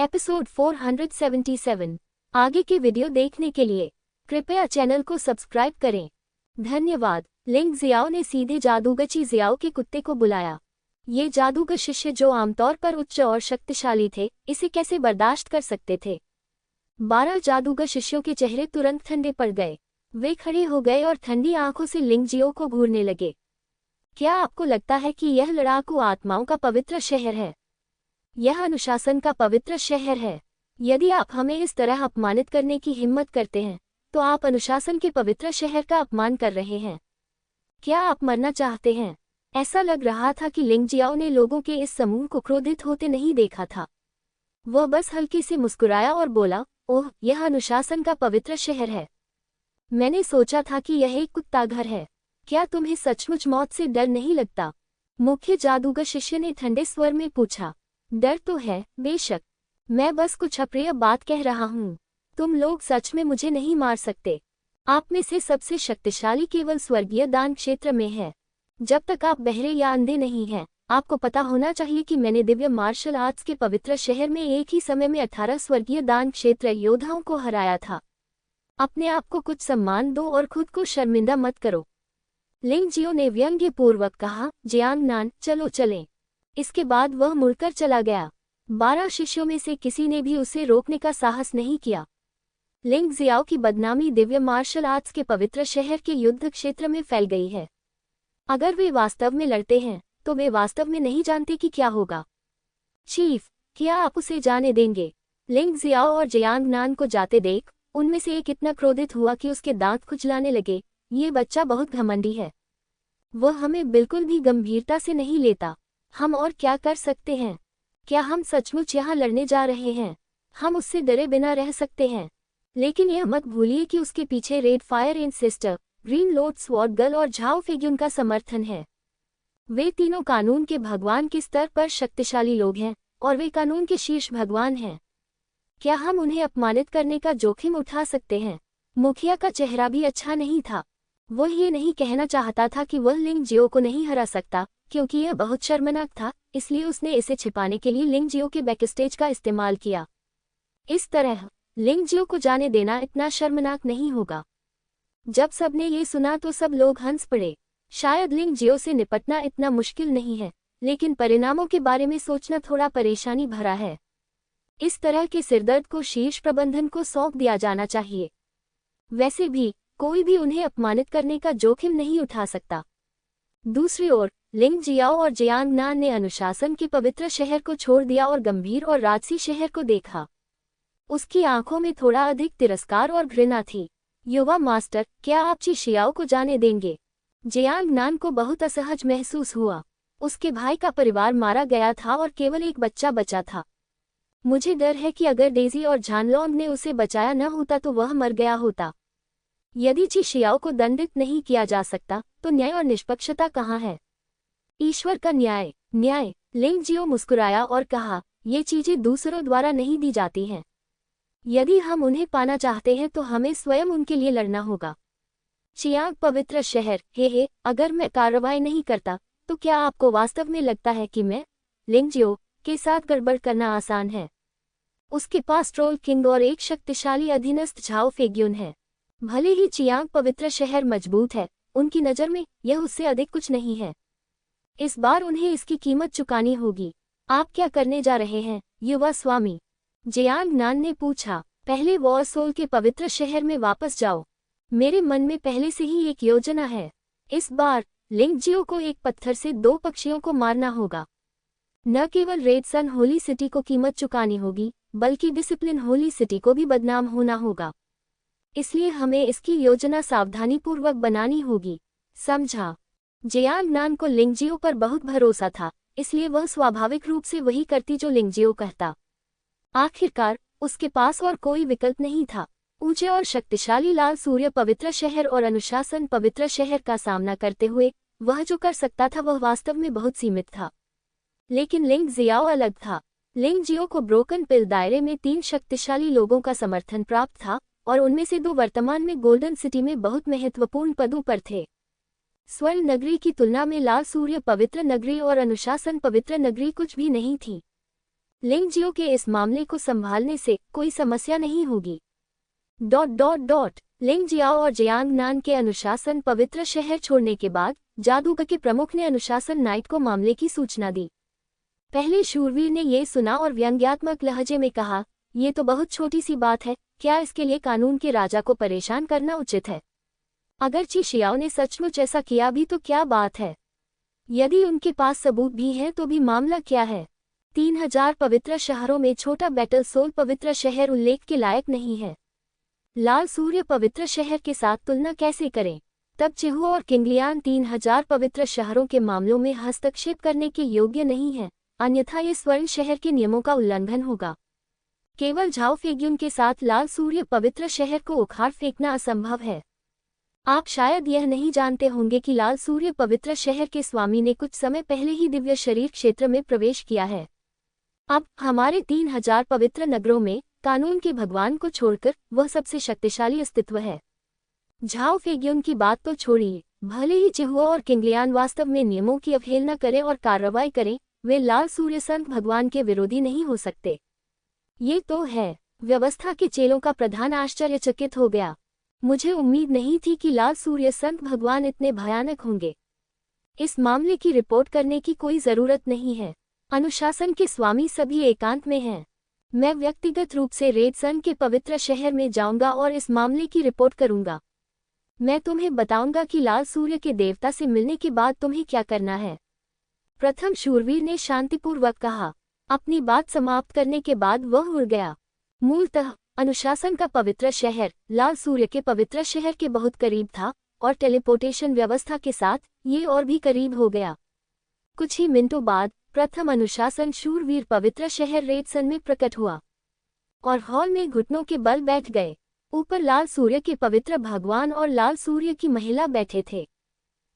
Episode 477। आगे के video देखने के लिए कृपया चैनल को सब्सक्राइब करें। धन्यवाद। लिंग जियाओ ने सीधे जादूगर ची जियाओ के कुत्ते को बुलाया। ये जादूगर शिष्य जो आमतौर पर उच्च और शक्तिशाली थे, इसे कैसे बर्दाश्त कर सकते थे। 12 जादूगर शिष्यों के चेहरे तुरंत ठंडे पड़ गए। वे खड़े हो गए और ठंडी आंखों से लिंग जियो को घूरने लगे। क्या आपको लगता है कि यह लड़ाकू आत्माओं का पवित्र शहर है? यह अनुशासन का पवित्र शहर है। यदि आप हमें इस तरह अपमानित करने की हिम्मत करते हैं, तो आप अनुशासन के पवित्र शहर का अपमान कर रहे हैं। क्या आप मरना चाहते हैं? ऐसा लग रहा था कि लिंग जियाओ ने लोगों के इस समूह को क्रोधित होते नहीं देखा था। वह बस हल्की से मुस्कुराया और बोला, ओह, यह अनुशासन का पवित्र शहर है। मैंने सोचा था कि यह एक कुत्ता घर है। क्या तुम्हें सचमुच मौत से डर नहीं लगता? मुख्य जादूगर शिष्य ने ठंडे स्वर में पूछा। डर तो है, बेशक। मैं बस कुछ अप्रिय बात कह रहा हूँ। तुम लोग सच में मुझे नहीं मार सकते। आप में से सबसे शक्तिशाली केवल स्वर्गीय दान क्षेत्र में है। जब तक आप बहरे या अंधे नहीं हैं, आपको पता होना चाहिए कि मैंने दिव्य मार्शल आर्ट्स के पवित्र शहर में एक ही समय में 18 स्वर्गीय दान क्षेत्र योद्धाओं को हराया था। अपने आप को कुछ सम्मान दो और खुद को शर्मिंदा मत करो। लिंग जियो ने व्यंग्यपूर्वक कहा, जियांग नान, चलो चलें। इसके बाद वह मुड़कर चला गया। 12 शिष्यों में से किसी ने भी उसे रोकने का साहस नहीं किया। लिंग जियाओ की बदनामी दिव्य मार्शल आर्ट्स के पवित्र शहर के युद्ध क्षेत्र में फैल गई है। अगर वे वास्तव में लड़ते हैं, तो वे वास्तव में नहीं जानते कि क्या होगा। चीफ, क्या आप उसे जाने देंगे? लिंग जियाओ और जियांग नान को जाते देख, उनमें से एक इतना क्रोधित हुआ कि उसके दांत खुजलाने लगे। ये बच्चा बहुत घमंडी है। वह हमें बिल्कुल भी गंभीरता से नहीं लेता। हम और क्या कर सकते हैं? क्या हम सचमुच यहाँ लड़ने जा रहे हैं? हम उससे डरे बिना रह सकते हैं। लेकिन यह मत भूलिए कि उसके पीछे red fire and sister, green Lord sword girl और झाओ फेग्युन का समर्थन है। वे तीनों कानून के भगवान के स्तर पर शक्तिशाली लोग हैं, और वे कानून के शीर्ष भगवान हैं। क्या हम उन्हें अपमानित करने का जोखिम उठा सकते हैं? मुखिया का चेहरा भी अच्छा नहीं था। वह ये नहीं कहना चाहता था कि वह लिंग जियो को नहीं हरा सकता, क्योंकि यह बहुत शर्मनाक था, इसलिए उसने इसे छिपाने के लिए लिंग जियो के बैकस्टेज का इस्तेमाल किया। इस तरह लिंग जियो को जाने देना इतना शर्मनाक नहीं होगा। जब सबने ये सुना तो सब लोग हंस पड़े। शायद लिंग जियो से निपटना इतना मुश्किल नहीं है, लेकिन परिणामों के बारे में सोचना थोड़ा परेशानी भरा है। इस तरह के सिरदर्द को शीर्ष प्रबंधन को सौंप दिया जाना चाहिए। वैसे भी कोई भी उन्हें अपमानित करने का जोखिम नहीं उठा सकता। दूसरी ओर लिंग जियाओ और जियांग नान ने अनुशासन के पवित्र शहर को छोड़ दिया और गंभीर और राजसी शहर को देखा। उसकी आंखों में थोड़ा अधिक तिरस्कार और घृणा थी। युवा मास्टर, क्या आप ची शियाओ को जाने देंगे? जियांग नान को बहुत असहज महसूस हुआ। उसके भाई का परिवार मारा गया था और केवल एक बच्चा बचा था। मुझे डर है कि अगर डेजी और झानलोंग ने उसे बचाया न होता तो वह मर गया होता। यदि ची शियाओ को दंडित नहीं किया जा सकता, तो न्याय और निष्पक्षता कहाँ है? ईश्वर का न्याय। न्याय। लिंग जियो मुस्कुराया और कहा, ये चीजें दूसरों द्वारा नहीं दी जाती हैं। यदि हम उन्हें पाना चाहते हैं तो हमें स्वयं उनके लिए लड़ना होगा। चियांग पवित्र शहर, हे, अगर मैं कार्रवाई नहीं करता, तो क्या आपको वास्तव में लगता है कि मैं लिंग जियो के साथ गड़बड़ करना आसान है? उसके पास ट्रोल किंग और एक शक्तिशाली अधीनस्थ झाओ फेग्युन है। भले ही चियांग पवित्र शहर मजबूत है, उनकी नज़र में यह उससे अधिक कुछ नहीं है। इस बार उन्हें इसकी कीमत चुकानी होगी। आप क्या करने जा रहे हैं, युवा स्वामी? जियांग नान ने पूछा। पहले वॉरसोल के पवित्र शहर में वापस जाओ। मेरे मन में पहले से ही एक योजना है। इस बार लिंग जियो को एक पत्थर से 2 पक्षियों को मारना होगा। न केवल रेड सन होली सिटी को कीमत चुकानी होगी, बल्कि डिसिप्लिन होली सिटी को भी बदनाम होना होगा। इसलिए हमें इसकी योजना सावधानीपूर्वक बनानी होगी, समझा? जियांग नान को लिंग जियो पर बहुत भरोसा था, इसलिए वह स्वाभाविक रूप से वही करती जो लिंग जियो कहता। आखिरकार उसके पास और कोई विकल्प नहीं था। ऊंचे और शक्तिशाली लाल सूर्य पवित्र शहर और अनुशासन पवित्र शहर का सामना करते हुए वह जो कर सकता था वह वास्तव में बहुत सीमित था। लेकिन लिंग जियाओ अलग था। लिंग जियो को ब्रोकन पिल दायरे में 3 शक्तिशाली लोगों का समर्थन प्राप्त था, और उनमें से 2 वर्तमान में गोल्डन सिटी में बहुत महत्वपूर्ण पदों पर थे। स्वर्ण नगरी की तुलना में लाल सूर्य पवित्र नगरी और अनुशासन पवित्र नगरी कुछ भी नहीं थी। लिंगजियो के इस मामले को संभालने से कोई समस्या नहीं होगी। लिंगजियाओ और जियांगनान के अनुशासन पवित्र शहर छोड़ने के बाद जादूगर के प्रमुख ने अनुशासन नाइट को मामले की सूचना दी। पहले शूरवीर ने ये सुना और व्यंग्यात्मक लहजे में कहा, ये तो बहुत छोटी सी बात है, क्या इसके लिए कानून के राजा को परेशान करना उचित है? अगरचे शियाओ ने सचमुच ऐसा किया भी तो क्या बात है? यदि उनके पास सबूत भी हैं तो भी मामला क्या है? 3000 पवित्र शहरों में छोटा बैटल सोल पवित्र शहर उल्लेख के लायक नहीं है। लाल सूर्य पवित्र शहर के साथ तुलना कैसे करें? तब चिहु और किंगलियान 3000 पवित्र शहरों के मामलों में हस्तक्षेप करने के योग्य नहीं है, अन्यथा ये स्वर्ण शहर के नियमों का उल्लंघन होगा। केवल झाओ फेग्युन के साथ लाल सूर्य पवित्र शहर को उखाड़ फेंकना असंभव है। आप शायद यह नहीं जानते होंगे कि लाल सूर्य पवित्र शहर के स्वामी ने कुछ समय पहले ही दिव्य शरीर क्षेत्र में प्रवेश किया है। अब हमारे 3000 पवित्र नगरों में कानून के भगवान को छोड़कर वह सबसे शक्तिशाली अस्तित्व है। झाओ फेग्युन की बात तो छोड़िए, भले ही चिहुआ और किंगलियान वास्तव में नियमों की अवहेलना करें और कार्रवाई करें, वे लाल सूर्य संत भगवान के विरोधी नहीं हो सकते। ये तो है। व्यवस्था के चेलों का प्रधान आश्चर्यचकित हो गया। मुझे उम्मीद नहीं थी कि लाल सूर्य संत भगवान इतने भयानक होंगे। इस मामले की रिपोर्ट करने की कोई जरूरत नहीं है। अनुशासन के स्वामी सभी एकांत में हैं। मैं व्यक्तिगत रूप से रेडसन के पवित्र शहर में जाऊंगा और इस मामले की रिपोर्ट करूंगा। मैं तुम्हें बताऊंगा कि लाल सूर्य के देवता से मिलने के बाद तुम्हें क्या करना है। प्रथम शूरवीर ने शांतिपूर्वक कहा। अपनी बात समाप्त करने के बाद वह उड़ गया। मूलतः अनुशासन का पवित्र शहर लाल सूर्य के पवित्र शहर के बहुत करीब था और टेलीपोर्टेशन व्यवस्था के साथ ये और भी करीब हो गया। कुछ ही मिनटों बाद प्रथम अनुशासन शूरवीर पवित्र शहर रेडसन में प्रकट हुआ और हॉल में घुटनों के बल बैठ गए। ऊपर लाल सूर्य के पवित्र भगवान और लाल सूर्य की महिला बैठे थे,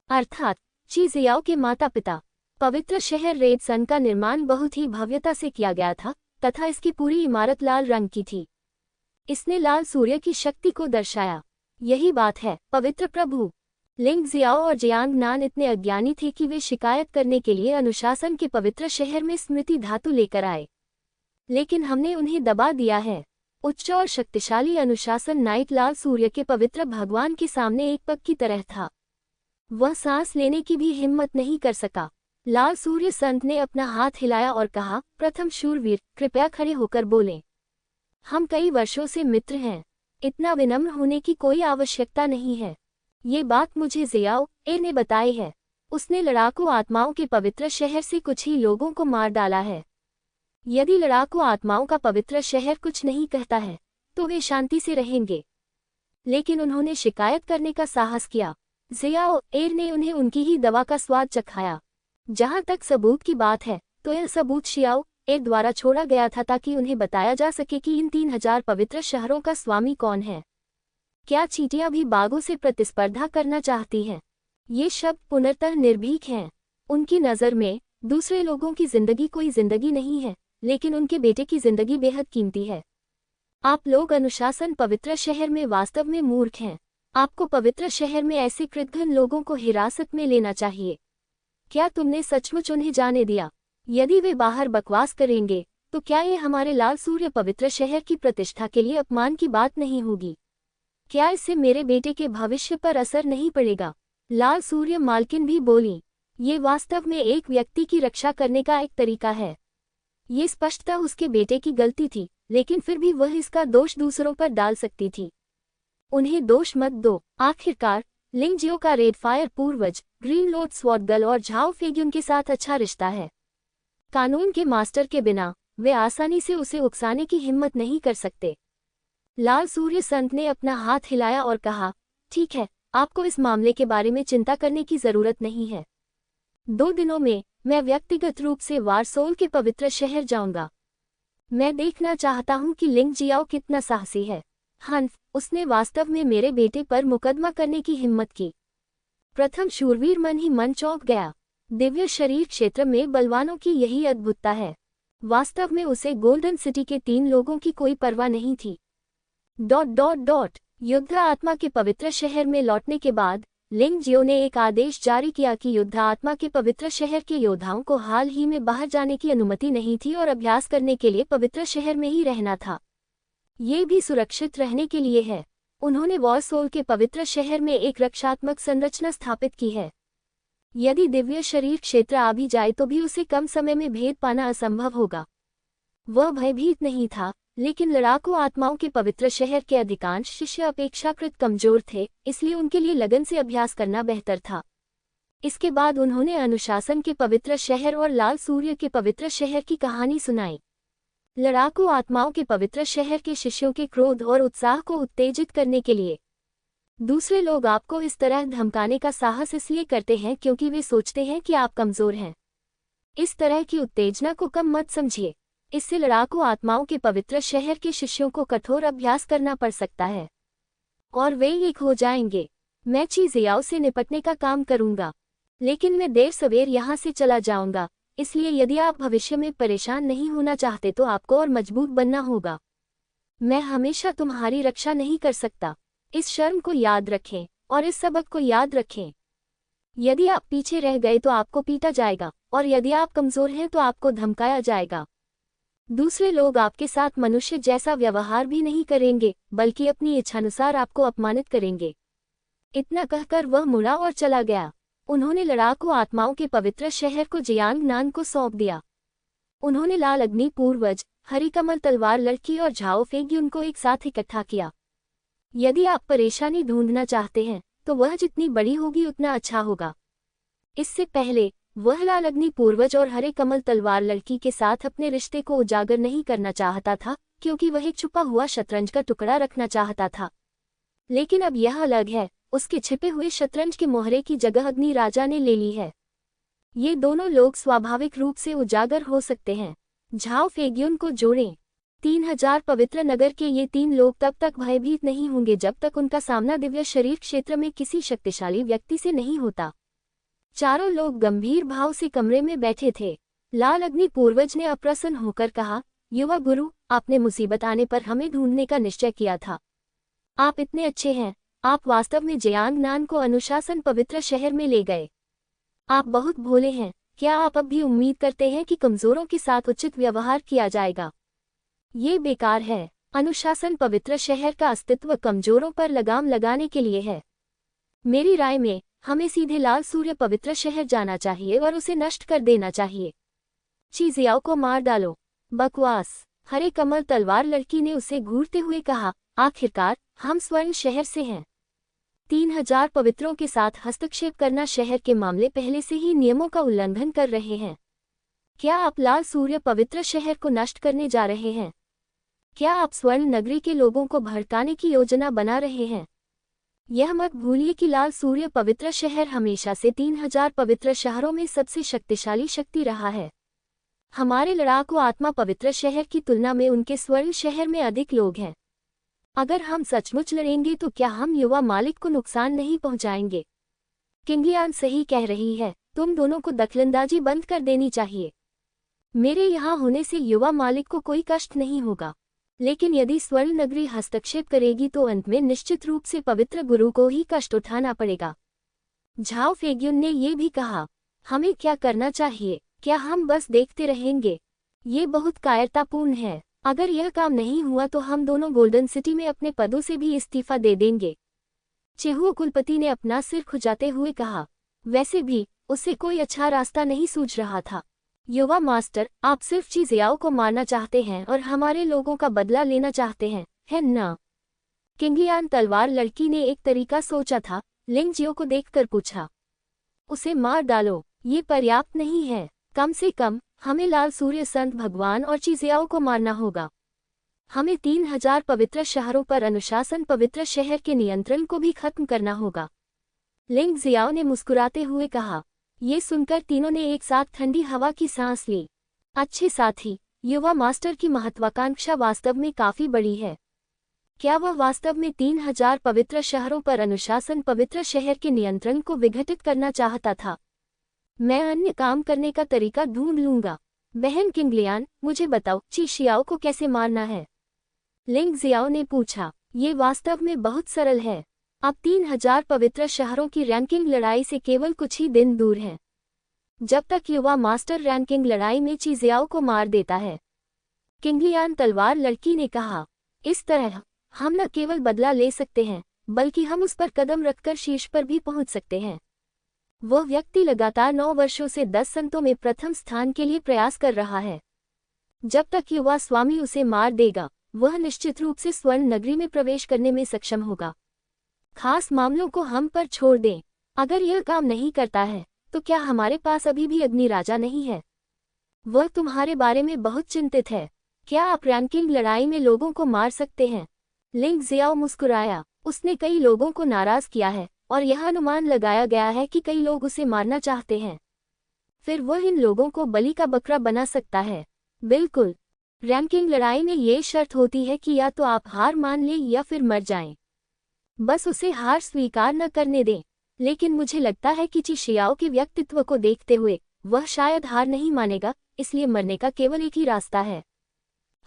अर्थात ची जियाओ के माता पिता। पवित्र शहर रेडसन का निर्माण बहुत ही भव्यता से किया गया था तथा इसकी पूरी इमारत लाल रंग की थी। इसने लाल सूर्य की शक्ति को दर्शाया। यही बात है पवित्र प्रभु। लिंगजियाओ और जियांगनान इतने अज्ञानी थे कि वे शिकायत करने के लिए अनुशासन के पवित्र शहर में स्मृति धातु लेकर आए, लेकिन हमने उन्हें दबा दिया है। उच्च और शक्तिशाली अनुशासन नाइट लाल सूर्य के पवित्र भगवान के सामने एक पग की तरह था। वह सांस लेने की भी हिम्मत नहीं कर सका। लाल सूर्य संत ने अपना हाथ हिलाया और कहा, प्रथम शूरवीर कृपया खड़े होकर बोलें। हम कई वर्षों से मित्र हैं, इतना विनम्र होने की कोई आवश्यकता नहीं है। ये बात मुझे जियाओ ए ने बताई है। उसने लड़ाकू आत्माओं के पवित्र शहर से कुछ ही लोगों को मार डाला है। यदि लड़ाकू आत्माओं का पवित्र शहर कुछ नहीं कहता है तो वे शांति से रहेंगे, लेकिन उन्होंने शिकायत करने का साहस किया। जियाओ एर ने उन्हें उनकी ही दवा का स्वाद चखाया। जहां तक सबूत की बात है तो यह सबूत शियाओ एर द्वारा छोड़ा गया था ताकि उन्हें बताया जा सके कि इन 3000 पवित्र शहरों का स्वामी कौन है। क्या चींटियां भी बाघों से प्रतिस्पर्धा करना चाहती हैं? ये शब्द पुनर्तः निर्भीक हैं। उनकी नज़र में दूसरे लोगों की जिंदगी कोई जिंदगी नहीं है, लेकिन उनके बेटे की जिंदगी बेहद कीमती है। आप लोग अनुशासन पवित्र शहर में वास्तव में मूर्ख हैं। आपको पवित्र शहर में ऐसे कृतघ्न लोगों को हिरासत में लेना चाहिए। क्या तुमने सचमुच उन्हें जाने दिया? यदि वे बाहर बकवास करेंगे तो क्या ये हमारे लाल सूर्य पवित्र शहर की प्रतिष्ठा के लिए अपमान की बात नहीं होगी? क्या इससे मेरे बेटे के भविष्य पर असर नहीं पड़ेगा? लाल सूर्य मालकिन भी बोली, ये वास्तव में एक व्यक्ति की रक्षा करने का एक तरीका है। ये स्पष्टतः उसके बेटे की गलती थी, लेकिन फिर भी वह इसका दोष दूसरों पर डाल सकती थी। उन्हें दोष मत दो। आखिरकार लिंगजियो का रेड फायर पूर्वज ग्रीन लॉर्ड स्वॉर्डगल और झाओ फेग्युन के साथ अच्छा रिश्ता है। कानून के मास्टर के बिना वे आसानी से उसे उकसाने की हिम्मत नहीं कर सकते। लाल सूर्य संत ने अपना हाथ हिलाया और कहा, ठीक है, आपको इस मामले के बारे में चिंता करने की जरूरत नहीं है। 2 दिनों में मैं व्यक्तिगत रूप से वारसोल के पवित्र शहर जाऊंगा। मैं देखना चाहता हूं कि लिंगजियाओ कितना साहसी है। हंस, उसने वास्तव में मेरे बेटे पर मुकदमा करने की हिम्मत की। प्रथम शूरवीर मन ही मन चौंक गया। दिव्य शरीर क्षेत्र में बलवानों की यही अद्भुतता है। वास्तव में उसे गोल्डन सिटी के 3 लोगों की कोई परवाह नहीं थी। युद्ध आत्मा के पवित्र शहर में लौटने के बाद लिंग जियो ने एक आदेश जारी किया कि युद्ध आत्मा के पवित्र शहर के योद्धाओं को हाल ही में बाहर जाने की अनुमति नहीं थी और अभ्यास करने के लिए पवित्र शहर में ही रहना था। ये भी सुरक्षित रहने के लिए है। उन्होंने वॉरसोल के पवित्र शहर में एक रक्षात्मक संरचना स्थापित की है। यदि दिव्य शरीर क्षेत्र आ भी जाए तो भी उसे कम समय में भेद पाना असंभव होगा। वह भयभीत नहीं था, लेकिन लड़ाकू आत्माओं के पवित्र शहर के अधिकांश शिष्य अपेक्षाकृत कमजोर थे, इसलिए उनके लिए लगन से अभ्यास करना बेहतर था। इसके बाद उन्होंने अनुशासन के पवित्र शहर और लाल सूर्य के पवित्र शहर की कहानी सुनाई। लड़ाकू आत्माओं के पवित्र शहर के शिष्यों के क्रोध और उत्साह को उत्तेजित करने के लिए। दूसरे लोग आपको इस तरह धमकाने का साहस इसलिए करते हैं क्योंकि वे सोचते हैं कि आप कमजोर हैं। इस तरह की उत्तेजना को कम मत समझिए। इससे लड़ाकू आत्माओं के पवित्र शहर के शिष्यों को कठोर अभ्यास करना पड़ सकता है और वे एक हो जाएंगे। मैं ची जियाओ से निपटने का काम करूंगा, लेकिन मैं देर सवेर यहाँ से चला जाऊंगा। इसलिए यदि आप भविष्य में परेशान नहीं होना चाहते तो आपको और मजबूत बनना होगा। मैं हमेशा तुम्हारी रक्षा नहीं कर सकता। इस शर्म को याद रखें और इस सबक को याद रखें। यदि आप पीछे रह गए तो आपको पीटा जाएगा और यदि आप कमजोर हैं तो आपको धमकाया जाएगा। दूसरे लोग आपके साथ मनुष्य जैसा व्यवहार भी नहीं करेंगे, बल्कि अपनी इच्छानुसार आपको अपमानित करेंगे। इतना कहकर वह मुड़ा और चला गया। उन्होंने लड़ाकू आत्माओं के पवित्र शहर को जियांग नान को सौंप दिया। उन्होंने लाल अग्नि पूर्वज, हरी कमल तलवार लड़की और झाओ फेग्युन को एक साथ इकट्ठा किया। यदि आप परेशानी ढूंढना चाहते हैं तो वह जितनी बड़ी होगी उतना अच्छा होगा। इससे पहले वह लाल अग्नि पूर्वज और हरे कमल तलवार लड़की के साथ अपने रिश्ते को उजागर नहीं करना चाहता था, क्योंकि वह एक छुपा हुआ शतरंज का टुकड़ा रखना चाहता था। लेकिन अब यह अलग है। उसके छिपे हुए शतरंज के मोहरे की जगह अग्नि राजा ने ले ली है। ये दोनों लोग स्वाभाविक रूप से उजागर हो सकते हैं। झाओ फेग्युन को जोड़ें। 3000 पवित्र नगर के ये 3 लोग तब तक भयभीत नहीं होंगे जब तक उनका सामना दिव्य शरीर क्षेत्र में किसी शक्तिशाली व्यक्ति से नहीं होता। चारों लोग गंभीर भाव से कमरे में बैठे थे। लाल अग्नि पूर्वज ने अप्रसन्न होकर कहा, युवा गुरु, आपने मुसीबत आने पर हमें ढूंढने का निश्चय किया था। आप इतने अच्छे हैं। आप वास्तव में जियांग नान को अनुशासन पवित्र शहर में ले गए। आप बहुत भोले हैं। क्या आप अब भी उम्मीद करते हैं कि कमजोरों के साथ उचित व्यवहार किया जाएगा? ये बेकार है। अनुशासन पवित्र शहर का अस्तित्व कमजोरों पर लगाम लगाने के लिए है। मेरी राय में हमें सीधे लाल सूर्य पवित्र शहर जाना चाहिए और उसे नष्ट कर देना चाहिए। ची जियाओ को मार डालो। बकवास। हरे कमल तलवार लड़की ने उसे घूरते हुए कहा, आखिरकार हम स्वर्ण शहर से हैं। 3000 पवित्रों के साथ हस्तक्षेप करना शहर के मामले पहले से ही नियमों का उल्लंघन कर रहे हैं। क्या आप लाल सूर्य पवित्र शहर को नष्ट करने जा रहे हैं? क्या आप स्वर्ण नगरी के लोगों को भड़काने की योजना बना रहे हैं? यह मत भूलिए कि लाल सूर्य पवित्र शहर हमेशा से 3000 पवित्र शहरों में सबसे शक्तिशाली शक्ति रहा है। हमारे लड़ाकू आत्मा पवित्र शहर की तुलना में उनके स्वर्ण शहर में अधिक लोग हैं। अगर हम सचमुच लड़ेंगे तो क्या हम युवा मालिक को नुकसान नहीं पहुंचाएंगे? किंगलियान सही कह रही है। तुम दोनों को दखलंदाजी बंद कर देनी चाहिए। मेरे यहाँ होने से युवा मालिक को कोई कष्ट नहीं होगा, लेकिन यदि स्वर्ण नगरी हस्तक्षेप करेगी तो अंत में निश्चित रूप से पवित्र गुरु को ही कष्ट उठाना पड़ेगा। झाओ फेग्युन ने ये भी कहा, हमें क्या करना चाहिए? क्या हम बस देखते रहेंगे? ये बहुत कायरतापूर्ण है। अगर यह काम नहीं हुआ तो हम दोनों गोल्डन सिटी में अपने पदों से भी इस्तीफा दे देंगे। चेहुओ कुलपति ने अपना सिर खुजाते हुए कहा। वैसे भी उसे कोई अच्छा रास्ता नहीं सूझ रहा था। युवा मास्टर, आप सिर्फ ची जियाओ को मारना चाहते हैं और हमारे लोगों का बदला लेना चाहते हैं, है ना? किंगलियान तलवार लड़की ने एक तरीका सोचा था। लिंग जियो को देखकर पूछा, उसे मार डालो। ये पर्याप्त नहीं है। कम से कम हमें लाल सूर्य संत भगवान और ची जियाओ को मारना होगा। हमें 3000 पवित्र शहरों पर अनुशासन पवित्र शहर के नियंत्रण को भी खत्म करना होगा। लिंग जियाओ ने मुस्कुराते हुए कहा। ये सुनकर तीनों ने एक साथ ठंडी हवा की सांस ली। अच्छे साथी, युवा मास्टर की महत्वाकांक्षा वास्तव में काफी बड़ी है। क्या वह वास्तव में 3000 पवित्र शहरों पर अनुशासन पवित्र शहर के नियंत्रण को विघटित करना चाहता था? मैं अन्य काम करने का तरीका ढूंढ लूंगा। बहन किंगलियान, मुझे बताओ, ची शियाओ को कैसे मारना है? लिंग जियाओ ने पूछा। ये वास्तव में बहुत सरल है। अब 3000 पवित्र शहरों की रैंकिंग लड़ाई से केवल कुछ ही दिन दूर हैं। जब तक युवा मास्टर रैंकिंग लड़ाई में ची जियाओ को मार देता है। किंगलियान तलवार लड़की ने कहा, इस तरह हम न केवल बदला ले सकते हैं, बल्कि हम उस पर कदम रखकर शीर्ष पर भी पहुंच सकते हैं। वह व्यक्ति लगातार 9 वर्षों से 10 संतों में प्रथम स्थान के लिए प्रयास कर रहा है। जब तक युवा स्वामी उसे मार देगा, वह निश्चित रूप से स्वर्ण नगरी में प्रवेश करने में सक्षम होगा। खास मामलों को हम पर छोड़ दें, अगर यह काम नहीं करता है तो क्या हमारे पास अभी भी अग्नि राजा नहीं है? वह तुम्हारे बारे में बहुत चिंतित है। क्या आप रैंकिंग लड़ाई में लोगों को मार सकते हैं? लिंग जियाओ मुस्कुराया। उसने कई लोगों को नाराज किया है और यह अनुमान लगाया गया है कि कई लोग उसे मारना चाहते हैं। फिर वह इन लोगों को बलि का बकरा बना सकता है। बिल्कुल। रैंकिंग लड़ाई में ये शर्त होती है कि या तो आप हार मान लें या फिर मर जाएं। बस उसे हार स्वीकार न करने दें। लेकिन मुझे लगता है कि ची शियाओ के व्यक्तित्व को देखते हुए वह शायद हार नहीं मानेगा, इसलिए मरने का केवल एक ही रास्ता है।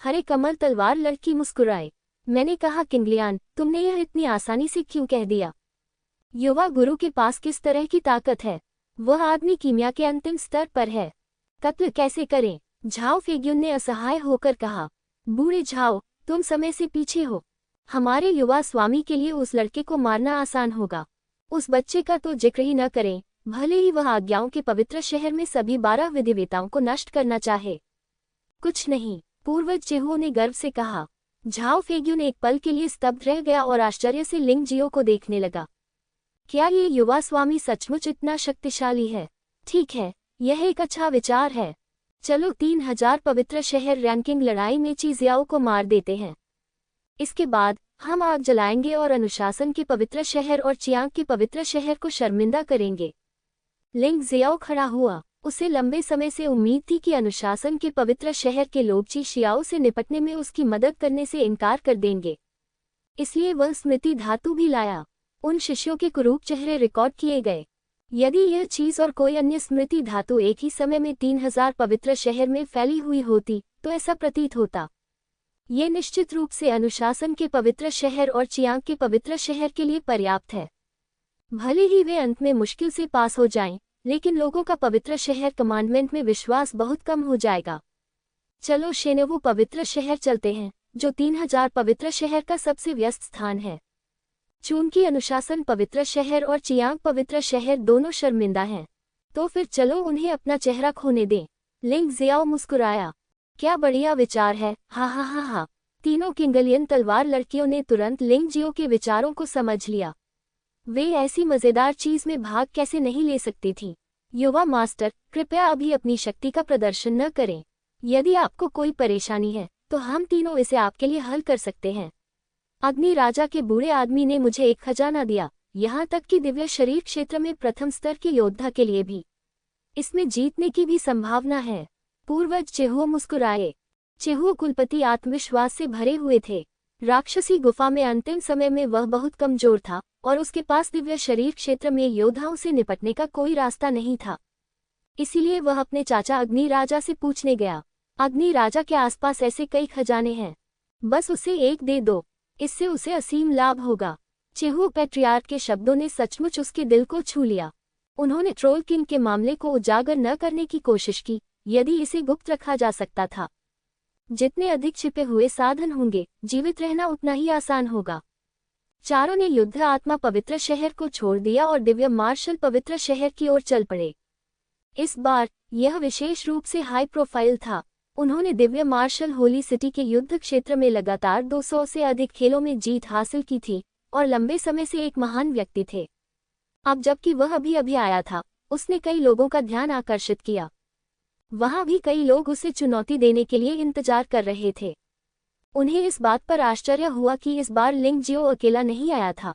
हरे कमल तलवार लड़की मुस्कुराए। मैंने कहा, किंगलियान, तुमने यह इतनी आसानी से क्यों कह दिया? युवा गुरु के पास किस तरह की ताकत है? वह आदमी कीमिया के अंतिम स्तर पर है। कत्ल कैसे करें? झाओ फेग्युन ने असहाय होकर कहा। बूढ़े झाओ, तुम समय से पीछे हो। हमारे युवा स्वामी के लिए उस लड़के को मारना आसान होगा। उस बच्चे का तो जिक्र ही न करें, भले ही वह आज्ञाओं के पवित्र शहर में सभी 12 विधिवेताओं को नष्ट करना चाहे। कुछ नहीं, पूर्वज चेहुओ ने गर्व से कहा। झाओ फेग्युन एक पल के लिए स्तब्ध रह गया और आश्चर्य से लिंग जियो को देखने लगा। क्या ये युवा स्वामी सचमुच इतना शक्तिशाली है? ठीक है, यह एक अच्छा विचार है। चलो 3000 पवित्र शहर रैंकिंग लड़ाई में ची जियाओ को मार देते हैं। इसके बाद हम आग जलाएंगे और अनुशासन के पवित्र शहर और चियांग के पवित्र शहर को शर्मिंदा करेंगे। लिंग जियाओ खड़ा हुआ। उसे लंबे समय से उम्मीद थी कि अनुशासन के पवित्र शहर के लोग ची शियाओ से निपटने में उसकी मदद करने से इनकार कर देंगे। इसलिए वह स्मृति धातु भी लाया। उन शिष्यों के कुरूप चेहरे रिकॉर्ड किए गए। यदि यह चीज और कोई अन्य स्मृति धातु एक ही समय में 3000 पवित्र शहर में फैली हुई होती तो ऐसा प्रतीत होता। ये निश्चित रूप से अनुशासन के पवित्र शहर और चियांग के पवित्र शहर के लिए पर्याप्त है। भले ही वे अंत में मुश्किल से पास हो जाएं, लेकिन लोगों का पवित्र शहर कमांडमेंट में विश्वास बहुत कम हो जाएगा। चलो शेनेवु पवित्र शहर चलते हैं, जो 3000 पवित्र शहर का सबसे व्यस्त स्थान है। चूंकि अनुशासन पवित्र शहर और चियांग पवित्र शहर दोनों शर्मिंदा हैं, तो फिर चलो उन्हें अपना चेहरा खोने दें। लिंग जियाओ मुस्कुराया। क्या बढ़िया विचार है, हा हा हा हा। तीनों किंगलियन तलवार लड़कियों ने तुरंत लिंग जियो के विचारों को समझ लिया। वे ऐसी मजेदार चीज में भाग कैसे नहीं ले सकती थीं। युवा मास्टर, कृपया अभी अपनी शक्ति का प्रदर्शन न करें। यदि आपको कोई परेशानी है तो हम तीनों इसे आपके लिए हल कर सकते हैं। अग्नि राजा के बूढ़े आदमी ने मुझे एक खजाना दिया, यहाँ तक कि दिव्य शरीर क्षेत्र में प्रथम स्तर के योद्धा के लिए भी। इसमें जीतने की भी संभावना है। पूर्वज चेहुओ मुस्कुराए। चेहुओ कुलपति आत्मविश्वास से भरे हुए थे। राक्षसी गुफा में अंतिम समय में वह बहुत कमजोर था और उसके पास दिव्य शरीर क्षेत्र में योद्धाओं से निपटने का कोई रास्ता नहीं था। इसीलिए वह अपने चाचा अग्नि राजा से पूछने गया। अग्नि राजा के आसपास ऐसे कई खजाने हैं, बस उसे एक दे दो, इससे उसे असीम लाभ होगा। चेहुओ पैट्रियार्क के शब्दों ने सचमुच उसके दिल को छू लिया। उन्होंने ट्रोल किंग के मामले को उजागर न करने की कोशिश की। यदि इसे गुप्त रखा जा सकता था, जितने अधिक छिपे हुए साधन होंगे, जीवित रहना उतना ही आसान होगा। चारों ने युद्ध आत्मा पवित्र शहर को छोड़ दिया और दिव्य मार्शल पवित्र शहर की ओर चल पड़े। इस बार यह विशेष रूप से हाई प्रोफाइल था। उन्होंने दिव्य मार्शल होली सिटी के युद्ध क्षेत्र में लगातार 200 से अधिक खेलों में जीत हासिल की थी और लंबे समय से एक महान व्यक्ति थे। अब जबकि वह अभी आया था, उसने कई लोगों का ध्यान आकर्षित किया। वहां भी कई लोग उसे चुनौती देने के लिए इंतजार कर रहे थे। उन्हें इस बात पर आश्चर्य हुआ कि इस बार लिंग जियो अकेला नहीं आया था।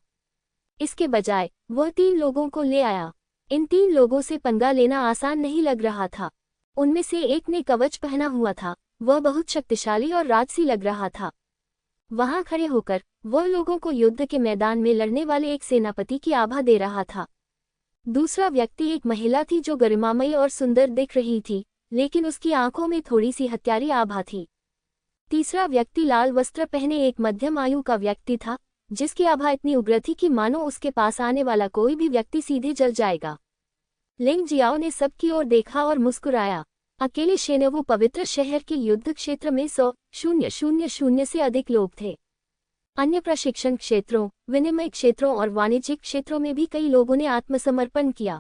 इसके बजाय वह 3 लोगों को ले आया। इन 3 लोगों से पंगा लेना आसान नहीं लग रहा था। उनमें से एक ने कवच पहना हुआ था। वह बहुत शक्तिशाली और राजसी लग रहा था। वहां खड़े होकर वह लोगों को युद्ध के मैदान में लड़ने वाले एक सेनापति की आभा दे रहा था। दूसरा व्यक्ति एक महिला थी जो गरिमामयी और सुंदर दिख रही थी, लेकिन उसकी आंखों में थोड़ी सी हत्यारी आभा थी। तीसरा व्यक्ति लाल वस्त्र पहने एक मध्यम आयु का व्यक्ति था। जिसकी आभा इतनी उग्र थी कि मानो उसके पास आने वाला कोई भी व्यक्ति सीधे जल जाएगा। लिंग जियाओ ने सबकी ओर देखा और मुस्कुराया। अकेले शेनवू पवित्र शहर के युद्ध क्षेत्र में 100,000 से अधिक लोग थे। अन्य प्रशिक्षण क्षेत्रों, विनिमय क्षेत्रों और वाणिज्यिक क्षेत्रों में भी कई लोगों ने आत्मसमर्पण किया।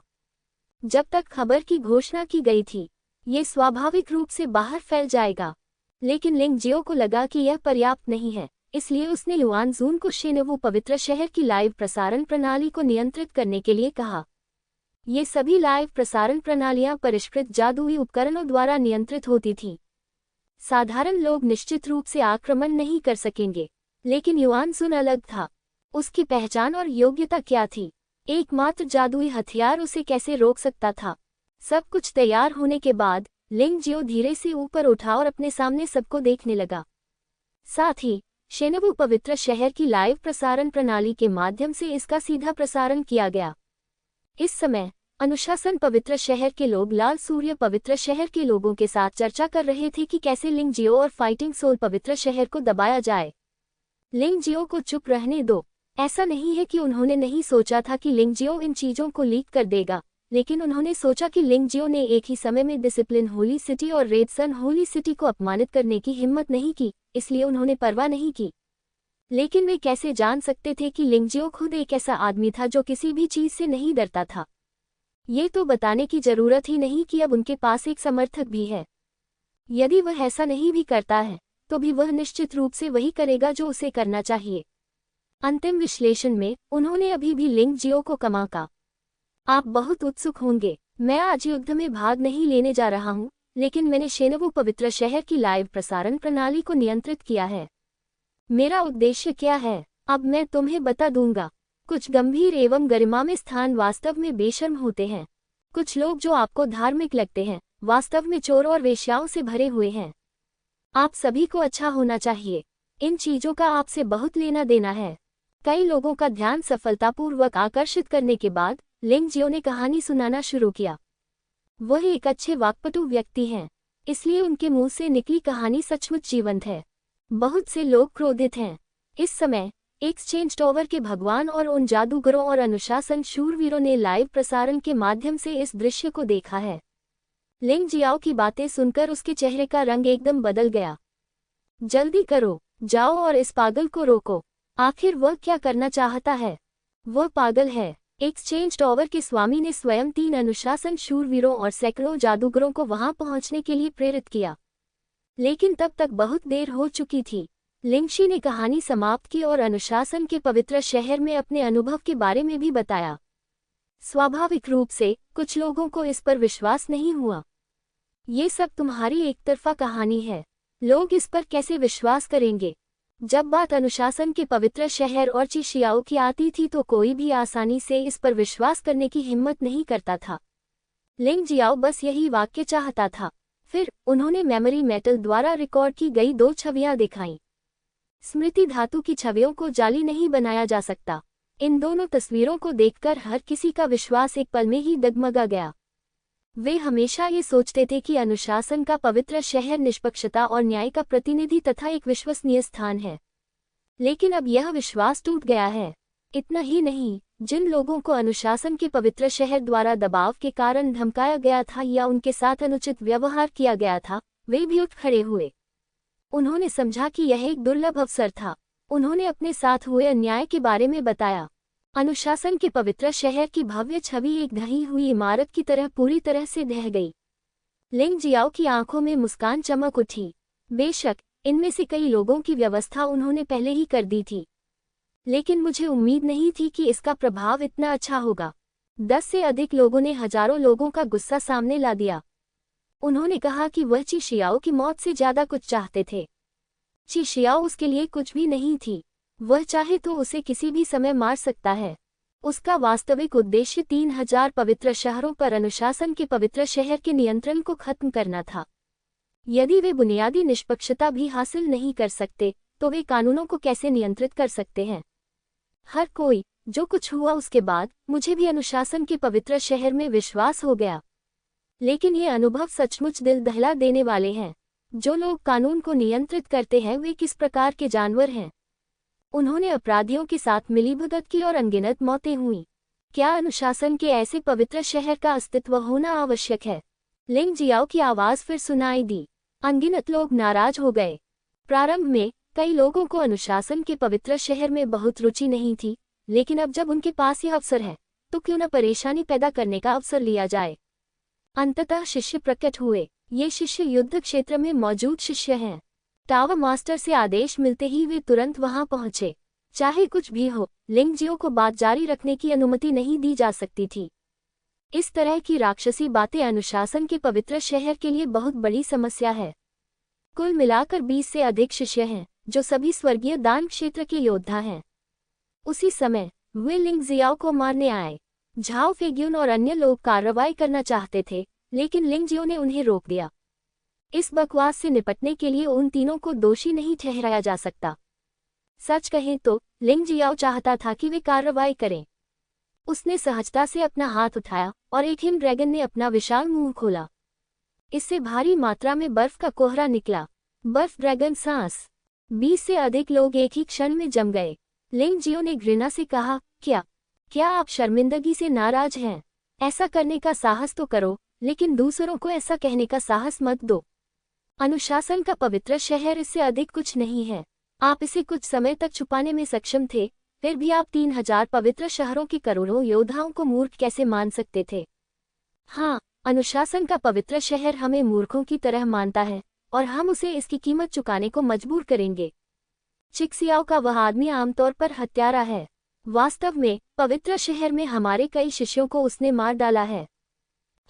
जब तक खबर की घोषणा की गई थी, ये स्वाभाविक रूप से बाहर फैल जाएगा। लेकिन लिंग जियो को लगा कि यह पर्याप्त नहीं है, इसलिए उसने युआन जून को शेनवू पवित्र शहर की लाइव प्रसारण प्रणाली को नियंत्रित करने के लिए कहा। ये सभी लाइव प्रसारण प्रणालियां परिष्कृत जादुई उपकरणों द्वारा नियंत्रित होती थीं। साधारण लोग निश्चित रूप से आक्रमण नहीं कर सकेंगे, लेकिन युआन जून अलग था। उसकी पहचान और योग्यता क्या थी? एकमात्र जादुई हथियार उसे कैसे रोक सकता था? सब कुछ तैयार होने के बाद लिंग जियो धीरे से ऊपर उठा और अपने सामने सबको देखने लगा। साथ ही शेनवू पवित्र शहर की लाइव प्रसारण प्रणाली के माध्यम से इसका सीधा प्रसारण किया गया। इस समय अनुशासन पवित्र शहर के लोग लाल सूर्य पवित्र शहर के लोगों के साथ चर्चा कर रहे थे कि कैसे लिंग जियो और फाइटिंग सोल पवित्र शहर को दबाया जाए। लिंग जियो को चुप रहने दो। ऐसा नहीं है कि उन्होंने नहीं सोचा था कि लिंग जियो इन चीजों को लीक कर देगा, लेकिन उन्होंने सोचा कि लिंग जियो ने एक ही समय में डिसिप्लिन होली सिटी और रेड सन होली सिटी को अपमानित करने की हिम्मत नहीं की, इसलिए उन्होंने परवाह नहीं की। लेकिन वे कैसे जान सकते थे कि लिंग जियो खुद एक ऐसा आदमी था जो किसी भी चीज से नहीं डरता था? ये तो बताने की जरूरत ही नहीं कि अब उनके पास एक समर्थक भी है। यदि वह ऐसा नहीं भी करता है, तो भी वह निश्चित रूप से वही करेगा जो उसे करना चाहिए। अंतिम विश्लेषण में उन्होंने अभी भी लिंग जियो को कमाका। आप बहुत उत्सुक होंगे, मैं आज युद्ध में भाग नहीं लेने जा रहा हूं, लेकिन मैंने शेनवू पवित्र शहर की लाइव प्रसारण प्रणाली को नियंत्रित किया है। मेरा उद्देश्य क्या है, अब मैं तुम्हें बता दूंगा। कुछ गंभीर एवं गरिमामय स्थान वास्तव में बेशर्म होते हैं। कुछ लोग जो आपको धार्मिक लगते हैं, वास्तव में चोरों और वेश्याओं से भरे हुए हैं। आप सभी को अच्छा होना चाहिए। इन चीजों का आपसे बहुत लेना देना है। कई लोगों का ध्यान सफलतापूर्वक आकर्षित करने के बाद लिंग जियो ने कहानी सुनाना शुरू किया। वह एक अच्छे वाक्पटु व्यक्ति हैं, इसलिए उनके मुंह से निकली कहानी सचमुच जीवंत है। बहुत से लोग क्रोधित हैं। इस समय एक्सचेंज टॉवर के भगवान और उन जादूगरों और अनुशासन शूरवीरों ने लाइव प्रसारण के माध्यम से इस दृश्य को देखा है। लिंग जियाओ की बातें सुनकर उसके चेहरे का रंग एकदम बदल गया। जल्दी करो, जाओ और इस पागल को रोको। आखिर वह क्या करना चाहता है? वह पागल है। एक्सचेंज टॉवर के स्वामी ने स्वयं 3 अनुशासन शूरवीरों और सैकड़ों जादूगरों को वहां पहुंचने के लिए प्रेरित किया, लेकिन तब तक बहुत देर हो चुकी थी। लिंगशी ने कहानी समाप्त की और अनुशासन के पवित्र शहर में अपने अनुभव के बारे में भी बताया। स्वाभाविक रूप से कुछ लोगों को इस पर विश्वास नहीं हुआ। ये सब तुम्हारी एकतरफा कहानी है। लोग इस पर कैसे विश्वास करेंगे? जब बात अनुशासन के पवित्र शहर और चिशियाओ की आती थी तो कोई भी आसानी से इस पर विश्वास करने की हिम्मत नहीं करता था। लिंग जियाओ बस यही वाक्य चाहता था। फिर उन्होंने मेमोरी मेटल द्वारा रिकॉर्ड की गई 2 छवियां दिखाईं। स्मृति धातु की छवियों को जाली नहीं बनाया जा सकता। इन दोनों तस्वीरों को देखकर हर किसी का विश्वास एक पल में ही डगमगा गया। वे हमेशा ये सोचते थे कि अनुशासन का पवित्र शहर निष्पक्षता और न्याय का प्रतिनिधि तथा एक विश्वसनीय स्थान है, लेकिन अब यह विश्वास टूट गया है। इतना ही नहीं, जिन लोगों को अनुशासन के पवित्र शहर द्वारा दबाव के कारण धमकाया गया था या उनके साथ अनुचित व्यवहार किया गया था, वे भी उठ खड़े हुए। उन्होंने समझा कि यह एक दुर्लभ अवसर था। उन्होंने अपने साथ हुए अन्याय के बारे में बताया। अनुशासन के पवित्र शहर की भव्य छवि एक ढही हुई इमारत की तरह पूरी तरह से ढह गई। लिंग जियाओ की आंखों में मुस्कान चमक उठी। बेशक इनमें से कई लोगों की व्यवस्था उन्होंने पहले ही कर दी थी, लेकिन मुझे उम्मीद नहीं थी कि इसका प्रभाव इतना अच्छा होगा। 10 से अधिक लोगों ने हजारों लोगों का गुस्सा सामने ला दिया। उन्होंने कहा कि वह चिशियाओ की मौत से ज्यादा कुछ चाहते थे। चिशियाओ उसके लिए कुछ भी नहीं थी। वह चाहे तो उसे किसी भी समय मार सकता है। उसका वास्तविक उद्देश्य 3000 पवित्र शहरों पर अनुशासन के पवित्र शहर के नियंत्रण को खत्म करना था। यदि वे बुनियादी निष्पक्षता भी हासिल नहीं कर सकते, तो वे कानूनों को कैसे नियंत्रित कर सकते हैं? हर कोई, जो कुछ हुआ उसके बाद मुझे भी अनुशासन के पवित्र शहर में विश्वास हो गया। लेकिन ये अनुभव सचमुच दिल दहला देने वाले हैं। जो लोग कानून को नियंत्रित करते हैं वे किस प्रकार के जानवर हैं? उन्होंने अपराधियों के साथ मिलीभगत की और अनगिनत मौतें हुई। क्या अनुशासन के ऐसे पवित्र शहर का अस्तित्व होना आवश्यक है? लिंग जियाओ की आवाज फिर सुनाई दी। अनगिनत लोग नाराज हो गए। प्रारंभ में कई लोगों को अनुशासन के पवित्र शहर में बहुत रुचि नहीं थी, लेकिन अब जब उनके पास यह अवसर है तो क्यों न परेशानी पैदा करने का अवसर लिया जाए। अंततः शिष्य प्रकट हुए। ये शिष्य युद्ध क्षेत्र में मौजूद शिष्य हैं। टावर मास्टर से आदेश मिलते ही वे तुरंत वहां पहुंचे। चाहे कुछ भी हो, लिंग जियो को बात जारी रखने की अनुमति नहीं दी जा सकती थी। इस तरह की राक्षसी बातें अनुशासन के पवित्र शहर के लिए बहुत बड़ी समस्या है। कुल मिलाकर 20 से अधिक शिष्य हैं, जो सभी स्वर्गीय दान क्षेत्र के योद्धा हैं। उसी समय वे लिंग जियाओ को मारने आए। झाओ फेग्यून और अन्य लोग कार्रवाई करना चाहते थे, लेकिन लिंग जियो ने उन्हें रोक दिया। इस बकवास से निपटने के लिए उन तीनों को दोषी नहीं ठहराया जा सकता। सच कहें तो लिंग जियाओ चाहता था कि वे कार्रवाई करें। उसने सहजता से अपना हाथ उठाया और एक हिम ड्रैगन ने अपना विशाल मुंह खोला। इससे भारी मात्रा में बर्फ का कोहरा निकला। बर्फ ड्रैगन सांस। 20 से अधिक लोग एक ही क्षण में जम गए। लिंग जियो ने घृणा से कहा, क्या आप शर्मिंदगी से नाराज हैं? ऐसा करने का साहस तो करो, लेकिन दूसरों को ऐसा कहने का साहस मत दो। अनुशासन का पवित्र शहर इससे अधिक कुछ नहीं है। आप इसे कुछ समय तक छुपाने में सक्षम थे, फिर भी आप 3000 पवित्र शहरों के करोड़ों योद्धाओं को मूर्ख कैसे मान सकते थे? हाँ, अनुशासन का पवित्र शहर हमें मूर्खों की तरह मानता है और हम उसे इसकी कीमत चुकाने को मजबूर करेंगे। चिक्सियाओ का वह आदमी आमतौर पर हत्यारा है। वास्तव में पवित्र शहर में हमारे कई शिष्यों को उसने मार डाला है।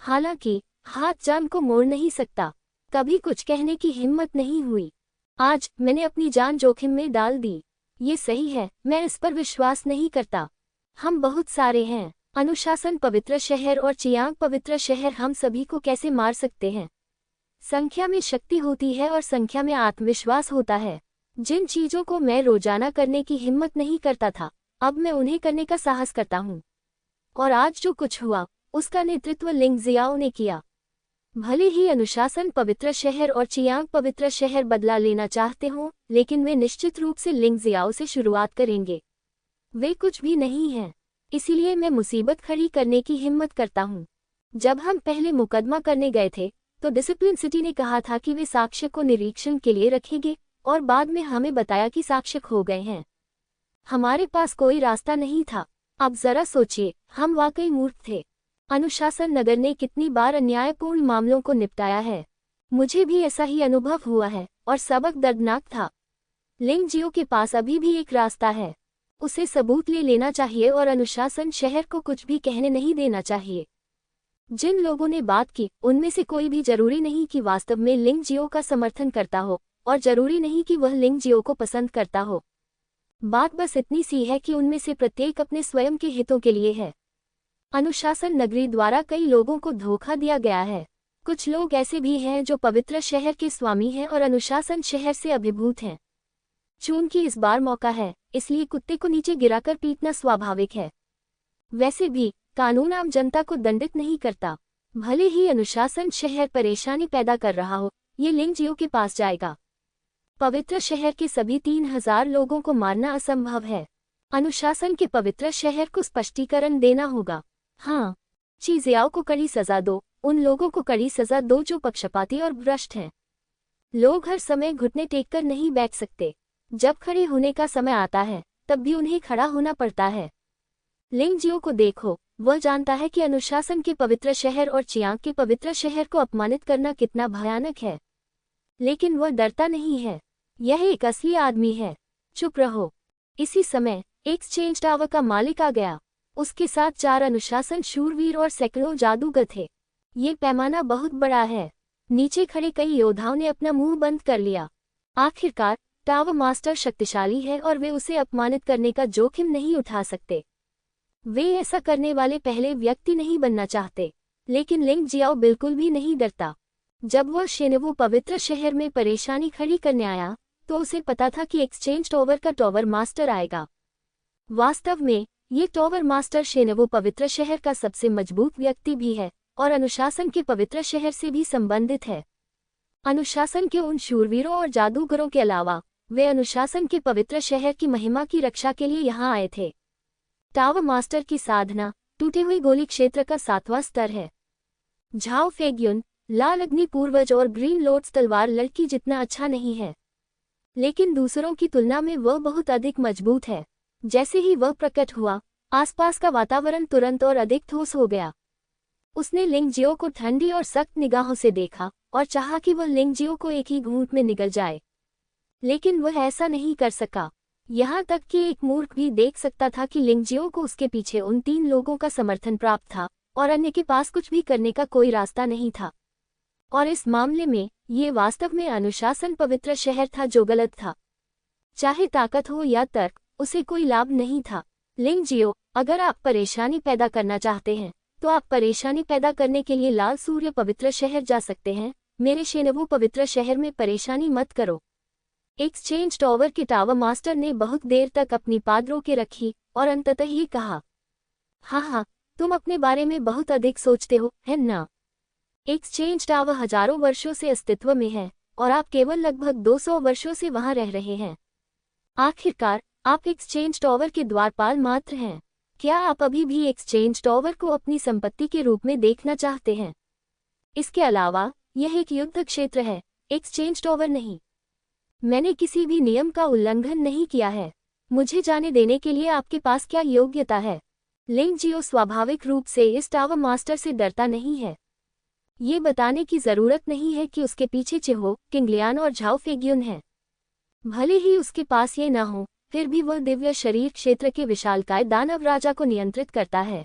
हालांकि हाथ जान को मोड़ नहीं सकता। कभी कुछ कहने की हिम्मत नहीं हुई। आज मैंने अपनी जान जोखिम में डाल दी। ये सही है, मैं इस पर विश्वास नहीं करता। हम बहुत सारे हैं। अनुशासन पवित्र शहर और चियांग पवित्र शहर हम सभी को कैसे मार सकते हैं? संख्या में शक्ति होती है और संख्या में आत्मविश्वास होता है। जिन चीजों को मैं रोजाना करने की हिम्मत नहीं करता था, अब मैं उन्हें करने का साहस करता हूँ। और आज जो कुछ हुआ, उसका नेतृत्व लिंग जियाओ ने किया। भले ही अनुशासन पवित्र शहर और चियांग पवित्र शहर बदला लेना चाहते हों, लेकिन वे निश्चित रूप से लिंग जियाओ से शुरुआत करेंगे। वे कुछ भी नहीं हैं, इसीलिए मैं मुसीबत खड़ी करने की हिम्मत करता हूँ। जब हम पहले मुकदमा करने गए थे, तो डिसिप्लिन सिटी ने कहा था कि वे साक्ष्य को निरीक्षण के लिए रखेंगे, और बाद में हमें बताया कि साक्ष्य खो गए हैं। हमारे पास कोई रास्ता नहीं था। अब जरा सोचिए, हम वाकई मूर्ख थे। अनुशासन नगर ने कितनी बार अन्यायपूर्ण मामलों को निपटाया है। मुझे भी ऐसा ही अनुभव हुआ है और सबक दर्दनाक था। लिंग जियो के पास अभी भी एक रास्ता है। उसे सबूत ले लेना चाहिए और अनुशासन शहर को कुछ भी कहने नहीं देना चाहिए। जिन लोगों ने बात की, उनमें से कोई भी जरूरी नहीं कि वास्तव में लिंग जियो का समर्थन करता हो, और जरूरी नहीं कि वह लिंग जियो को पसंद करता हो। बात बस इतनी सी है कि उनमें से प्रत्येक अपने स्वयं के हितों के लिए है। अनुशासन नगरी द्वारा कई लोगों को धोखा दिया गया है। कुछ लोग ऐसे भी हैं जो पवित्र शहर के स्वामी हैं और अनुशासन शहर से अभिभूत हैं। चूंकि इस बार मौका है, इसलिए कुत्ते को नीचे गिराकर पीटना स्वाभाविक है। वैसे भी कानून आम जनता को दंडित नहीं करता। भले ही अनुशासन शहर परेशानी पैदा कर रहा हो, ये लिंग जियो के पास जाएगा। पवित्र शहर के सभी 3000 लोगों को मारना असंभव है। अनुशासन के पवित्र शहर को स्पष्टीकरण देना होगा। हाँ, चिजियाओ को कड़ी सजा दो। उन लोगों को कड़ी सजा दो जो पक्षपाती और भ्रष्ट हैं। लोग हर समय घुटने टेककर नहीं बैठ सकते। जब खड़े होने का समय आता है, तब भी उन्हें खड़ा होना पड़ता है। लिंग जियो को देखो, वह जानता है कि अनुशासन के पवित्र शहर और चियांग के पवित्र शहर को अपमानित करना कितना भयानक है, लेकिन वह डरता नहीं है। यह एक असली आदमी है। चुप रहो। इसी समय एक्सचेंज टावर का मालिक आ गया। उसके साथ 4 अनुशासन शूरवीर और सैकड़ों जादूगर थे। ये पैमाना बहुत बड़ा है। नीचे खड़े कई योद्धाओं ने अपना मुंह बंद कर लिया। आखिरकार टावर मास्टर शक्तिशाली है और वे उसे अपमानित करने का जोखिम नहीं उठा सकते। वे ऐसा करने वाले पहले व्यक्ति नहीं बनना चाहते, लेकिन लिंग जियाओ बिल्कुल भी नहीं डरता। जब वह शेनेवो पवित्र शहर में परेशानी खड़ी करने आया, तो उसे पता था कि एक्सचेंज टावर का टावर मास्टर आएगा। वास्तव में ये टावर मास्टर शेनेवो पवित्र शहर का सबसे मजबूत व्यक्ति भी है और अनुशासन के पवित्र शहर से भी संबंधित है। अनुशासन के उन शूरवीरों और जादूगरों के अलावा वे अनुशासन के पवित्र शहर की महिमा की रक्षा के लिए यहाँ आए थे। टावर मास्टर की साधना टूटे हुए गोली क्षेत्र का 7वां स्तर है। झाओ फेग्युन, लाल अग्नि पूर्वज और ग्रीन लोट्स तलवार लड़की जितना अच्छा नहीं है, लेकिन दूसरों की तुलना में वह बहुत अधिक मजबूत है। जैसे ही वह प्रकट हुआ, आसपास का वातावरण तुरंत और अधिक ठोस हो गया। उसने लिंगजियो को ठंडी और सख्त निगाहों से देखा और चाहा कि वह लिंगजियो को एक ही घूंट में निगल जाए, लेकिन वह ऐसा नहीं कर सका। यहाँ तक कि एक मूर्ख भी देख सकता था कि लिंगजियो को उसके पीछे उन 3 लोगों का समर्थन प्राप्त था और अन्य के पास कुछ भी करने का कोई रास्ता नहीं था। और इस मामले में ये वास्तव में अनुशासन पवित्र शहर था जो गलत था। चाहे ताकत हो या तर्क, उसे कोई लाभ नहीं था। लिंगजियो, अगर आप परेशानी पैदा करना चाहते हैं तो आप परेशानी पैदा करने के लिए लाल सूर्य पवित्र शहर जा सकते हैं। मेरे शेनबू पवित्र शहर में परेशानी मत करो। एक्सचेंज टावर के टावर मास्टर ने बहुत देर तक अपनी पाद रोके रखी और अंततः ही कहा, हाँ, तुम अपने बारे में बहुत अधिक सोचते हो, है ना? एक्सचेंज टावर हजारों वर्षों से अस्तित्व में है और आप केवल लगभग 200 वर्षों से वहां रह रहे हैं। आखिरकार आप एक्सचेंज टावर के द्वारपाल मात्र हैं। क्या आप अभी भी एक्सचेंज टावर को अपनी संपत्ति के रूप में देखना चाहते हैं? इसके अलावा यह एक युद्ध क्षेत्र है, एक्सचेंज टावर नहीं। मैंने किसी भी नियम का उल्लंघन नहीं किया है। मुझे जाने देने के लिए आपके पास क्या योग्यता है? लिंगजियो स्वाभाविक रूप से इस टावर मास्टर से डरता नहीं है। ये बताने की जरूरत नहीं है कि उसके पीछे चिहो, किंगलियान और झाओ फेग्युन हैं। भले ही उसके पास ये न हो, फिर भी वह दिव्य शरीर क्षेत्र के विशालकाय दानव राजा को नियंत्रित करता है।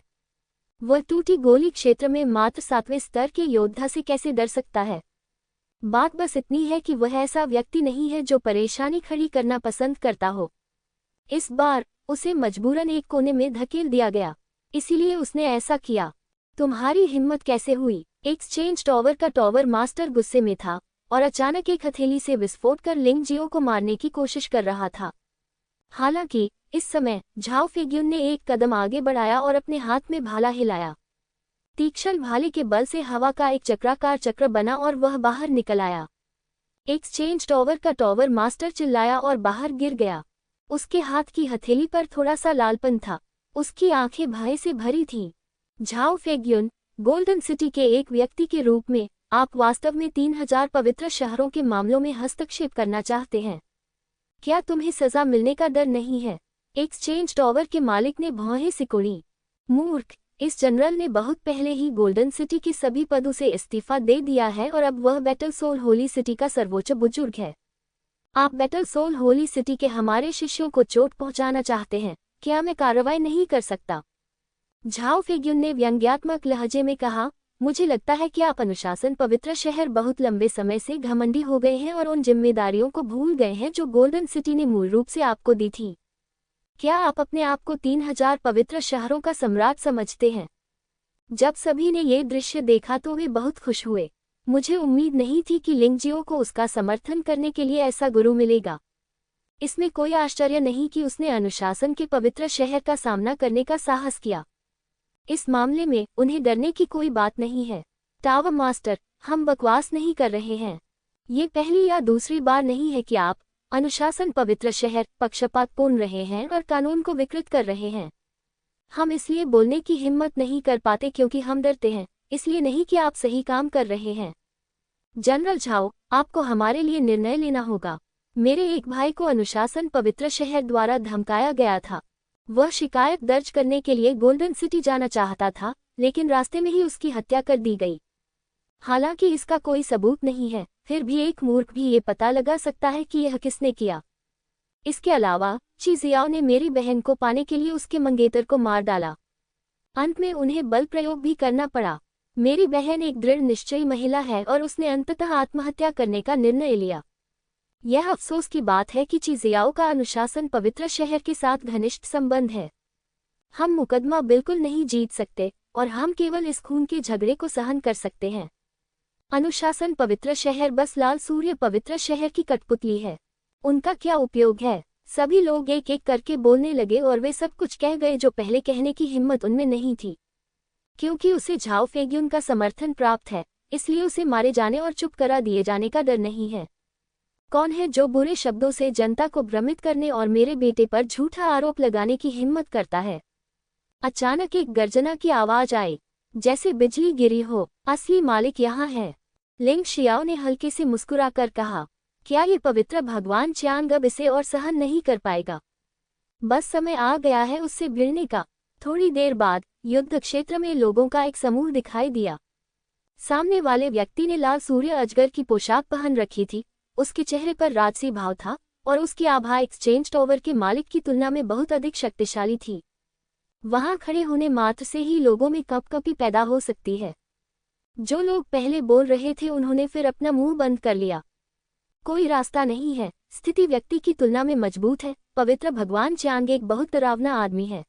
वह टूटी गोली क्षेत्र में मात्र 7वें स्तर के योद्धा से कैसे डर सकता है? बात बस इतनी है कि वह ऐसा व्यक्ति नहीं है जो परेशानी खड़ी करना पसंद करता हो। इस बार उसे मजबूरन एक कोने में धकेल दिया गया, इसीलिए उसने ऐसा किया। तुम्हारी हिम्मत कैसे हुई? एक्सचेंज टावर का टावर मास्टर गुस्से में था और अचानक एक हथेली से विस्फोट कर लिंगजियो को मारने की कोशिश कर रहा था। हालांकि इस समय झाओ फेग्युन ने एक कदम आगे बढ़ाया और अपने हाथ में भाला हिलाया। तीक्ष्ण भाले के बल से हवा का एक चक्राकार चक्र बना और वह बाहर निकल आया। एक्सचेंज टावर का टावर मास्टर चिल्लाया और बाहर गिर गया। उसके हाथ की हथेली पर थोड़ा सा लालपन था। उसकी आंखें भय से भरी थीं। झाओ फेग्युन, गोल्डन सिटी के एक व्यक्ति के रूप में आप वास्तव में 3000 पवित्र शहरों के मामलों में हस्तक्षेप करना चाहते हैं। क्या तुम्हें सजा मिलने का डर नहीं है? एक्सचेंज टावर के मालिक ने भौहें सिकुड़ी। मूर्ख, इस जनरल ने बहुत पहले ही गोल्डन सिटी के सभी पदों से इस्तीफा दे दिया है और अब वह बैटल सोल होली सिटी का सर्वोच्च बुजुर्ग है। आप बैटल सोल होली सिटी के हमारे शिष्यों को चोट पहुंचाना चाहते हैं। क्या मैं कार्रवाई नहीं कर सकता? झाओ फेग्युन ने व्यंग्यात्मक लहजे में कहा, मुझे लगता है कि आप अनुशासन पवित्र शहर बहुत लंबे समय से घमंडी हो गए हैं और उन जिम्मेदारियों को भूल गए हैं जो गोल्डन सिटी ने मूल रूप से आपको दी थी। क्या आप अपने आप को 3000 पवित्र शहरों का सम्राट समझते हैं? जब सभी ने ये दृश्य देखा तो वे बहुत खुश हुए। मुझे उम्मीद नहीं थी कि लिंगजियो को उसका समर्थन करने के लिए ऐसा गुरु मिलेगा। इसमें कोई आश्चर्य नहीं कि उसने अनुशासन के पवित्र शहर का सामना करने का साहस किया। इस मामले में उन्हें डरने की कोई बात नहीं है। टावर मास्टर, हम बकवास नहीं कर रहे हैं। ये पहली या दूसरी बार नहीं है कि आप अनुशासन पवित्र शहर पक्षपातपूर्ण रहे हैं और कानून को विकृत कर रहे हैं। हम इसलिए बोलने की हिम्मत नहीं कर पाते क्योंकि हम डरते हैं, इसलिए नहीं कि आप सही काम कर रहे हैं। जनरल झाओ, आपको हमारे लिए निर्णय लेना होगा। मेरे एक भाई को अनुशासन पवित्र शहर द्वारा धमकाया गया था। वह शिकायत दर्ज करने के लिए गोल्डन सिटी जाना चाहता था, लेकिन रास्ते में ही उसकी हत्या कर दी गई। हालांकि इसका कोई सबूत नहीं है, फिर भी एक मूर्ख भी ये पता लगा सकता है कि यह किसने किया। इसके अलावा ची जियाओ ने मेरी बहन को पाने के लिए उसके मंगेतर को मार डाला। अंत में उन्हें बल प्रयोग भी करना पड़ा। मेरी बहन एक दृढ़ निश्चयी महिला है और उसने अंततः आत्महत्या करने का निर्णय लिया। यह अफसोस की बात है कि ची जियाओ का अनुशासन पवित्र शहर के साथ घनिष्ठ संबंध है। हम मुकदमा बिल्कुल नहीं जीत सकते और हम केवल इस खून के झगड़े को सहन कर सकते हैं। अनुशासन पवित्र शहर बस लाल सूर्य पवित्र शहर की कठपुतली है। उनका क्या उपयोग है? सभी लोग एक एक करके बोलने लगे और वे सब कुछ कह गए जो पहले कहने की हिम्मत उनमें नहीं थी। क्योंकि उसे झाओ फेग्युन का समर्थन प्राप्त है, इसलिए उसे मारे जाने और चुप करा दिए जाने का डर नहीं है। कौन है जो बुरे शब्दों से जनता को भ्रमित करने और मेरे बेटे पर झूठा आरोप लगाने की हिम्मत करता है? अचानक एक गर्जना की आवाज आई, जैसे बिजली गिरी हो। असली मालिक यहाँ है। लिंग शियाओ ने हल्के से मुस्कुराकर कहा, क्या ये पवित्र भगवान च्यान अब इसे और सहन नहीं कर पाएगा? बस समय आ गया है उससे भिड़ने का। थोड़ी देर बाद युद्ध क्षेत्र में लोगों का एक समूह दिखाई दिया। सामने वाले व्यक्ति ने लाल सूर्य अजगर की पोशाक पहन रखी थी। उसके चेहरे पर राजसी भाव था और उसकी आभा एक्सचेंज टावर के मालिक की तुलना में बहुत अधिक शक्तिशाली थी। वहां खड़े होने मात्र से ही लोगों में कंपकंपी पैदा हो सकती है। जो लोग पहले बोल रहे थे उन्होंने फिर अपना मुंह बंद कर लिया। कोई रास्ता नहीं है। स्थिति व्यक्ति की तुलना में मजबूत है। पवित्र भगवान च्यान एक बहुत डरावना आदमी है।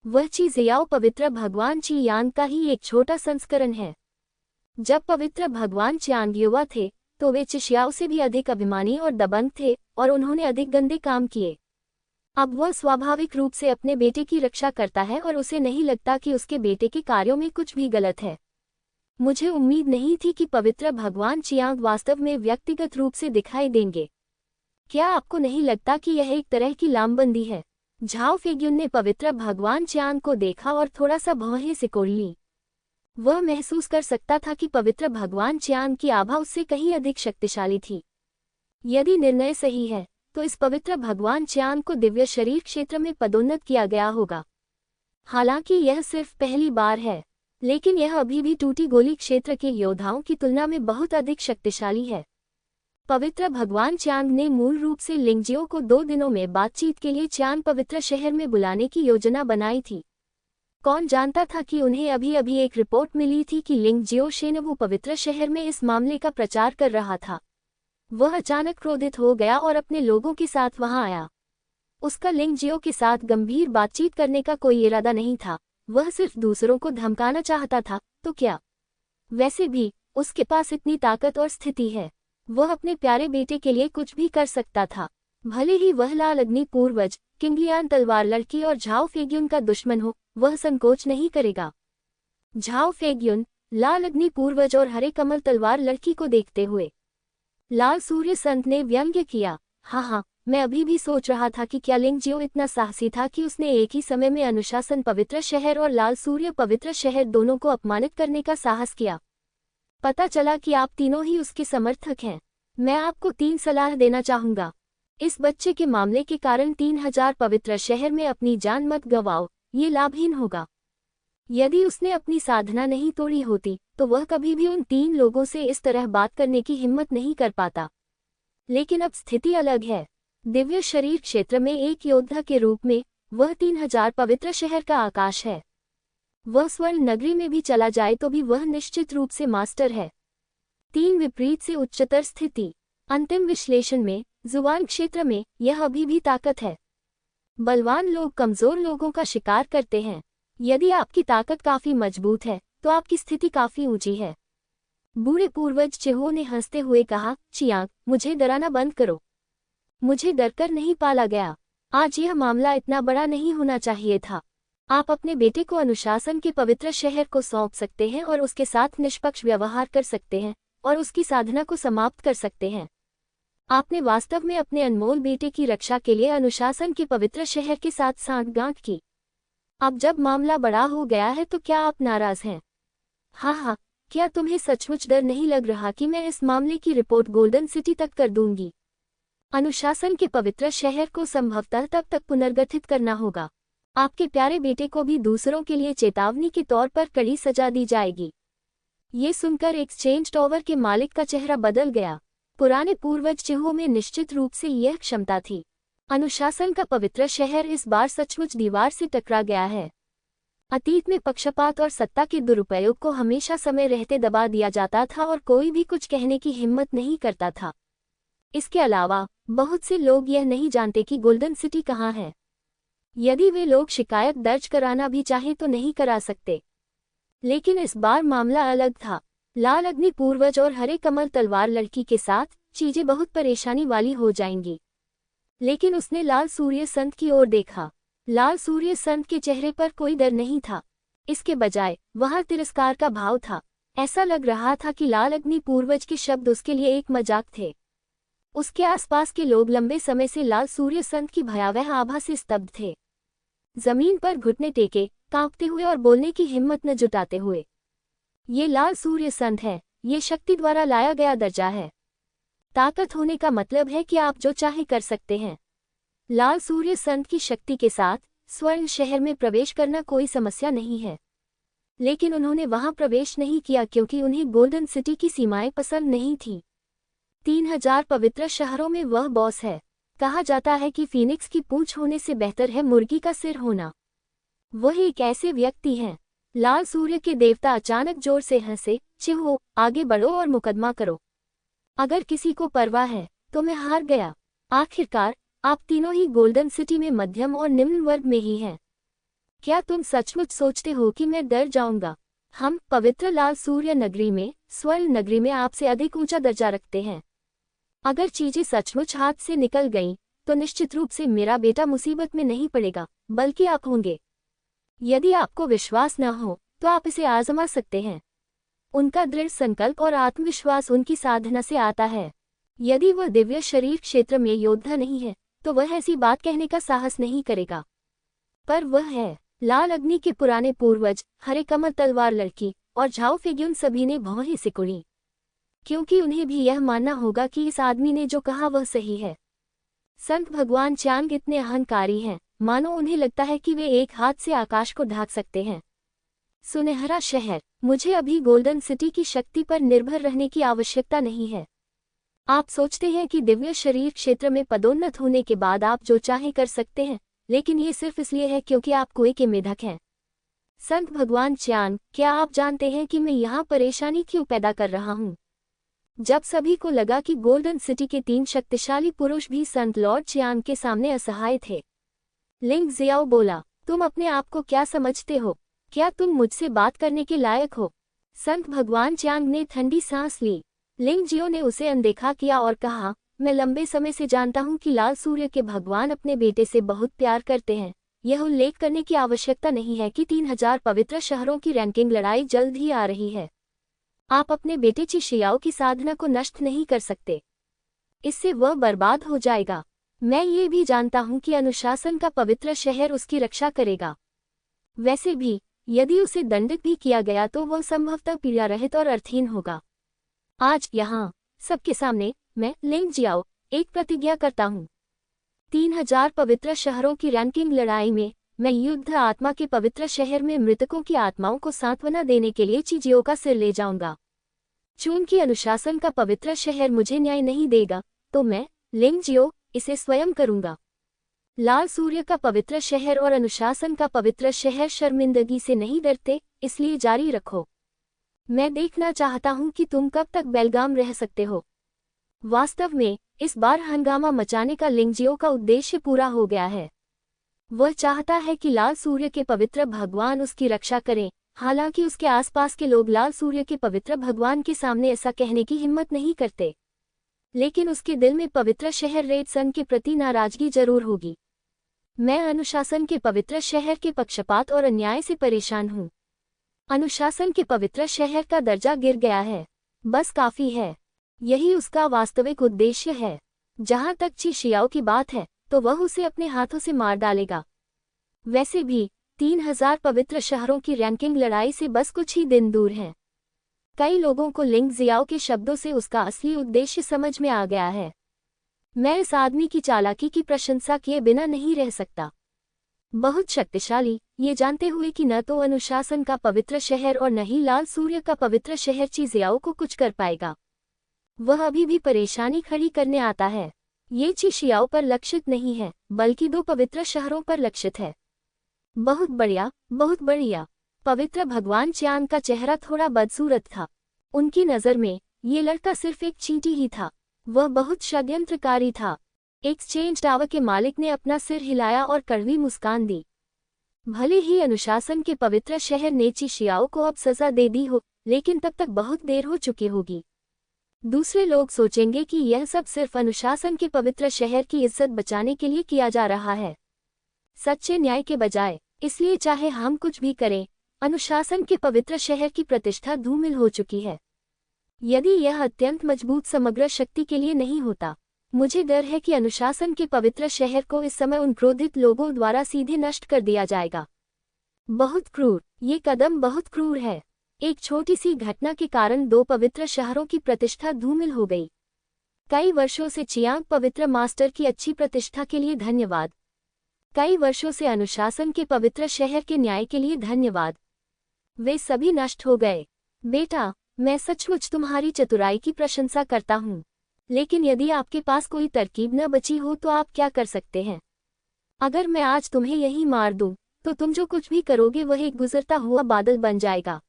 वह ची जियाओ पवित्र भगवान ची यान का ही एक छोटा संस्करण है। जब पवित्र भगवान च्यान युवा थे तो वे चिशियाओ से भी अधिक अभिमानी और दबंग थे और उन्होंने अधिक गंदे काम किए। अब वह स्वाभाविक रूप से अपने बेटे की रक्षा करता है और उसे नहीं लगता कि उसके बेटे के कार्यों में कुछ भी गलत है। मुझे उम्मीद नहीं थी कि पवित्र भगवान चियांग वास्तव में व्यक्तिगत रूप से दिखाई देंगे। क्या आपको नहीं लगता कि यह एक तरह की लामबंदी है? झाओ फेग्युन ने पवित्र भगवान च्यान को देखा और थोड़ा सा भौहें सिकोड़ ली। वह महसूस कर सकता था कि पवित्र भगवान च्यान की आभा उससे कहीं अधिक शक्तिशाली थी। यदि निर्णय सही है तो इस पवित्र भगवान च्यान को दिव्य शरीर क्षेत्र में पदोन्नत किया गया होगा। हालांकि यह सिर्फ पहली बार है, लेकिन यह अभी भी टूटी गोली क्षेत्र के योद्धाओं की तुलना में बहुत अधिक शक्तिशाली है। पवित्र भगवान च्यान ने मूल रूप से लिंगजियो को 2 दिनों में बातचीत के लिए च्यान पवित्र शहर में बुलाने की योजना बनाई थी। कौन जानता था कि उन्हें अभी अभी एक रिपोर्ट मिली थी कि लिंगजियो शेनवू पवित्र शहर में इस मामले का प्रचार कर रहा था। वह अचानक क्रोधित हो गया और अपने लोगों के साथ वहां आया। उसका लिंगजियो के साथ गंभीर बातचीत करने का कोई इरादा नहीं था। वह सिर्फ दूसरों को धमकाना चाहता था। तो क्या? वैसे भी उसके पास इतनी ताकत और स्थिति है। वह अपने प्यारे बेटे के लिए कुछ भी कर सकता था। भले ही वह लाल अग्नि पूर्वज किंगलियान तलवार लड़की और झाओ फेग्युन का दुश्मन हो, वह संकोच नहीं करेगा। झाओ फेग्युन, लाल अग्नि पूर्वज और हरे कमल तलवार लड़की को देखते हुए लाल सूर्य संत ने व्यंग्य किया, हाँ, मैं अभी भी सोच रहा था कि क्या लिंगजियो इतना साहसी था कि उसने एक ही समय में अनुशासन पवित्र शहर और लाल सूर्य पवित्र शहर दोनों को अपमानित करने का साहस किया। पता चला कि आप तीनों ही उसके समर्थक हैं। मैं आपको 3 सलाह देना चाहूंगा। इस बच्चे के मामले के कारण 3000 पवित्र शहर में अपनी जान मत गंवाओ, ये लाभहीन होगा। यदि उसने अपनी साधना नहीं तोड़ी होती तो वह कभी भी उन 3 लोगों से इस तरह बात करने की हिम्मत नहीं कर पाता। लेकिन अब स्थिति अलग है। दिव्य शरीर क्षेत्र में एक योद्धा के रूप में वह 3000 पवित्र शहर का आकाश है। वह स्वर्ण नगरी में भी चला जाए तो भी वह निश्चित रूप से मास्टर है। 3 विपरीत से उच्चतर स्थिति। अंतिम विश्लेषण में जुबान क्षेत्र में यह अभी भी ताकत है। बलवान लोग कमजोर लोगों का शिकार करते हैं। यदि आपकी ताकत काफी मजबूत है तो आपकी स्थिति काफी ऊंची है। बूढ़े पूर्वज चेहो ने हंसते हुए कहा, चियांग, मुझे डराना बंद करो। मुझे डरकर नहीं पाला गया। आज यह मामला इतना बड़ा नहीं होना चाहिए था। आप अपने बेटे को अनुशासन के पवित्र शहर को सौंप सकते हैं और उसके साथ निष्पक्ष व्यवहार कर सकते हैं और उसकी साधना को समाप्त कर सकते हैं। आपने वास्तव में अपने अनमोल बेटे की रक्षा के लिए अनुशासन के पवित्र शहर के साथ सांठगांठ की। अब जब मामला बड़ा हो गया है तो क्या आप नाराज हैं? हाँ, क्या तुम्हें सचमुच डर नहीं लग रहा कि मैं इस मामले की रिपोर्ट गोल्डन सिटी तक कर दूंगी? अनुशासन के पवित्र शहर को संभवतः तब तक पुनर्गठित करना होगा। आपके प्यारे बेटे को भी दूसरों के लिए चेतावनी के तौर पर कड़ी सजा दी जाएगी। ये सुनकर एक्सचेंज टावर के मालिक का चेहरा बदल गया। पुराने पूर्वज चिह्नों में निश्चित रूप से यह क्षमता थी। अनुशासन का पवित्र शहर इस बार सचमुच दीवार से टकरा गया है। अतीत में पक्षपात और सत्ता के दुरुपयोग को हमेशा समय रहते दबा दिया जाता था और कोई भी कुछ कहने की हिम्मत नहीं करता था। इसके अलावा बहुत से लोग यह नहीं जानते कि गोल्डन सिटी कहाँ है। यदि वे लोग शिकायत दर्ज कराना भी चाहें तो नहीं करा सकते। लेकिन इस बार मामला अलग था। लाल अग्नि पूर्वज और हरे कमल तलवार लड़की के साथ चीजें बहुत परेशानी वाली हो जाएंगी। लेकिन उसने लाल सूर्य संत की ओर देखा। लाल सूर्य संत के चेहरे पर कोई डर नहीं था। इसके बजाय वहां तिरस्कार का भाव था। ऐसा लग रहा था कि लाल अग्नि पूर्वज के शब्द उसके लिए एक मजाक थे। उसके आसपास के लोग लंबे समय से लाल सूर्य संत की भयावह आभा से स्तब्ध थे, जमीन पर घुटने टेके, कांपते हुए और बोलने की हिम्मत न जुटाते हुए। ये लाल सूर्य संत है, ये शक्ति द्वारा लाया गया दर्जा है। ताकत होने का मतलब है कि आप जो चाहे कर सकते हैं। लाल सूर्य संत की शक्ति के साथ स्वर्ण शहर में प्रवेश करना कोई समस्या नहीं है, लेकिन उन्होंने वहां प्रवेश नहीं किया क्योंकि उन्हें गोल्डन सिटी की सीमाएं पसंद नहीं थीं। 3000 पवित्र शहरों में वह बॉस है। कहा जाता है कि फीनिक्स की पूंछ होने से बेहतर है मुर्गी का सिर होना। वह एक ऐसे व्यक्ति हैं। लाल सूर्य के देवता अचानक जोर से हंसे, चिहो, आगे बढ़ो और मुकदमा करो। अगर किसी को परवाह है तो मैं हार गया। आखिरकार आप तीनों ही गोल्डन सिटी में मध्यम और निम्न वर्ग में ही हैं। क्या तुम सचमुच सोचते हो कि मैं डर जाऊंगा? हम पवित्र लाल सूर्य नगरी में, स्वर्ण नगरी में आपसे अधिक ऊंचा दर्जा रखते हैं। अगर चीजें सचमुच हाथ से निकल गईं, तो निश्चित रूप से मेरा बेटा मुसीबत में नहीं पड़ेगा, बल्कि आप होंगे। यदि आपको विश्वास न हो तो आप इसे आजमा सकते हैं। उनका दृढ़ संकल्प और आत्मविश्वास उनकी साधना से आता है। यदि वह दिव्य शरीर क्षेत्र में योद्धा नहीं है तो वह ऐसी बात कहने का साहस नहीं करेगा, पर वह है। लाल अग्नि के पुराने पूर्वज, हरे कमल तलवार लड़की और झाओ फेग्युन सभी ने भौहें सिकुड़ी, क्योंकि उन्हें भी यह मानना होगा कि इस आदमी ने जो कहा वह सही है। संत भगवान चांग इतने अहंकारी हैं, मानो उन्हें लगता है कि वे एक हाथ से आकाश को ढाक सकते हैं। सुनहरा शहर, मुझे अभी गोल्डन सिटी की शक्ति पर निर्भर रहने की आवश्यकता नहीं है। आप सोचते हैं कि दिव्य शरीर क्षेत्र में पदोन्नत होने के बाद आप जो चाहे कर सकते हैं, लेकिन ये सिर्फ इसलिए है क्योंकि आप कुएं के मेढक हैं। संत भगवान चांग, क्या आप जानते हैं कि मैं यहाँ परेशानी क्यों पैदा कर रहा हूँ? जब सभी को लगा कि गोल्डन सिटी के 3 शक्तिशाली पुरुष भी संत लॉर्ड चियांग के सामने असहाय थे, लिंग जियाओ बोला, तुम अपने आप को क्या समझते हो? क्या तुम मुझसे बात करने के लायक हो? संत भगवान चियांग ने ठंडी सांस ली। लिंग जियो ने उसे अनदेखा किया और कहा, मैं लंबे समय से जानता हूँ कि लाल सूर्य के भगवान अपने बेटे से बहुत प्यार करते हैं। यह उल्लेख करने की आवश्यकता नहीं है कि 3000 पवित्र शहरों की रैंकिंग लड़ाई जल्द ही आ रही है। आप अपने बेटे ची शियाओ की साधना को नष्ट नहीं कर सकते, इससे वह बर्बाद हो जाएगा। मैं ये भी जानता हूँ कि अनुशासन का पवित्र शहर उसकी रक्षा करेगा। वैसे भी यदि उसे दंडित भी किया गया तो वह संभवतः पीड़ा रहित और अर्थहीन होगा। आज यहाँ सबके सामने मैं, लिंग जियाओ, एक प्रतिज्ञा करता हूँ। 3000 पवित्र शहरों की रैंकिंग लड़ाई में मैं युद्ध आत्मा के पवित्र शहर में मृतकों की आत्माओं को सांत्वना देने के लिए चीजियों का सिर ले जाऊंगा। चूंकि अनुशासन का पवित्र शहर मुझे न्याय नहीं देगा, तो मैं, लिंग जियो, इसे स्वयं करूंगा। लाल सूर्य का पवित्र शहर और अनुशासन का पवित्र शहर शर्मिंदगी से नहीं डरते, इसलिए जारी रखो। मैं देखना चाहता हूं कि तुम कब तक बेलगाम रह सकते हो। वास्तव में इस बार हंगामा मचाने का लिंगजियो का उद्देश्य पूरा हो गया है। वह चाहता है कि लाल सूर्य के पवित्र भगवान उसकी रक्षा करें। हालांकि उसके आसपास के लोग लाल सूर्य के पवित्र भगवान के सामने ऐसा कहने की हिम्मत नहीं करते, लेकिन उसके दिल में पवित्र शहर रेड सन के प्रति नाराजगी जरूर होगी। मैं अनुशासन के पवित्र शहर के पक्षपात और अन्याय से परेशान हूँ। अनुशासन के पवित्र शहर का दर्जा गिर गया है, बस काफी है। यही उसका वास्तविक उद्देश्य है। जहां तक ची शियाओ की बात है तो वह उसे अपने हाथों से मार डालेगा। वैसे भी 3000 पवित्र शहरों की रैंकिंग लड़ाई से बस कुछ ही दिन दूर है। कई लोगों को लिंग जियाओ के शब्दों से उसका असली उद्देश्य समझ में आ गया है। मैं इस आदमी की चालाकी की प्रशंसा किए बिना नहीं रह सकता। बहुत शक्तिशाली, ये जानते हुए कि न तो अनुशासन का पवित्र शहर और न ही लाल सूर्य का पवित्र शहर ची जियाओ को कुछ कर पाएगा। वह अभी भी परेशानी खड़ी करने आता है। ये ची शियाओ पर लक्षित नहीं है, बल्कि 2 पवित्र शहरों पर लक्षित है। बहुत बढ़िया, बहुत बढ़िया। पवित्र भगवान चियांग का चेहरा थोड़ा बदसूरत था। उनकी नज़र में ये लड़का सिर्फ एक चींटी ही था। वह बहुत षड्यंत्रकारी था। एक्सचेंज टावर के मालिक ने अपना सिर हिलाया और कड़वी मुस्कान दी। भले ही अनुशासन के पवित्र शहर ने ची शियाओ को अब सजा दे दी हो, लेकिन तब तक बहुत देर हो चुकी होगी। दूसरे लोग सोचेंगे कि यह सब सिर्फ अनुशासन के पवित्र शहर की इज्जत बचाने के लिए किया जा रहा है, सच्चे न्याय के बजाय। इसलिए चाहे हम कुछ भी करें, अनुशासन के पवित्र शहर की प्रतिष्ठा धूमिल हो चुकी है। यदि यह अत्यंत मजबूत समग्र शक्ति के लिए नहीं होता, मुझे डर है कि अनुशासन के पवित्र शहर को इस समय उन क्रोधित लोगों द्वारा सीधे नष्ट कर दिया जाएगा। बहुत क्रूर, ये कदम बहुत क्रूर है। एक छोटी सी घटना के कारण 2 पवित्र शहरों की प्रतिष्ठा धूमिल हो गई। कई वर्षों से चियांग पवित्र मास्टर की अच्छी प्रतिष्ठा के लिए धन्यवाद। कई वर्षों से अनुशासन के पवित्र शहर के न्याय के लिए धन्यवाद। वे सभी नष्ट हो गए। बेटा, मैं सचमुच तुम्हारी चतुराई की प्रशंसा करता हूँ, लेकिन यदि आपके पास कोई तरकीब न बची हो तो आप क्या कर सकते हैं? अगर मैं आज तुम्हें यहीं मार दूं, तो तुम जो कुछ भी करोगे वह एक गुजरता हुआ बादल बन जाएगा।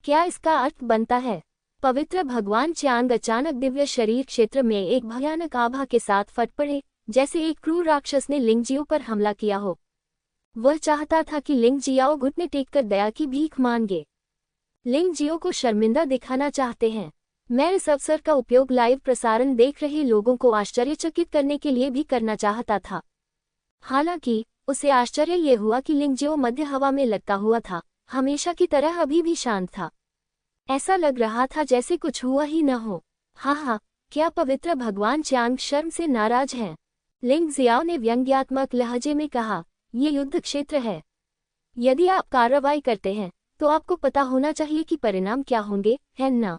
क्या इसका अर्थ बनता है? पवित्र भगवान चियांग अचानक दिव्य शरीर क्षेत्र में एक भयानक आभा के साथ फट पड़े, जैसे एक क्रूर राक्षस ने लिंगजियो पर हमला किया हो। वह चाहता था कि लिंगजियाओ घुटने टेककर दया की भीख मांगे। लिंगजियो को शर्मिंदा दिखाना चाहते हैं। मैं इस अवसर का उपयोग लाइव प्रसारण देख रहे लोगों को आश्चर्यचकित करने के लिए भी करना चाहता था। हालांकि उसे आश्चर्य ये हुआ कि लिंगजियो मध्य हवा में लटका हुआ था, हमेशा की तरह अभी भी शांत था। ऐसा लग रहा था जैसे कुछ हुआ ही न हो। हाँ, क्या पवित्र भगवान चियांग शर्म से नाराज हैं? लिंगजियाओ ने व्यंग्यात्मक लहजे में कहा, ये युद्ध क्षेत्र है। यदि आप कार्रवाई करते हैं तो आपको पता होना चाहिए कि परिणाम क्या होंगे, है ना?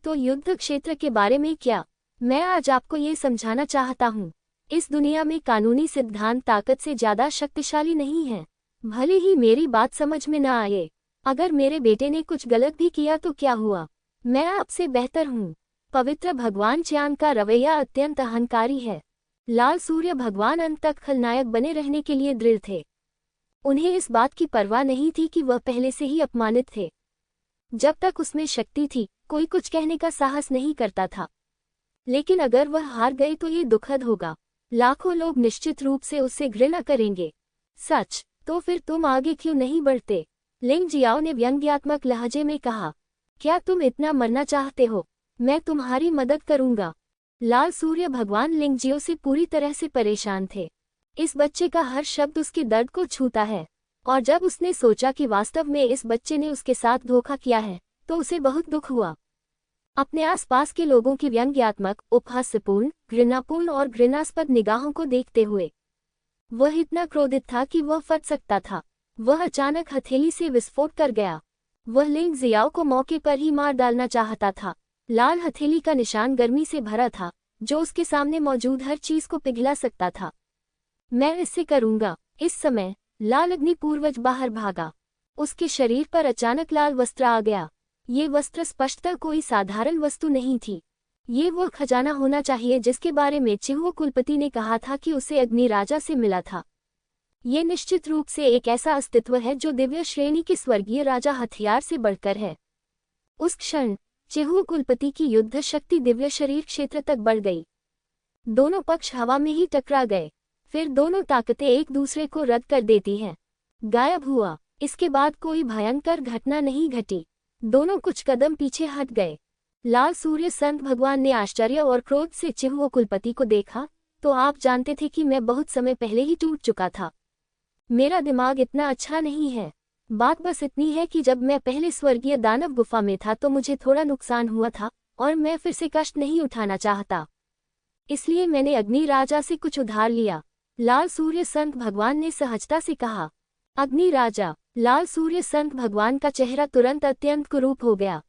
तो युद्ध क्षेत्र के बारे में क्या? मैं आज आपको ये समझाना चाहता हूँ। इस दुनिया में कानूनी सिद्धांत ताकत से ज्यादा शक्तिशाली नहीं है। भले ही मेरी बात समझ में न आए। अगर मेरे बेटे ने कुछ गलत भी किया तो क्या हुआ? मैं आपसे बेहतर हूँ। पवित्र भगवान चियांग का रवैया अत्यंत अहंकारी है। लाल सूर्य भगवान अंत तक खलनायक बने रहने के लिए दृढ़ थे। उन्हें इस बात की परवाह नहीं थी कि वह पहले से ही अपमानित थे। जब तक उसमें शक्ति थी, कोई कुछ कहने का साहस नहीं करता था। लेकिन अगर वह हार गए तो ये दुखद होगा। लाखों लोग निश्चित रूप से उससे घृणा करेंगे। सच, तो फिर तुम आगे क्यों नहीं बढ़ते? लिंगजियाओ ने व्यंग्यात्मक लहजे में कहा, क्या तुम इतना मरना चाहते हो? मैं तुम्हारी मदद करूंगा। लाल सूर्य भगवान लिंगजियो से पूरी तरह से परेशान थे। इस बच्चे का हर शब्द उसके दर्द को छूता है, और जब उसने सोचा कि वास्तव में इस बच्चे ने उसके साथ धोखा किया है, तो उसे बहुत दुख हुआ। अपने आसपास के लोगों की व्यंग्यात्मक, उपहास्यपूर्ण, घृणापूर्ण और घृणास्पद निगाहों को देखते हुए वह इतना क्रोधित था कि वह फट सकता था। वह अचानक हथेली से विस्फोट कर गया। वह लिंगजियाओ को मौके पर ही मार डालना चाहता था। लाल हथेली का निशान गर्मी से भरा था, जो उसके सामने मौजूद हर चीज को पिघला सकता था। मैं इससे करूंगा। इस समय लाल अग्नि पूर्वज बाहर भागा। उसके शरीर पर अचानक लाल वस्त्र आ गया। ये वस्त्र स्पष्टतः कोई साधारण वस्तु नहीं थी। ये वो खजाना होना चाहिए जिसके बारे में चिहुओ कुलपति ने कहा था कि उसे अग्नि राजा से मिला था। ये निश्चित रूप से एक ऐसा अस्तित्व है जो दिव्य श्रेणी के स्वर्गीय राजा हथियार से बढ़कर है। उस क्षण चिहुओ कुलपति की युद्ध शक्ति दिव्य शरीर क्षेत्र तक बढ़ गई। दोनों पक्ष हवा में ही टकरा गए। फिर दोनों ताकतें एक दूसरे को रद्द कर देती हैं। गायब हुआ। इसके बाद कोई भयंकर घटना नहीं घटी। दोनों कुछ कदम पीछे हट गए। लाल सूर्य संत भगवान ने आश्चर्य और क्रोध से चिहुओ कुलपति को देखा, तो आप जानते थे कि मैं बहुत समय पहले ही टूट चुका था। मेरा दिमाग इतना अच्छा नहीं है। बात बस इतनी है कि जब मैं पहले स्वर्गीय दानव गुफा में था तो मुझे थोड़ा नुकसान हुआ था, और मैं फिर से कष्ट नहीं उठाना चाहता। इसलिए मैंने अग्नि राजा से कुछ उधार लिया। लाल सूर्य संत भगवान ने सहजता से कहा। अग्नि राजा। लाल सूर्य संत भगवान का चेहरा तुरंत अत्यंत कुरूप हो गया।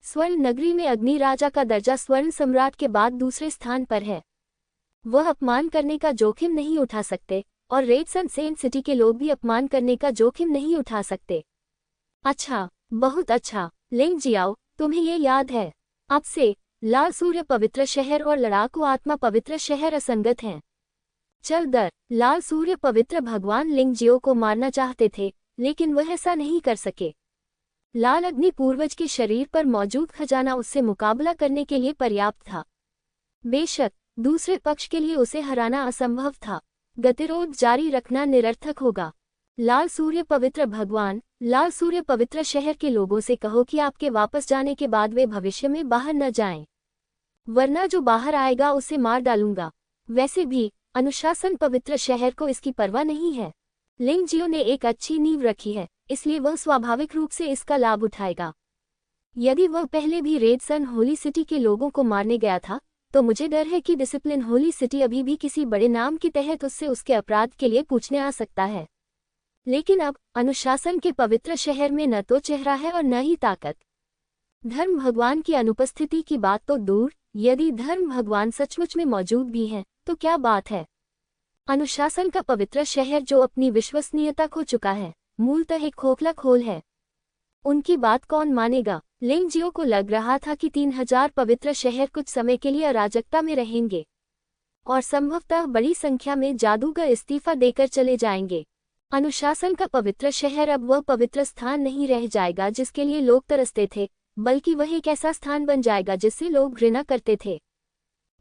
स्वर्ण नगरी में अग्नि राजा का दर्जा स्वर्ण सम्राट के बाद दूसरे स्थान पर है। वह अपमान करने का जोखिम नहीं उठा सकते, और रेड सन सेंट सिटी के लोग भी अपमान करने का जोखिम नहीं उठा सकते। अच्छा, बहुत अच्छा। लिंगजियाओ, तुम्हें ये याद है? अब से लाल सूर्य पवित्र शहर और लड़ाकू आत्मा पवित्र शहर असंगत हैं। चल दर। लाल सूर्य पवित्र भगवान लिंगजियो को मारना चाहते थे, लेकिन वह ऐसा नहीं कर सके। लाल अग्नि पूर्वज के शरीर पर मौजूद खजाना उससे मुकाबला करने के लिए पर्याप्त था। बेशक दूसरे पक्ष के लिए उसे हराना असंभव था। गतिरोध जारी रखना निरर्थक होगा। लाल सूर्य पवित्र भगवान, लाल सूर्य पवित्र शहर के लोगों से कहो कि आपके वापस जाने के बाद वे भविष्य में बाहर न जाएं, वरना जो बाहर आएगा उसे मार डालूंगा। वैसे भी अनुशासन पवित्र शहर को इसकी परवाह नहीं है। लिंगजियो ने एक अच्छी नींव रखी है, इसलिए वह स्वाभाविक रूप से इसका लाभ उठाएगा। यदि वह पहले भी रेड सन होली सिटी के लोगों को मारने गया था, तो मुझे डर है कि डिसिप्लिन होली सिटी अभी भी किसी बड़े नाम के तहत उससे उसके अपराध के लिए पूछने आ सकता है। लेकिन अब अनुशासन के पवित्र शहर में न तो चेहरा है और न ही ताकत। धर्म भगवान की अनुपस्थिति की बात तो दूर, यदि धर्म भगवान सचमुच में मौजूद भी हैं, तो क्या बात है। अनुशासन का पवित्र शहर जो अपनी विश्वसनीयता खो चुका है, मूलतः एक खोखला खोल है। उनकी बात कौन मानेगा। लिंगजियो को लग रहा था कि 3000 पवित्र शहर कुछ समय के लिए अराजकता में रहेंगे और संभवतः बड़ी संख्या में जादूगर इस्तीफा देकर चले जाएंगे। अनुशासन का पवित्र शहर अब वह पवित्र स्थान नहीं रह जाएगा जिसके लिए लोग तरसते थे, बल्कि वह एक ऐसा स्थान बन जाएगा जिससे लोग घृणा करते थे।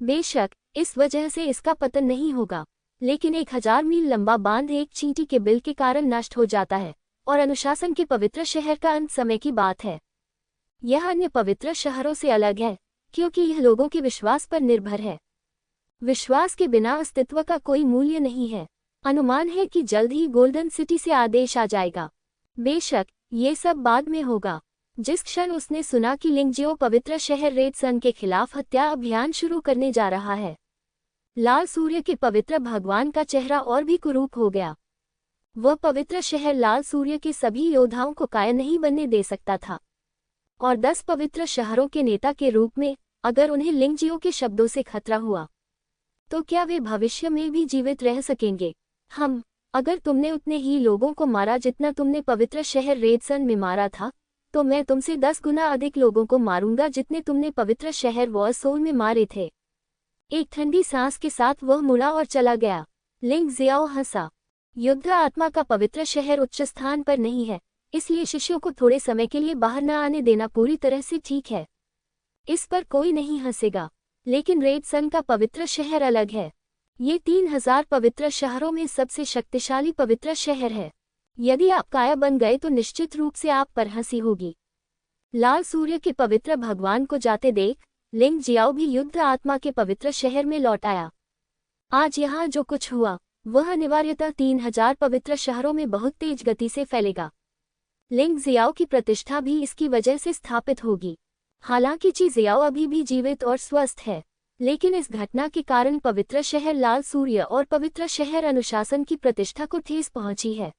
बेशक इस वजह से इसका पतन नहीं होगा, लेकिन 1000 मील लंबा बांध एक चींटी के बिल के कारण नष्ट हो जाता है और अनुशासन के पवित्र शहर का अंत समय की बात है। यह अन्य पवित्र शहरों से अलग है क्योंकि यह लोगों के विश्वास पर निर्भर है। विश्वास के बिना अस्तित्व का कोई मूल्य नहीं है। अनुमान है कि जल्द ही गोल्डन सिटी से आदेश आ जाएगा। बेशक ये सब बाद में होगा। जिस क्षण उसने सुना कि लिंगजियो पवित्र शहर रेड सन के खिलाफ हत्या अभियान शुरू करने जा रहा है, लाल सूर्य के पवित्र भगवान का चेहरा और भी कुरूप हो गया। वह पवित्र शहर लाल सूर्य के सभी योद्धाओं को कायर नहीं बनने दे सकता था, और 10 पवित्र शहरों के नेता के रूप में अगर उन्हें लिंगजियो के शब्दों से खतरा हुआ, तो क्या वे भविष्य में भी जीवित रह सकेंगे। अगर तुमने उतने ही लोगों को मारा जितना तुमने पवित्र शहर रेड सन में मारा था, तो मैं तुमसे 10 गुना अधिक लोगों को मारूंगा जितने तुमने पवित्र शहर वॉरसोल में मारे थे। एक ठंडी सांस के साथ वह मुड़ा और चला गया। लिंग जियाओ हंसा। युद्ध आत्मा का पवित्र शहर उच्च स्थान पर नहीं है, इसलिए शिष्यों को थोड़े समय के लिए बाहर न आने देना पूरी तरह से ठीक है। इस पर कोई नहीं हंसेगा। लेकिन रेड सन का पवित्र शहर अलग है। ये 3000 पवित्र शहरों में सबसे शक्तिशाली पवित्र शहर है। यदि आप काया बन गए तो निश्चित रूप से आप पर हंसी होगी। लाल सूर्य के पवित्र भगवान को जाते देख लिंग जियाओ भी युद्ध आत्मा के पवित्र शहर में लौट आया। आज यहाँ जो कुछ हुआ वह अनिवार्यतः 3000 पवित्र शहरों में बहुत तेज गति से फैलेगा। लिंग जियाओ की प्रतिष्ठा भी इसकी वजह से स्थापित होगी। हालांकि ची जियाओ अभी भी जीवित और स्वस्थ है, लेकिन इस घटना के कारण पवित्र शहर लाल सूर्य और पवित्र शहर अनुशासन की प्रतिष्ठा को ठेस पहुंची है।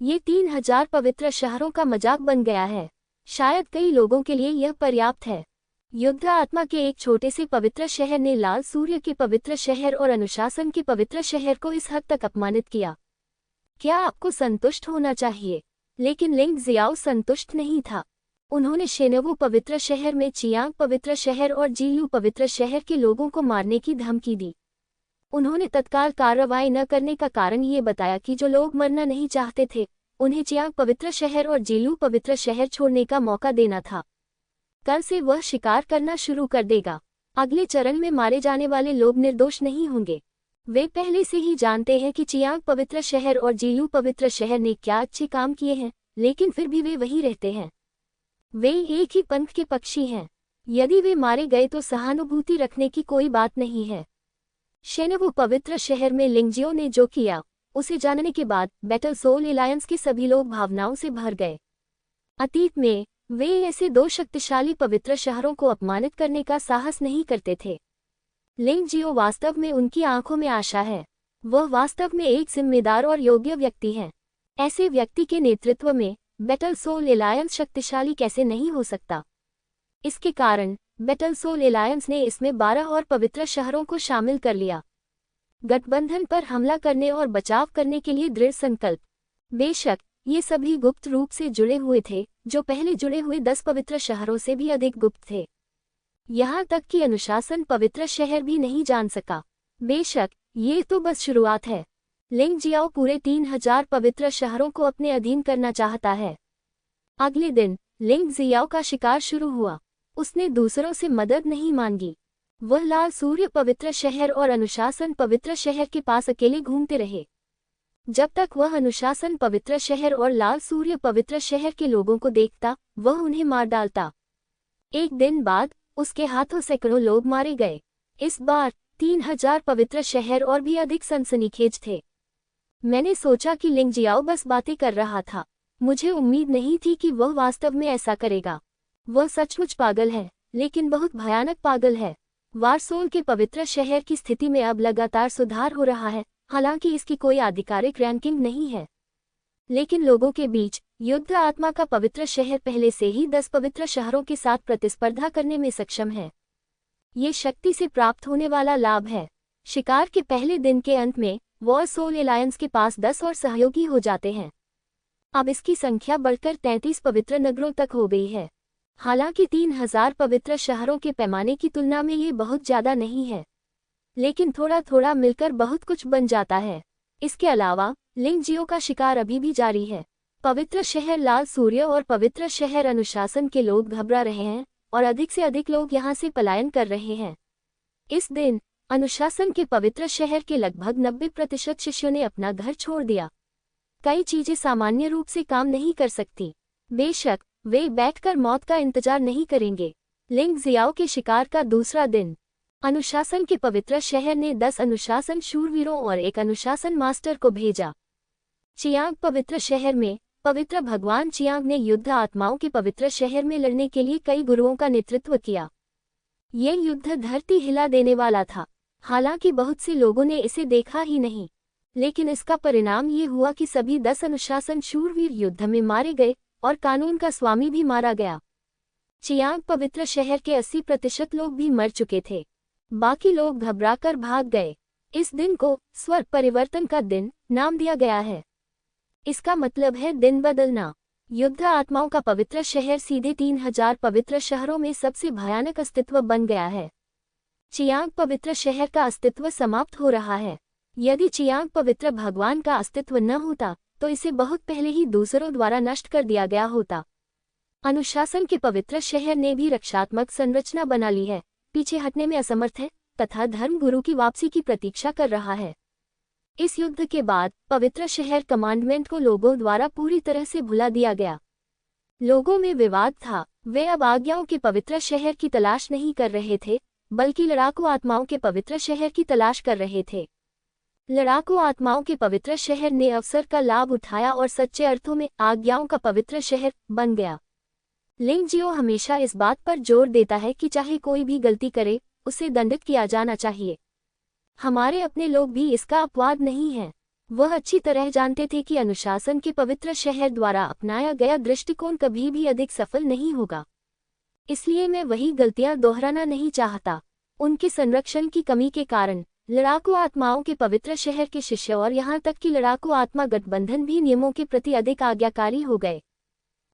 ये 3000 पवित्र शहरों का मजाक बन गया है। शायद कई लोगों के लिए यह पर्याप्त है। युद्ध आत्मा के एक छोटे से पवित्र शहर ने लाल सूर्य के पवित्र शहर और अनुशासन के पवित्र शहर को इस हद तक अपमानित किया। क्या आपको संतुष्ट होना चाहिए? लेकिन लिंग जियाओ संतुष्ट नहीं था। उन्होंने शेनवू पवित्र शहर में चियांग पवित्र शहर और जीलू पवित्र शहर के लोगों को मारने की धमकी दी। उन्होंने तत्काल कार्रवाई न करने का कारण ये बताया कि जो लोग मरना नहीं चाहते थे उन्हें चियांग पवित्र शहर और जीलू पवित्र शहर छोड़ने का मौका देना था। कल से वह शिकार करना शुरू कर देगा। अगले चरण में मारे जाने वाले लोग निर्दोष नहीं होंगे। वे पहले से ही जानते हैं कि चियांग पवित्र शहर और जीलू पवित्र शहर ने क्या अच्छे काम किए हैं, लेकिन फिर भी वे वहीं रहते हैं। वे एक ही पंथ के पक्षी हैं। यदि वे मारे गए तो सहानुभूति रखने की कोई बात नहीं है। शेनवू पवित्र शहर में लिंगजियो ने जो किया उसे जानने के बाद बैटल सोल एलायंस के सभी लोग भावनाओं से भर गए। अतीत में वे ऐसे 2 शक्तिशाली पवित्र शहरों को अपमानित करने का साहस नहीं करते थे। लिंगजियो वास्तव में उनकी आंखों में आशा है। वह वास्तव में एक जिम्मेदार और योग्य व्यक्ति हैं। ऐसे व्यक्ति के नेतृत्व में बैटल सोल एलायंस शक्तिशाली कैसे नहीं हो सकता। इसके कारण बैटल सोल एलायंस ने इसमें 12 और पवित्र शहरों को शामिल कर लिया। गठबंधन पर हमला करने और बचाव करने के लिए दृढ़ संकल्प। बेशक ये सभी गुप्त रूप से जुड़े हुए थे, जो पहले जुड़े हुए 10 पवित्र शहरों से भी अधिक गुप्त थे। यहाँ तक कि अनुशासन पवित्र शहर भी नहीं जान सका। बेशक ये तो बस शुरुआत है। लिंग जियाओ पूरे 3000 पवित्र शहरों को अपने अधीन करना चाहता है। अगले दिन लिंग जियाओ का शिकार शुरू हुआ। उसने दूसरों से मदद नहीं मांगी। वह लाल सूर्य पवित्र शहर और अनुशासन पवित्र शहर के पास अकेले घूमते रहे। जब तक वह अनुशासन पवित्र शहर और लाल सूर्य पवित्र शहर के लोगों को देखता, वह उन्हें मार डालता। एक दिन बाद उसके हाथों सैकड़ों लोग मारे गए। इस बार 3000 पवित्र शहर और भी अधिक सनसनीखेज थे। मैंने सोचा कि लिंग जियाओ बस बातें कर रहा था। मुझे उम्मीद नहीं थी कि वह वास्तव में ऐसा करेगा। वह सचमुच पागल है, लेकिन बहुत भयानक पागल है। वारसोल के पवित्र शहर की स्थिति में अब लगातार सुधार हो रहा है, हालांकि इसकी कोई आधिकारिक रैंकिंग नहीं है। लेकिन लोगों के बीच युद्ध आत्मा का पवित्र शहर पहले से ही 10 पवित्र शहरों के साथ प्रतिस्पर्धा करने में सक्षम है। ये शक्ति से प्राप्त होने वाला लाभ है। शिकार के पहले दिन के अंत में वारसोल एलायंस के पास 10 और सहयोगी हो जाते हैं। अब इसकी संख्या बढ़कर 33 पवित्र नगरों तक हो गई है। हालांकि 3000 पवित्र शहरों के पैमाने की तुलना में ये बहुत ज्यादा नहीं है, लेकिन थोड़ा थोड़ा मिलकर बहुत कुछ बन जाता है। इसके अलावा लिंगजियो का शिकार अभी भी जारी है। पवित्र शहर लाल सूर्य और पवित्र शहर अनुशासन के लोग घबरा रहे हैं और अधिक से अधिक लोग यहाँ से पलायन कर रहे हैं। इस दिन अनुशासन के पवित्र शहर के लगभग 90% शिष्यों ने अपना घर छोड़ दिया। कई चीजें सामान्य रूप से काम नहीं कर सकती। बेशक वे बैठकर मौत का इंतजार नहीं करेंगे। लिंग जियाओ के शिकार का दूसरा दिन। अनुशासन के पवित्र शहर ने 10 अनुशासन शूरवीरों और एक अनुशासन मास्टर को भेजा। चियांग पवित्र शहर में पवित्र भगवान चियांग ने युद्ध आत्माओं के पवित्र शहर में लड़ने के लिए कई गुरुओं का नेतृत्व किया। ये युद्ध धरती हिला देने वाला था। हालांकि बहुत से लोगों ने इसे देखा ही नहीं, लेकिन इसका परिणाम ये हुआ कि सभी 10 अनुशासन शूरवीर युद्ध में मारे गए और कानून का स्वामी भी मारा गया। चियांग पवित्र शहर के 80% लोग भी मर चुके थे। बाकी लोग घबराकर भाग गए। इस दिन को स्वर परिवर्तन का दिन नाम दिया गया है। इसका मतलब है दिन बदलना। युद्ध आत्माओं का पवित्र शहर सीधे 3000 पवित्र शहरों में सबसे भयानक अस्तित्व बन गया है। चियांग पवित्र शहर का अस्तित्व समाप्त हो रहा है। यदि चियांग पवित्र भगवान का अस्तित्व न होता तो इसे बहुत पहले ही दूसरों द्वारा नष्ट कर दिया गया होता। अनुशासन के पवित्र शहर ने भी रक्षात्मक संरचना बना ली है, पीछे हटने में असमर्थ है तथा धर्म गुरु की वापसी की प्रतीक्षा कर रहा है। इस युद्ध के बाद पवित्र शहर कमांडमेंट को लोगों द्वारा पूरी तरह से भुला दिया गया। लोगों में विवाद था। वे अब आज्ञाओं के पवित्र शहर की तलाश नहीं कर रहे थे, बल्कि लड़ाकू आत्माओं के पवित्र शहर की तलाश कर रहे थे। लड़ाकू आत्माओं के पवित्र शहर ने अवसर का लाभ उठाया और सच्चे अर्थों में आज्ञाओं का पवित्र शहर बन गया। लिंगजियो हमेशा इस बात पर जोर देता है कि चाहे कोई भी गलती करे, उसे दंडित किया जाना चाहिए। हमारे अपने लोग भी इसका अपवाद नहीं हैं। वह अच्छी तरह जानते थे कि अनुशासन के पवित्र शहर द्वारा अपनाया गया दृष्टिकोण कभी भी अधिक सफल नहीं होगा। इसलिए मैं वही गलतियां दोहराना नहीं चाहता। उनके संरक्षण की कमी के कारण लड़ाकू आत्माओं के पवित्र शहर के शिष्य और यहाँ तक कि लड़ाकू आत्मा गठबंधन भी नियमों के प्रति अधिक आज्ञाकारी हो गए।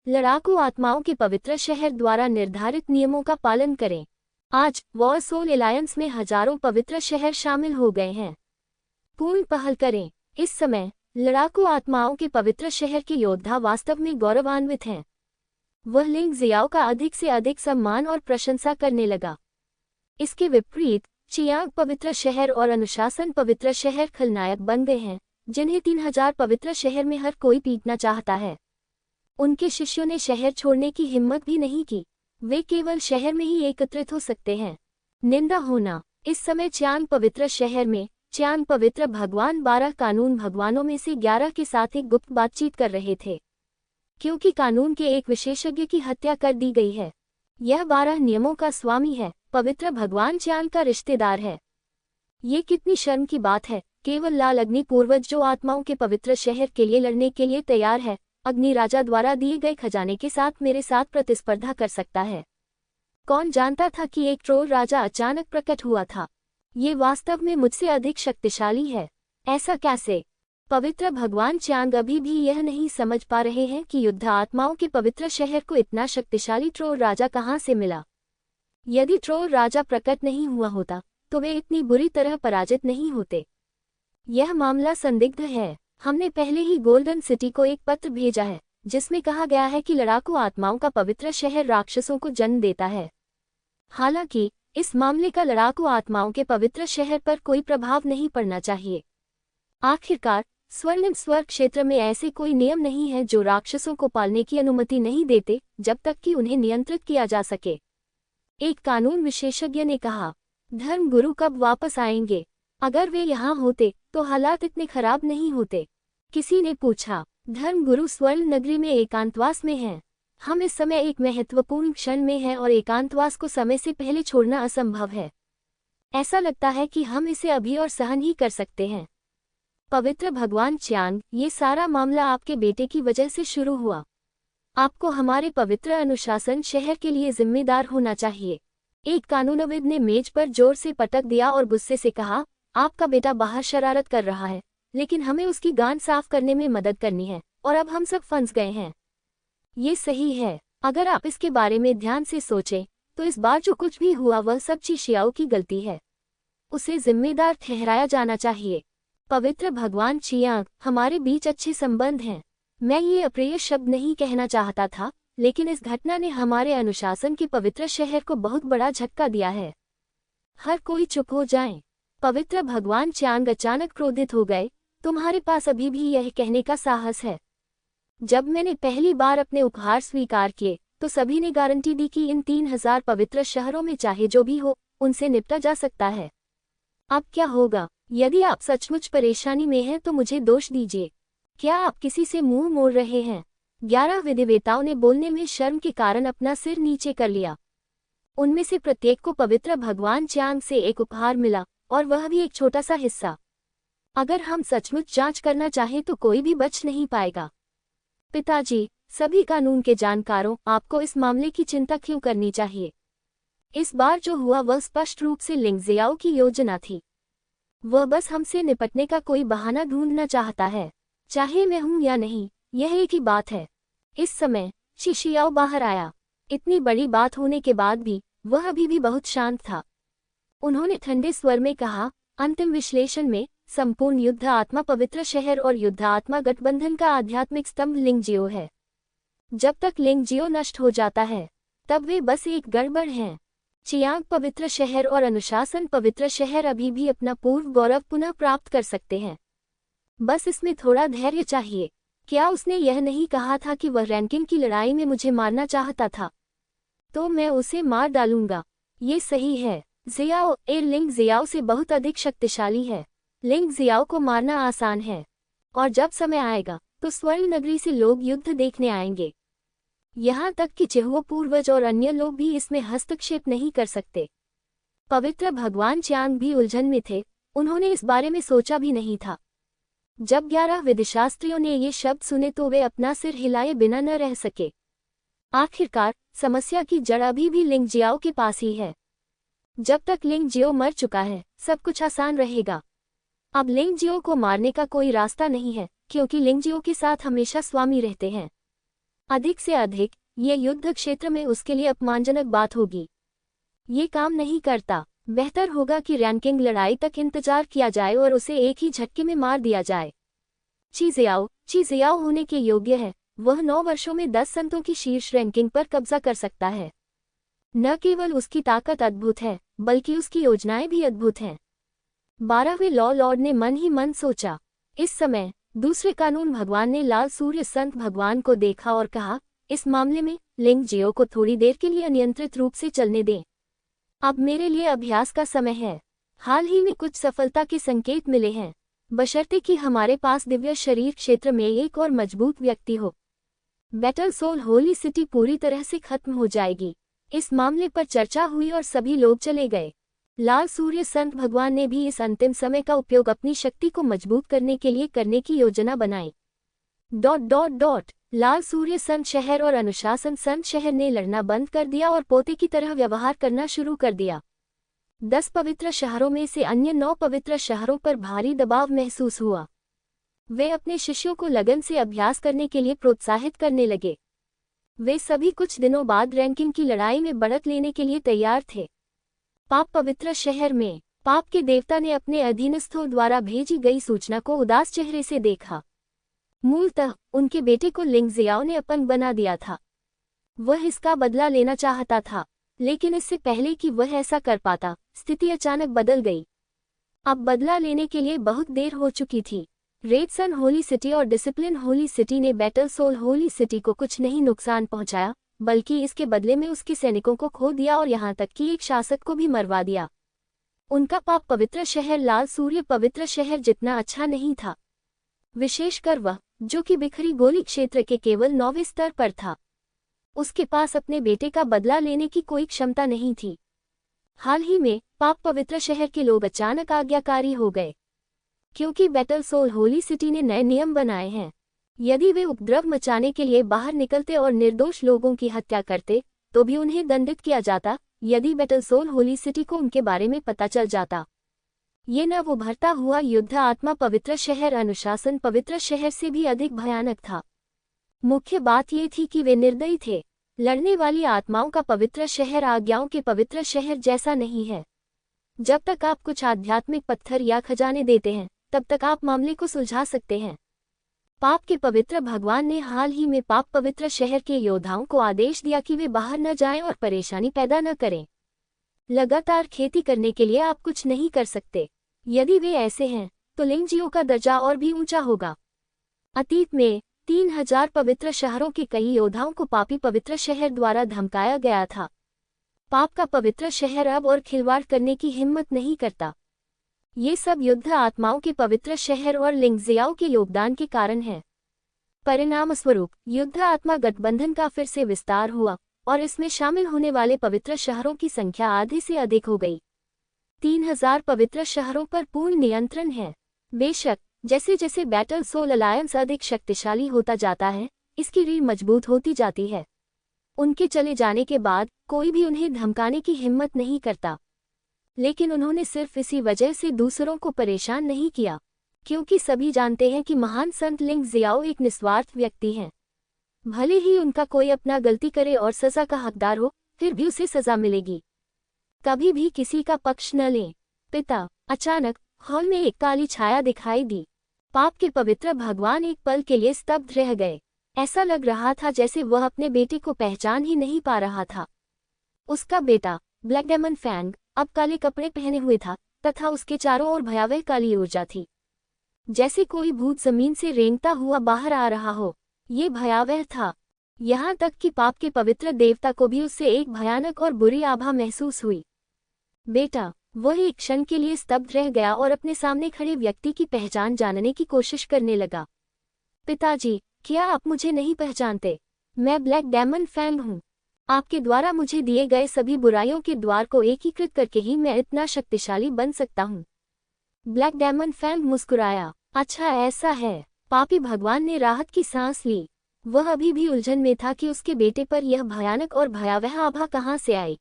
लड़ाकू आत्माओं के पवित्र शहर द्वारा निर्धारित नियमों का पालन करें। आज वारसोल एलायंस में हजारों पवित्र शहर शामिल हो गए हैं। पूर्ण पहल करें। इस समय लड़ाकू आत्माओं के पवित्र शहर के योद्धा वास्तव में गौरवान्वित हैं। वह लिंग जियाओ का अधिक से अधिक सम्मान और प्रशंसा करने लगा। इसके विपरीत चियांग पवित्र शहर और अनुशासन पवित्र शहर खलनायक बन गए हैं, जिन्हें 3000 पवित्र शहर में हर कोई पीटना चाहता है। उनके शिष्यों ने शहर छोड़ने की हिम्मत भी नहीं की। वे केवल शहर में ही एकत्रित हो सकते हैं। निंदा होना। इस समय चियांग पवित्र शहर में चियांग पवित्र भगवान 12 कानून भगवानों में से 11 के साथ एक गुप्त बातचीत कर रहे थे, क्योंकि कानून के एक विशेषज्ञ की हत्या कर दी गई है। यह 12 नियमों का स्वामी है, पवित्र भगवान चियांग का रिश्तेदार है। ये कितनी शर्म की बात है। केवल लाल अग्नि पूर्वज जो आत्माओं के पवित्र शहर के लिए लड़ने के लिए तैयार है, अग्नि राजा द्वारा दिए गए खजाने के साथ मेरे साथ प्रतिस्पर्धा कर सकता है। कौन जानता था कि एक ट्रोल राजा अचानक प्रकट हुआ था। ये वास्तव में मुझसे अधिक शक्तिशाली है। ऐसा कैसे? पवित्र भगवान चियांग अभी भी यह नहीं समझ पा रहे हैं कि युद्ध आत्माओं के पवित्र शहर को इतना शक्तिशाली ट्रोल राजा कहाँ से मिला। यदि ट्रोल राजा प्रकट नहीं हुआ होता तो वे इतनी बुरी तरह पराजित नहीं होते। यह मामला संदिग्ध है। हमने पहले ही गोल्डन सिटी को एक पत्र भेजा है, जिसमें कहा गया है कि लड़ाकू आत्माओं का पवित्र शहर राक्षसों को जन्म देता है। हालांकि इस मामले का लड़ाकू आत्माओं के पवित्र शहर पर कोई प्रभाव नहीं पड़ना चाहिए। आखिरकार स्वर्णिम स्वर्ग क्षेत्र में ऐसे कोई नियम नहीं है जो राक्षसों को पालने की अनुमति नहीं देते जब तक कि उन्हें नियंत्रित किया जा सके। एक कानून विशेषज्ञ ने कहा, धर्म गुरु कब वापस आएंगे? अगर वे यहाँ होते तो हालात इतने खराब नहीं होते। किसी ने पूछा, धर्म गुरु स्वर्ण नगरी में एकांतवास में हैं। हम इस समय एक महत्वपूर्ण क्षण में हैं और एकांतवास को समय से पहले छोड़ना असंभव है। ऐसा लगता है कि हम इसे अभी और सहन ही कर सकते हैं। पवित्र भगवान च्यांग, ये सारा मामला आपके बेटे की वजह से शुरू हुआ। आपको हमारे पवित्र अनुशासन शहर के लिए जिम्मेदार होना चाहिए। एक कानूनविद ने मेज पर जोर से पटक दिया और गुस्से से कहा, आपका बेटा बाहर शरारत कर रहा है, लेकिन हमें उसकी गांड साफ करने में मदद करनी है, और अब हम सब फंस गए हैं। ये सही है। अगर आप इसके बारे में ध्यान से सोचें, तो इस बार जो कुछ भी हुआ वह सब ची शियाओ की गलती है। उसे जिम्मेदार ठहराया जाना चाहिए। पवित्र भगवान चियांग, हमारे बीच अच्छे संबंध हैं। मैं ये अप्रिय शब्द नहीं कहना चाहता था, लेकिन इस घटना ने हमारे अनुशासन के पवित्र शहर को बहुत बड़ा झटका दिया है। हर कोई चुप हो जाए। पवित्र भगवान च्यांग अचानक क्रोधित हो गए, तुम्हारे पास अभी भी यह कहने का साहस है। जब मैंने पहली बार अपने उपहार स्वीकार किए, तो सभी ने गारंटी दी कि इन 3000 पवित्र शहरों में चाहे जो भी हो, उनसे निपटा जा सकता है। अब क्या होगा? यदि आप सचमुच परेशानी में हैं तो मुझे दोष दीजिए। क्या आप किसी से मुंह मोड़ रहे हैं? 11 विधिवेताओं ने बोलने में शर्म के कारण अपना सिर नीचे कर लिया। उनमें से प्रत्येक को पवित्र भगवान च्यांग से एक उपहार मिला, और वह भी एक छोटा सा हिस्सा। अगर हम सचमुच जांच करना चाहें तो कोई भी बच नहीं पाएगा। पिताजी, सभी कानून के जानकारों, आपको इस मामले की चिंता क्यों करनी चाहिए? इस बार जो हुआ वह स्पष्ट रूप से लिंग जियाओ की योजना थी। वह बस हमसे निपटने का कोई बहाना ढूंढना चाहता है। चाहे मैं हूं या नहीं, यह एक ही बात है। इस समय ची शियाओ बाहर आया। इतनी बड़ी बात होने के बाद भी वह अभी भी बहुत शांत था। उन्होंने ठंडे स्वर में कहा, अंतिम विश्लेषण में संपूर्ण युद्ध आत्मा पवित्र शहर और युद्ध आत्मा गठबंधन का आध्यात्मिक स्तंभ लिंगजियो है। जब तक लिंगजियो नष्ट हो जाता है, तब वे बस एक गड़बड़ हैं। चियांग पवित्र शहर और अनुशासन पवित्र शहर अभी भी अपना पूर्व गौरव पुनः प्राप्त कर सकते हैं। बस इसमें थोड़ा धैर्य चाहिए। क्या उसने यह नहीं कहा था कि वह रैंकिंग की लड़ाई में मुझे मारना चाहता था? तो मैं उसे मार डालूंगा। ये सही है। जियाओ लिंग जियाओ से बहुत अधिक शक्तिशाली है। लिंग जियाओ को मारना आसान है, और जब समय आएगा तो स्वर्ण नगरी से लोग युद्ध देखने आएंगे। यहाँ तक कि चिह्वो पूर्वज और अन्य लोग भी इसमें हस्तक्षेप नहीं कर सकते। पवित्र भगवान च्यांग भी उलझन में थे। उन्होंने इस बारे में सोचा भी नहीं था। जब 11 विधिशास्त्रियों ने ये शब्द सुने तो वे अपना सिर हिलाए बिना न रह सके। आखिरकार समस्या की जड़ अभी भी लिंग जियाओ के पास ही है। जब तक लिंग जियो मर चुका है, सब कुछ आसान रहेगा। अब लिंग जियो को मारने का कोई रास्ता नहीं है, क्योंकि लिंग जियो के साथ हमेशा स्वामी रहते हैं। अधिक से अधिक ये युद्ध क्षेत्र में उसके लिए अपमानजनक बात होगी। ये काम नहीं करता। बेहतर होगा कि रैंकिंग लड़ाई तक इंतजार किया जाए और उसे एक ही झटके में मार दिया जाए। ची जियाओ होने के योग्य है। वह 9 वर्षों में 10 संतों की शीर्ष रैंकिंग पर कब्जा कर सकता है। न केवल उसकी ताकत अद्भुत है, बल्कि उसकी योजनाएं भी अद्भुत हैं। 12वें लॉ लॉर्ड ने मन ही मन सोचा। इस समय दूसरे कानून भगवान ने लाल सूर्य संत भगवान को देखा और कहा, इस मामले में लिंग जियो को थोड़ी देर के लिए अनियंत्रित रूप से चलने दें। अब मेरे लिए अभ्यास का समय है। हाल ही में कुछ सफलता के संकेत मिले हैं, बशर्ते कि हमारे पास दिव्य शरीर क्षेत्र में एक और मजबूत व्यक्ति हो। बैटल सोल होली सिटी पूरी तरह से खत्म हो जाएगी। इस मामले पर चर्चा हुई और सभी लोग चले गए। लाल सूर्य संत भगवान ने भी इस अंतिम समय का उपयोग अपनी शक्ति को मजबूत करने के लिए करने की योजना बनाई। ... लाल सूर्य संत शहर और अनुशासन संत शहर ने लड़ना बंद कर दिया और पोते की तरह व्यवहार करना शुरू कर दिया। 10 पवित्र शहरों में से अन्य 9 पवित्र शहरों पर भारी दबाव महसूस हुआ। वे अपने शिष्यों को लगन से अभ्यास करने के लिए प्रोत्साहित करने लगे। वे सभी कुछ दिनों बाद रैंकिंग की लड़ाई में बढ़त लेने के लिए तैयार थे। पाप पवित्र शहर में पाप के देवता ने अपने अधीनस्थों द्वारा भेजी गई सूचना को उदास चेहरे से देखा। मूलतः उनके बेटे को लिंग जियाओ ने अपंग बना दिया था। वह इसका बदला लेना चाहता था, लेकिन इससे पहले कि वह ऐसा कर पाता, स्थिति अचानक बदल गई। अब बदला लेने के लिए बहुत देर हो चुकी थी। रेड सन होली सिटी और डिसिप्लिन होली सिटी ने बैटल सोल होली सिटी को कुछ नहीं नुकसान पहुंचाया, बल्कि इसके बदले में उसके सैनिकों को खो दिया और यहाँ तक कि एक शासक को भी मरवा दिया। उनका पाप पवित्र शहर लाल सूर्य पवित्र शहर जितना अच्छा नहीं था, विशेषकर वह जो कि बिखरी गोली क्षेत्र के केवल 9वें स्तर पर था। उसके पास अपने बेटे का बदला लेने की कोई क्षमता नहीं थी। हाल ही में पाप पवित्र शहर के लोग अचानक आज्ञाकारी हो गए, क्योंकि बैटल सोल होली सिटी ने नए नियम बनाए हैं। यदि वे उपद्रव मचाने के लिए बाहर निकलते और निर्दोष लोगों की हत्या करते तो भी उन्हें दंडित किया जाता, यदि बैटल सोल होली सिटी को उनके बारे में पता चल जाता। ये नव उभरता हुआ युद्ध आत्मा पवित्र शहर अनुशासन पवित्र शहर से भी अधिक भयानक था। मुख्य बात ये थी कि वे निर्दयी थे। लड़ने वाली आत्माओं का पवित्र शहर आज्ञाओं के पवित्र शहर जैसा नहीं है। जब तक आप कुछ आध्यात्मिक पत्थर या खजाने देते हैं तब तक आप मामले को सुलझा सकते हैं। पाप के पवित्र भगवान ने हाल ही में पाप पवित्र शहर के योद्धाओं को आदेश दिया कि वे बाहर न जाएं और परेशानी पैदा न करें। लगातार खेती करने के लिए आप कुछ नहीं कर सकते। यदि वे ऐसे हैं तो लिंगजियो का दर्जा और भी ऊंचा होगा। अतीत में 3000 पवित्र शहरों के कई योद्धाओं को पापी पवित्र शहर द्वारा धमकाया गया था। पाप का पवित्र शहर अब और खिलवाड़ करने की हिम्मत नहीं करता। ये सब युद्ध आत्माओं के पवित्र शहर और लिंगजियाओ के योगदान के कारण है। परिणामस्वरूप युद्ध आत्मा गठबंधन का फिर से विस्तार हुआ और इसमें शामिल होने वाले पवित्र शहरों की संख्या आधे से अधिक हो गई। 3000 पवित्र शहरों पर पूर्ण नियंत्रण है। बेशक जैसे जैसे बैटल सोल अलायंस अधिक शक्तिशाली होता जाता है, इसकी रीढ़ मजबूत होती जाती है। उनके चले जाने के बाद कोई भी उन्हें धमकाने की हिम्मत नहीं करता। लेकिन उन्होंने सिर्फ इसी वजह से दूसरों को परेशान नहीं किया, क्योंकि सभी जानते हैं कि महान संत लिंगजियाओ एक निस्वार्थ व्यक्ति हैं। भले ही उनका कोई अपना गलती करे और सजा का हकदार हो, फिर भी उसे सजा मिलेगी। कभी भी किसी का पक्ष न लें। पिता। अचानक हॉल में एक काली छाया दिखाई दी। पाप के पवित्र भगवान एक पल के लिए स्तब्ध रह गए। ऐसा लग रहा था जैसे वह अपने बेटे को पहचान ही नहीं पा रहा था। उसका बेटा ब्लैक डेमन फैंग अब काले कपड़े पहने हुए था तथा उसके चारों ओर भयावह काली ऊर्जा थी, जैसे कोई भूत जमीन से रेंगता हुआ बाहर आ रहा हो। ये भयावह था, यहाँ तक कि पाप के पवित्र देवता को भी उससे एक भयानक और बुरी आभा महसूस हुई। बेटा। वह एक क्षण के लिए स्तब्ध रह गया और अपने सामने खड़े व्यक्ति की पहचान जानने की कोशिश करने लगा। पिताजी, क्या आप मुझे नहीं पहचानते? मैं ब्लैक डेमन फैंग हूँ। आपके द्वारा मुझे दिए गए सभी बुराइयों के द्वार को एकीकृत करके ही मैं इतना शक्तिशाली बन सकता हूँ। ब्लैक डेमन फैंग मुस्कुराया। अच्छा ऐसा है। पापी भगवान ने राहत की सांस ली। वह अभी भी उलझन में था कि उसके बेटे पर यह भयानक और भयावह आभा कहाँ से आई।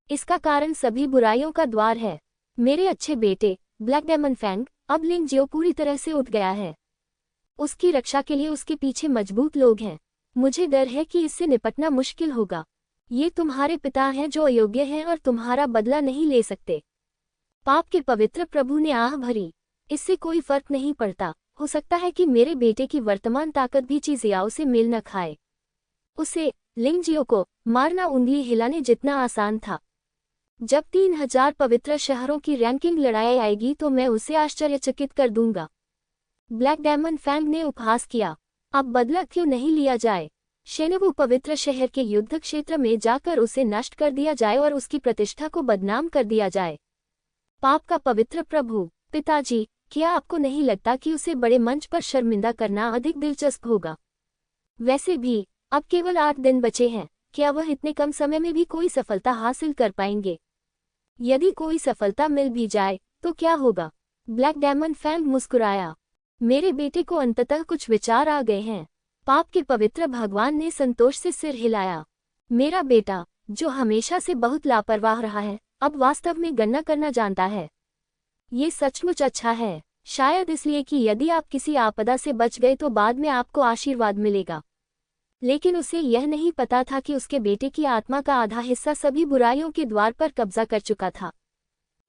इसका कारण सभी बुराइयों का द्वार है। मेरे अच्छे बेटे ब्लैक डेमन फैंग, अब लिंगजियो पूरी तरह से उठ गया है। उसकी रक्षा के लिए उसके पीछे मजबूत लोग हैं। मुझे डर है कि इससे निपटना मुश्किल होगा। ये तुम्हारे पिता हैं जो अयोग्य हैं और तुम्हारा बदला नहीं ले सकते। पाप के पवित्र प्रभु ने आह भरी। इससे कोई फर्क नहीं पड़ता। हो सकता है कि मेरे बेटे की वर्तमान ताकत भी चिजियाओ से मेल न खाए। उसे, लिंगजियो को, मारना उंगली हिलाने जितना आसान था। जब 3000 पवित्र शहरों की रैंकिंग लड़ाई आएगी तो मैं उसे आश्चर्यचकित कर दूंगा। ब्लैक डेमन फैंग ने उपहास किया। अब बदला क्यों नहीं लिया जाए? शेनवू पवित्र शहर के युद्ध क्षेत्र में जाकर उसे नष्ट कर दिया जाए और उसकी प्रतिष्ठा को बदनाम कर दिया जाए। पाप का पवित्र प्रभु। पिताजी, क्या आपको नहीं लगता कि उसे बड़े मंच पर शर्मिंदा करना अधिक दिलचस्प होगा? वैसे भी अब केवल 8 दिन बचे हैं। क्या वह इतने कम समय में भी कोई सफलता हासिल कर पाएंगे? यदि कोई सफलता मिल भी जाए तो क्या होगा? ब्लैक डेमन फैंग मुस्कुराया। मेरे बेटे को अंततः कुछ विचार आ गए हैं। पाप के पवित्र भगवान ने संतोष से सिर हिलाया। मेरा बेटा, जो हमेशा से बहुत लापरवाह रहा है, अब वास्तव में गणना करना जानता है। ये सचमुच अच्छा है। शायद इसलिए कि यदि आप किसी आपदा से बच गए तो बाद में आपको आशीर्वाद मिलेगा। लेकिन उसे यह नहीं पता था कि उसके बेटे की आत्मा का आधा हिस्सा सभी बुराइयों के द्वार पर कब्जा कर चुका था।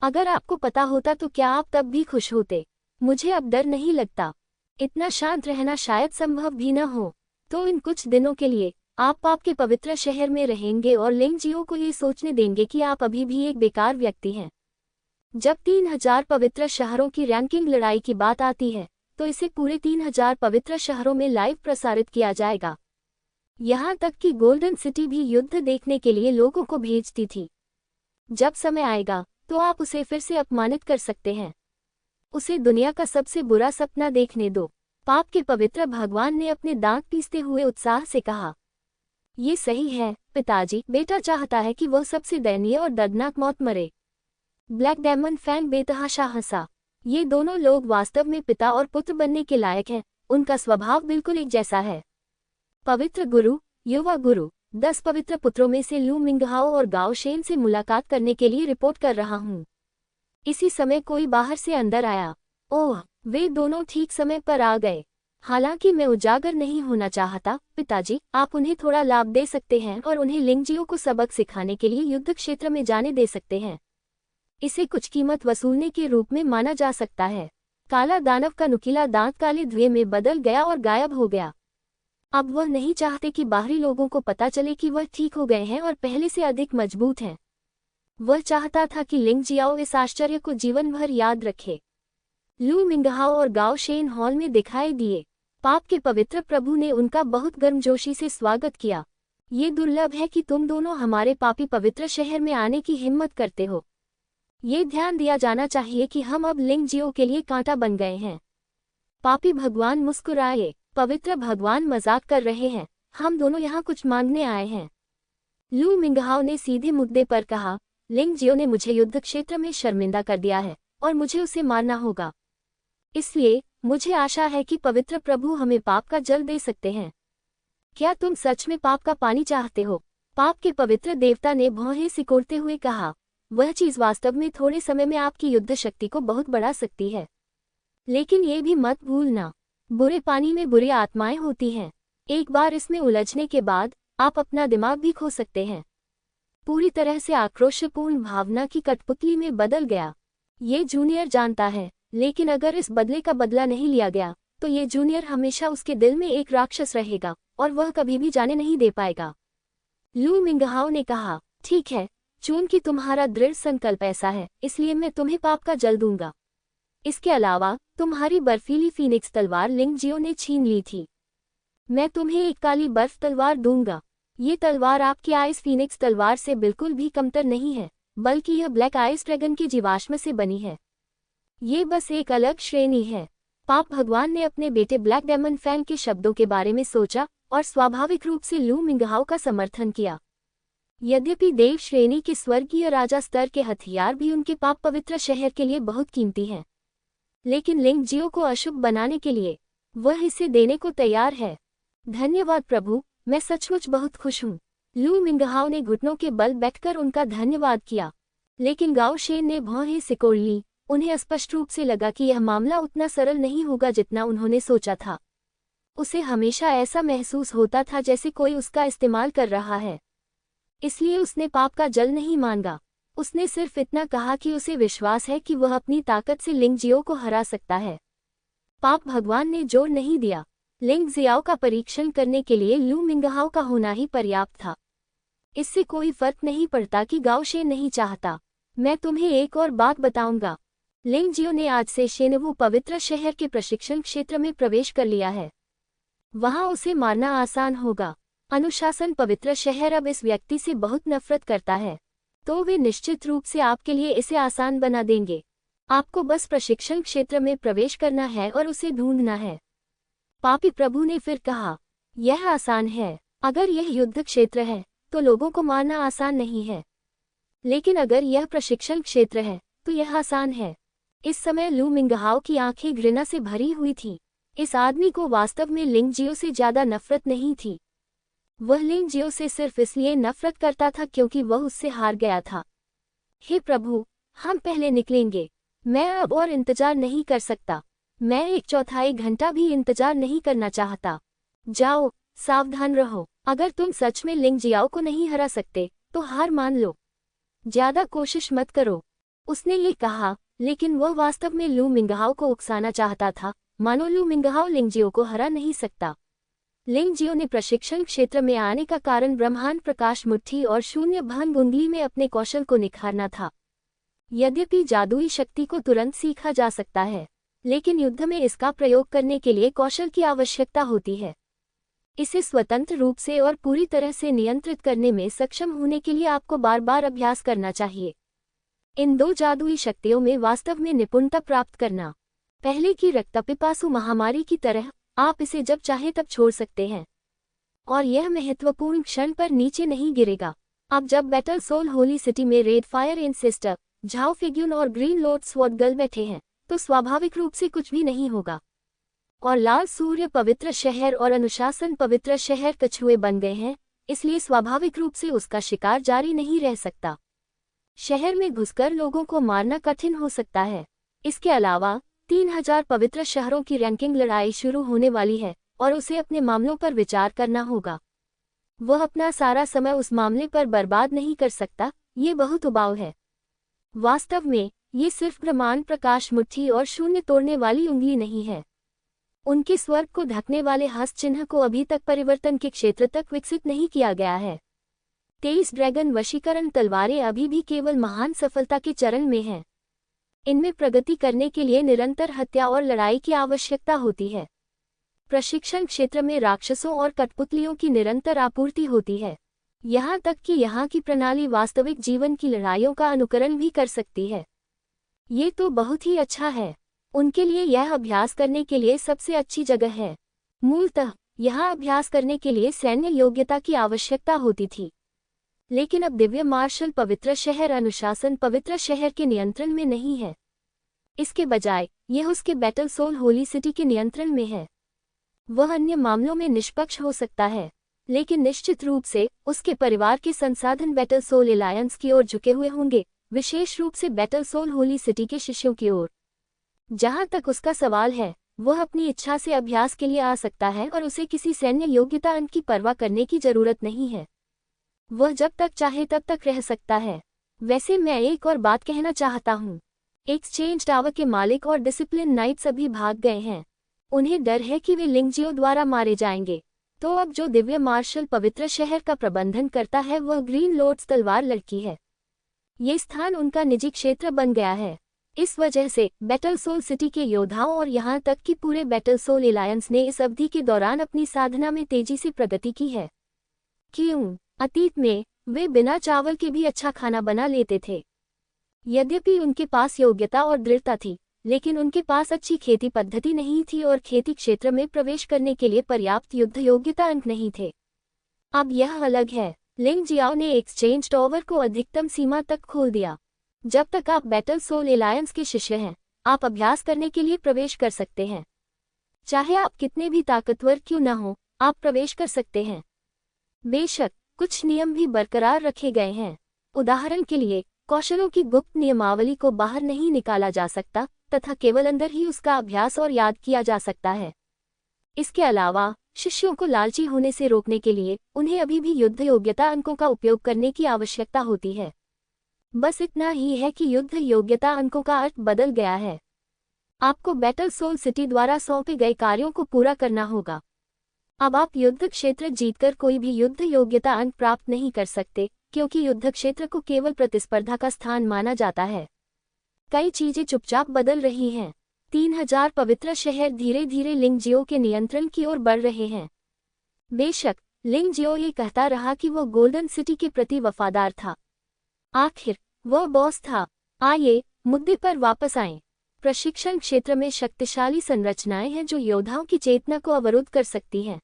अगर आपको पता होता तो क्या आप तब भी खुश होते? मुझे अब डर नहीं लगता। इतना शांत रहना शायद संभव भी न हो। तो इन कुछ दिनों के लिए आप पाप के पवित्र शहर में रहेंगे और लिंगजियो को ये सोचने देंगे कि आप अभी भी एक बेकार व्यक्ति हैं। जब 3000 पवित्र शहरों की रैंकिंग लड़ाई की बात आती है तो इसे पूरे 3000 पवित्र शहरों में लाइव प्रसारित किया जाएगा। यहाँ तक कि गोल्डन सिटी भी युद्ध देखने के लिए लोगों को भेजती थी। जब समय आएगा तो आप उसे फिर से अपमानित कर सकते हैं। उसे दुनिया का सबसे बुरा सपना देखने दो। पाप के पवित्र भगवान ने अपने दांत पीसते हुए उत्साह से कहा। ये सही है पिताजी, बेटा चाहता है कि वह सबसे दयनीय और दर्दनाक मौत मरे। ब्लैक डेमन फैन बेतहाशा हंसा। ये दोनों लोग वास्तव में पिता और पुत्र बनने के लायक हैं, उनका स्वभाव बिल्कुल एक जैसा है। पवित्र गुरु, युवा गुरु, 10 पवित्र पुत्रों में से लू मिंगहाओ और गाओ शेन से मुलाकात करने के लिए रिपोर्ट कर रहा हूँ। इसी समय कोई बाहर से अंदर आया। ओह, वे दोनों ठीक समय पर आ गए। हालांकि मैं उजागर नहीं होना चाहता पिताजी, आप उन्हें थोड़ा लाभ दे सकते हैं और उन्हें लिंगजियो को सबक सिखाने के लिए युद्ध क्षेत्र में जाने दे सकते हैं। इसे कुछ कीमत वसूलने के रूप में माना जा सकता है। काला दानव का नुकीला दांत काले धुएं में बदल गया और गायब हो गया। अब वह नहीं चाहते कि बाहरी लोगों को पता चले कि वह ठीक हो गए हैं और पहले से अधिक मजबूत हैं। वह चाहता था कि लिंग जियाओ इस आश्चर्य को जीवन भर याद रखे। लू मिंगहाओ और गाओ शेन हॉल में दिखाई दिए। पाप के पवित्र प्रभु ने उनका बहुत गर्मजोशी से स्वागत किया। ये दुर्लभ है कि तुम दोनों हमारे पापी पवित्र शहर में आने की हिम्मत करते हो। ये ध्यान दिया जाना चाहिए कि हम अब लिंग जियो के लिए कांटा बन गए हैं। पापी भगवान मुस्कुराए। पवित्र भगवान मजाक कर रहे हैं, हम दोनों यहाँ कुछ मांगने आए हैं। लू मिंगहाओ ने सीधे मुद्दे पर कहा, लिंग जियो ने मुझे युद्ध क्षेत्र में शर्मिंदा कर दिया है और मुझे उसे मारना होगा। इसलिए मुझे आशा है कि पवित्र प्रभु हमें पाप का जल दे सकते हैं। क्या तुम सच में पाप का पानी चाहते हो? पाप के पवित्र देवता ने भौहें सिकोड़ते हुए कहा, वह चीज वास्तव में थोड़े समय में आपकी युद्ध शक्ति को बहुत बढ़ा सकती है। लेकिन ये भी मत भूलना, बुरे पानी में बुरी आत्माएं होती हैं। एक बार इसमें उलझने के बाद आप अपना दिमाग भी खो सकते हैं। पूरी तरह से आक्रोशपूर्ण भावना की कठपुतली में बदल गया। ये जूनियर जानता है, लेकिन अगर इस बदले का बदला नहीं लिया गया तो ये जूनियर हमेशा उसके दिल में एक राक्षस रहेगा और वह कभी भी जाने नहीं दे पाएगा। लू मिंगहाओ ने कहा, ठीक है, चूंकि तुम्हारा दृढ़ संकल्प ऐसा है, इसलिए मैं तुम्हें पाप का जल दूंगा। इसके अलावा तुम्हारी बर्फीली फीनिक्स तलवार लिंग जियो ने छीन ली थी। मैं तुम्हें एक काली बर्फ तलवार दूंगा। ये तलवार आपकी आइस फीनिक्स तलवार से बिल्कुल भी कमतर नहीं है, बल्कि यह ब्लैक आइस ड्रैगन की जीवाश्म से बनी है। ये बस एक अलग श्रेणी है। पाप भगवान ने अपने बेटे ब्लैक डेमन फैन के शब्दों के बारे में सोचा और स्वाभाविक रूप से लू मिंगहाओ का समर्थन किया। यद्यपि देव श्रेणी के स्वर्गीय राजा स्तर के हथियार भी उनके पाप पवित्र शहर के लिए बहुत कीमती हैं, लेकिन लिंग जियो को अशुभ बनाने के लिए वह इसे देने को तैयार है। धन्यवाद प्रभु, मैं सचमुच बहुत खुश हूँ। लू मिंगहाओ ने घुटनों के बल बैठकर उनका धन्यवाद किया, लेकिन गाओ शेन ने भौहें सिकोड़ ली। उन्हें स्पष्ट रूप से लगा कि यह मामला उतना सरल नहीं होगा जितना उन्होंने सोचा था। उसे हमेशा ऐसा महसूस होता था जैसे कोई उसका इस्तेमाल कर रहा है। इसलिए उसने पाप का जल नहीं मांगा। उसने सिर्फ इतना कहा कि उसे विश्वास है कि वह अपनी ताकत से लिंग जियो को हरा सकता है। पाप भगवान ने जोर नहीं दिया। लिंग जियाओ का परीक्षण करने के लिए लू मिंगहाओ का होना ही पर्याप्त था। इससे कोई फर्क नहीं पड़ता कि गाओ शेन नहीं चाहता। मैं तुम्हें एक और बात बताऊंगा। लिंग जियो ने आज से शेनवू पवित्र शहर के प्रशिक्षण क्षेत्र में प्रवेश कर लिया है। वहां उसे मारना आसान होगा। अनुशासन पवित्र शहर अब इस व्यक्ति से बहुत नफरत करता है, तो वे निश्चित रूप से आपके लिए इसे आसान बना देंगे। आपको बस प्रशिक्षण क्षेत्र में प्रवेश करना है और उसे ढूंढना है। पापी प्रभु ने फिर कहा, यह आसान है। अगर यह युद्ध क्षेत्र है तो लोगों को मारना आसान नहीं है, लेकिन अगर यह प्रशिक्षण क्षेत्र है तो यह आसान है। इस समय लू मिंगहाओ की आंखें घृणा से भरी हुई थीं। इस आदमी को वास्तव में लिंग जियो से ज्यादा नफरत नहीं थी। वह लिंग जियो से सिर्फ इसलिए नफरत करता था क्योंकि वह उससे हार गया था। हे प्रभु, हम पहले निकलेंगे। मैं अब और इंतजार नहीं कर सकता। मैं 1/4 घंटा भी इंतजार नहीं करना चाहता। जाओ, सावधान रहो। अगर तुम सच में लिंग जियाओ को नहीं हरा सकते तो हार मान लो। ज्यादा कोशिश मत करो। उसने ये कहा, लेकिन वह वास्तव में लू मिंगहाओ को उकसाना चाहता था, मानो लू मिंगहाओ लिंग जियो को हरा नहीं सकता। लिंग जियो ने प्रशिक्षण क्षेत्र में आने का कारण ब्रह्मांड प्रकाश मुट्ठी और शून्य भंग उंगली में अपने कौशल को निखारना था। यद्यपि जादुई शक्ति को तुरंत सीखा जा सकता है, लेकिन युद्ध में इसका प्रयोग करने के लिए कौशल की आवश्यकता होती है। इसे स्वतंत्र रूप से और पूरी तरह से नियंत्रित करने में सक्षम होने के लिए आपको बार बार अभ्यास करना चाहिए। इन 2 जादुई शक्तियों में वास्तव में निपुणता प्राप्त करना। पहले की रक्तपिपासु महामारी की तरह आप इसे जब चाहे तब छोड़ सकते हैं। और यह महत्वपूर्ण क्षण पर नीचे नहीं गिरेगा। अब जब बैटल सोल होली सिटी में रेड फायर एंसेस्टर, झाओ फेग्यून और ग्रीन लॉर्ड स्वॉर्ड गर्ल बैठे हैं, तो स्वाभाविक रूप से कुछ भी नहीं होगा। और लाल सूर्य पवित्र शहर और अनुशासन पवित्र शहर कछुए बन गए हैं, इसलिए स्वाभाविक रूप से उसका शिकार जारी नहीं रह सकता। शहर में घुसकर लोगों को मारना कठिन हो सकता है। इसके अलावा 3000 पवित्र शहरों की रैंकिंग लड़ाई शुरू होने वाली है और उसे अपने मामलों पर विचार करना होगा। वह अपना सारा समय उस मामले पर बर्बाद नहीं कर सकता, ये बहुत उबाऊ है। वास्तव में ये सिर्फ ब्रह्मांड प्रकाश मुट्ठी और शून्य तोड़ने वाली उंगली नहीं है। उनके स्वर्ग को ढकने वाले हस्त चिन्ह को अभी तक परिवर्तन के क्षेत्र तक विकसित नहीं किया गया है। 23 ड्रैगन वशीकरण तलवारें अभी भी केवल महान सफलता के चरण में हैं। इनमें प्रगति करने के लिए निरंतर हत्या और लड़ाई की आवश्यकता होती है। प्रशिक्षण क्षेत्र में राक्षसों और कठपुतलियों की निरंतर आपूर्ति होती है, यहाँ तक कि यहाँ की प्रणाली वास्तविक जीवन की लड़ाइयों का अनुकरण भी कर सकती है। ये तो बहुत ही अच्छा है। उनके लिए यह अभ्यास करने के लिए सबसे अच्छी जगह है। मूलतः यहाँ अभ्यास करने के लिए सैन्य योग्यता की आवश्यकता होती थी, लेकिन अब दिव्य मार्शल पवित्र शहर अनुशासन पवित्र शहर के नियंत्रण में नहीं है। इसके बजाय यह उसके बैटल सोल होली सिटी के नियंत्रण में है। वह अन्य मामलों में निष्पक्ष हो सकता है, लेकिन निश्चित रूप से उसके परिवार के संसाधन बैटल सोल एलायंस की ओर झुके हुए होंगे, विशेष रूप से बैटल सोल होली सिटी के शिष्यों की ओर। जहां तक उसका सवाल है, वह अपनी इच्छा से अभ्यास के लिए आ सकता है और उसे किसी सैन्य योग्यता अंक की परवाह करने की जरूरत नहीं है। वह जब तक चाहे तब तक रह सकता है। वैसे मैं एक और बात कहना चाहता हूँ। एक्सचेंज टावर के मालिक और डिसिप्लिन नाइट्स अभी भाग गए हैं। उन्हें डर है कि वे लिंगजियो द्वारा मारे जाएंगे। तो अब जो दिव्य मार्शल पवित्र शहर का प्रबंधन करता है वह ग्रीन लॉर्ड्स तलवार लड़की है। ये स्थान उनका निजी क्षेत्र बन गया है। इस वजह से बैटल सोल सिटी के योद्धाओं और यहाँ तक कि पूरे बैटल सोल एलायंस ने इस अवधि के दौरान अपनी साधना में तेजी से प्रगति की है। क्यों? अतीत में वे बिना चावल के भी अच्छा खाना बना लेते थे। यद्यपि उनके पास योग्यता और दृढ़ता थी, लेकिन उनके पास अच्छी खेती पद्धति नहीं थी और खेती क्षेत्र में प्रवेश करने के लिए पर्याप्त युद्ध योग्यता अंक नहीं थे। अब यह अलग है। लिंग जियाओ ने एक्सचेंज टावर को अधिकतम सीमा तक खोल दिया। जब तक आप बैटल सोल एलायंस के शिष्य हैं, आप अभ्यास करने के लिए प्रवेश कर सकते हैं। चाहे आप कितने भी ताकतवर क्यों न हो, आप प्रवेश कर सकते हैं। बेशक कुछ नियम भी बरकरार रखे गए हैं। उदाहरण के लिए, कौशलों की गुप्त नियमावली को बाहर नहीं निकाला जा सकता तथा केवल अंदर ही उसका अभ्यास और याद किया जा सकता है। इसके अलावा शिष्यों को लालची होने से रोकने के लिए उन्हें अभी भी युद्ध योग्यता अंकों का उपयोग करने की आवश्यकता होती है। बस इतना ही है कि युद्ध योग्यता अंकों का अर्थ बदल गया है। आपको बैटल सोल सिटी द्वारा सौंपे गए कार्यों को पूरा करना होगा। अब आप युद्ध क्षेत्र जीतकर कोई भी युद्ध योग्यता अंक प्राप्त नहीं कर सकते, क्योंकि युद्ध क्षेत्र को केवल प्रतिस्पर्धा का स्थान माना जाता है। कई चीजें चुपचाप बदल रही हैं। 3000 पवित्र शहर धीरे धीरे लिंगजियो के नियंत्रण की ओर बढ़ रहे हैं। बेशक लिंगजियो ये कहता रहा कि वह गोल्डन सिटी के प्रति वफादार था। आखिर वह बॉस था। आइए मुद्दे पर वापस आएं। प्रशिक्षण क्षेत्र में शक्तिशाली संरचनाएं हैं जो योद्धाओं की चेतना को अवरुद्ध कर सकती हैं।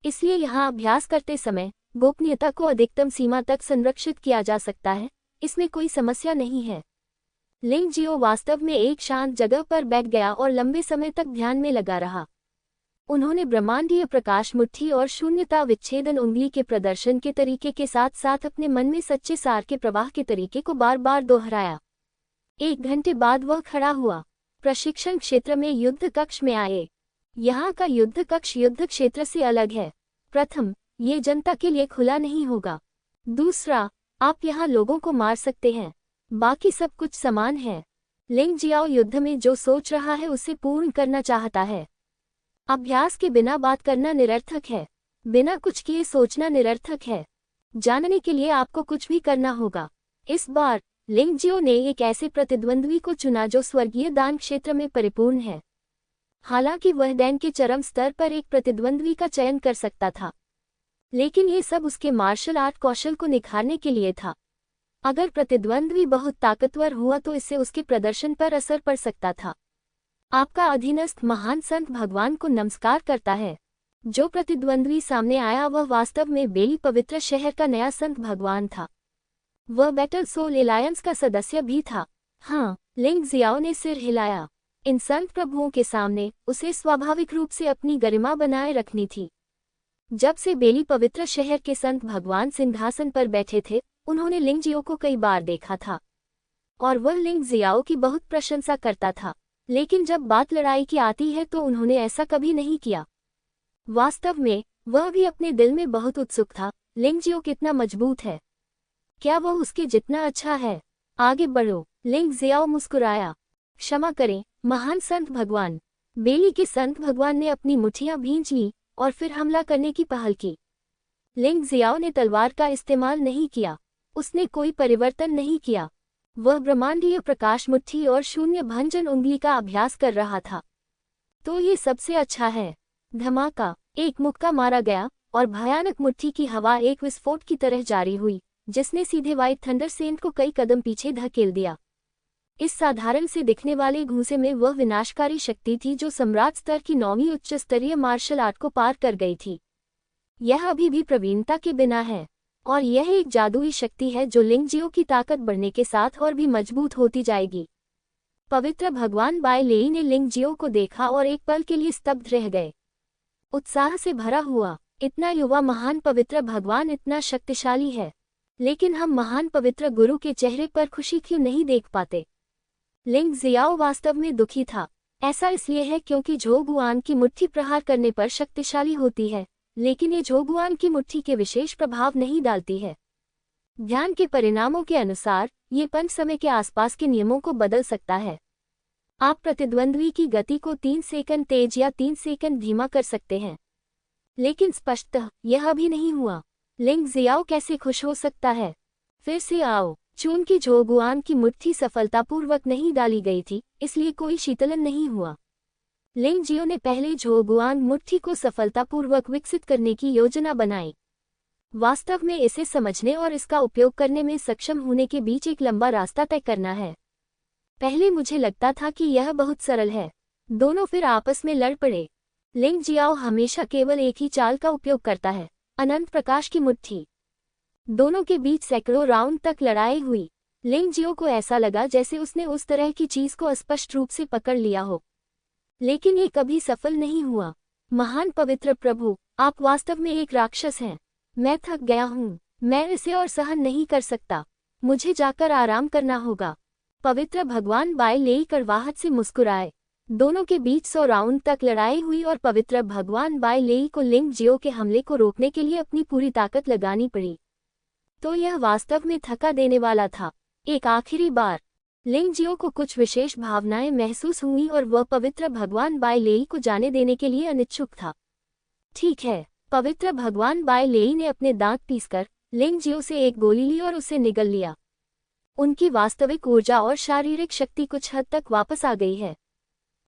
इसलिए यहाँ अभ्यास करते समय गोपनीयता को अधिकतम सीमा तक संरक्षित किया जा सकता है, इसमें कोई समस्या नहीं है। लिंगजियो वास्तव में एक शांत जगह पर बैठ गया और लंबे समय तक ध्यान में लगा रहा। उन्होंने ब्रह्मांडीय प्रकाश मुट्ठी और शून्यता विच्छेदन उंगली के प्रदर्शन के तरीके के साथ साथ अपने मन में सच्चे सार के प्रवाह के तरीके को बार बार दोहराया। 1 घंटे बाद वह खड़ा हुआ। प्रशिक्षण क्षेत्र में युद्ध कक्ष में आए। यहाँ का युद्ध कक्ष युद्ध क्षेत्र से अलग है। प्रथम, ये जनता के लिए खुला नहीं होगा। दूसरा, आप यहाँ लोगों को मार सकते हैं, बाकी सब कुछ समान है। लिंग जियाओ युद्ध में जो सोच रहा है उसे पूर्ण करना चाहता है। अभ्यास के बिना बात करना निरर्थक है, बिना कुछ किए सोचना निरर्थक है। जानने के लिए आपको कुछ भी करना होगा। इस बार लिंगजियो ने एक ऐसे प्रतिद्वंद्वी को चुना जो स्वर्गीय दान क्षेत्र में परिपूर्ण है। हालांकि वह डैन के चरम स्तर पर एक प्रतिद्वंद्वी का चयन कर सकता था, लेकिन ये सब उसके मार्शल आर्ट कौशल को निखारने के लिए था। अगर प्रतिद्वंद्वी बहुत ताकतवर हुआ तो इससे उसके प्रदर्शन पर असर पड़ सकता था। आपका अधीनस्थ महान संत भगवान को नमस्कार करता है। जो प्रतिद्वंद्वी सामने आया वह वास्तव में बेली पवित्र शहर का नया संत भगवान था। वह बैटल सोल एलायंस का सदस्य भी था। हाँ, लिंग जियाओ ने सिर हिलाया। इन संत प्रभुओं के सामने उसे स्वाभाविक रूप से अपनी गरिमा बनाए रखनी थी। जब से बेली पवित्र शहर के संत भगवान सिंहासन पर बैठे थे, उन्होंने लिंग जियाओ को कई बार देखा था और वह लिंग जियाओ की बहुत प्रशंसा करता था। लेकिन जब बात लड़ाई की आती है तो उन्होंने ऐसा कभी नहीं किया। वास्तव में वह भी अपने दिल में बहुत उत्सुक था, लिंग जियाओ कितना मजबूत है, क्या वह उसके जितना अच्छा है? आगे बढ़ो। लिंग जियाओ मुस्कुराया। क्षमा करें महान संत भगवान। बेली के संत भगवान ने अपनी मुट्ठियां भींच लीं और फिर हमला करने की पहल की। लिंग जियाओ ने तलवार का इस्तेमाल नहीं किया, उसने कोई परिवर्तन नहीं किया। वह ब्रह्मांडीय प्रकाश मुट्ठी और शून्य भंजन उंगली का अभ्यास कर रहा था। तो ये सबसे अच्छा है। धमाका, एक मुक्का मारा गया और भयानक मुट्ठी की हवा एक विस्फोट की तरह जारी हुई, जिसने सीधे व्हाइट थंडर सेंट को कई कदम पीछे धकेल दिया। इस साधारण से दिखने वाले घूंसे में वह विनाशकारी शक्ति थी जो सम्राट स्तर की 9वीं उच्च स्तरीय मार्शल आर्ट को पार कर गई थी। यह अभी भी प्रवीणता के बिना है और यह एक जादुई शक्ति है जो लिंग जियाओ की ताकत बढ़ने के साथ और भी मजबूत होती जाएगी। पवित्र भगवान बाय लेई ने लिंग जियाओ को देखा और एक पल के लिए स्तब्ध रह गए। उत्साह से भरा हुआ, इतना युवा महान पवित्र भगवान इतना शक्तिशाली है, लेकिन हम महान पवित्र गुरु के चेहरे पर खुशी क्यों नहीं देख पाते? लिंग जियाओ वास्तव में दुखी था। ऐसा इसलिए है क्योंकि झोगुआन की मुट्ठी प्रहार करने पर शक्तिशाली होती है, लेकिन ये झोगुआन की मुट्ठी के विशेष प्रभाव नहीं डालती है। ध्यान के परिणामों के अनुसार ये पंच समय के आसपास के नियमों को बदल सकता है। आप प्रतिद्वंद्वी की गति को 3 सेकंड तेज या 3 सेकंड धीमा कर सकते हैं, लेकिन स्पष्टतः यह अभी नहीं हुआ। लिंग जियाओ कैसे खुश हो सकता है? फिर से आओ। चून की झोगुआन की मुट्ठी सफलतापूर्वक नहीं डाली गई थी, इसलिए कोई शीतलन नहीं हुआ। लिंग जियाओ ने पहले झोगुआन मुट्ठी को सफलतापूर्वक विकसित करने की योजना बनाई। वास्तव में इसे समझने और इसका उपयोग करने में सक्षम होने के बीच एक लंबा रास्ता तय करना है। पहले मुझे लगता था कि यह बहुत सरल है। दोनों फिर आपस में लड़ पड़े। लिंग जियाओ हमेशा केवल एक ही चाल का उपयोग करता है, अनंत प्रकाश की मुट्ठी। दोनों के बीच सैकड़ों राउंड तक लड़ाई हुई। लिंग जियाओ को ऐसा लगा जैसे उसने उस तरह की चीज को स्पष्ट रूप से पकड़ लिया हो, लेकिन ये कभी सफल नहीं हुआ। महान पवित्र प्रभु, आप वास्तव में एक राक्षस हैं। मैं थक गया हूँ, मैं इसे और सहन नहीं कर सकता। मुझे जाकर आराम करना होगा। पवित्र भगवान बाय लेई कड़वाहट से मुस्कुराए। दोनों के बीच 100 राउंड तक लड़ाई हुई और पवित्र भगवान बाय लेई को लिंग जियाओ के हमले को रोकने के लिए अपनी पूरी ताकत लगानी पड़ी। तो यह वास्तव में थका देने वाला था। एक आखिरी बार लिंग जियाओ को कुछ विशेष भावनाएं महसूस हुई और वह पवित्र भगवान बाय लेई को जाने देने के लिए अनिच्छुक था। ठीक है, पवित्र भगवान बाय लेई ने अपने दांत पीसकर लिंग जियाओ से एक गोली ली और उसे निगल लिया। उनकी वास्तविक ऊर्जा और शारीरिक शक्ति कुछ हद तक वापस आ गई है,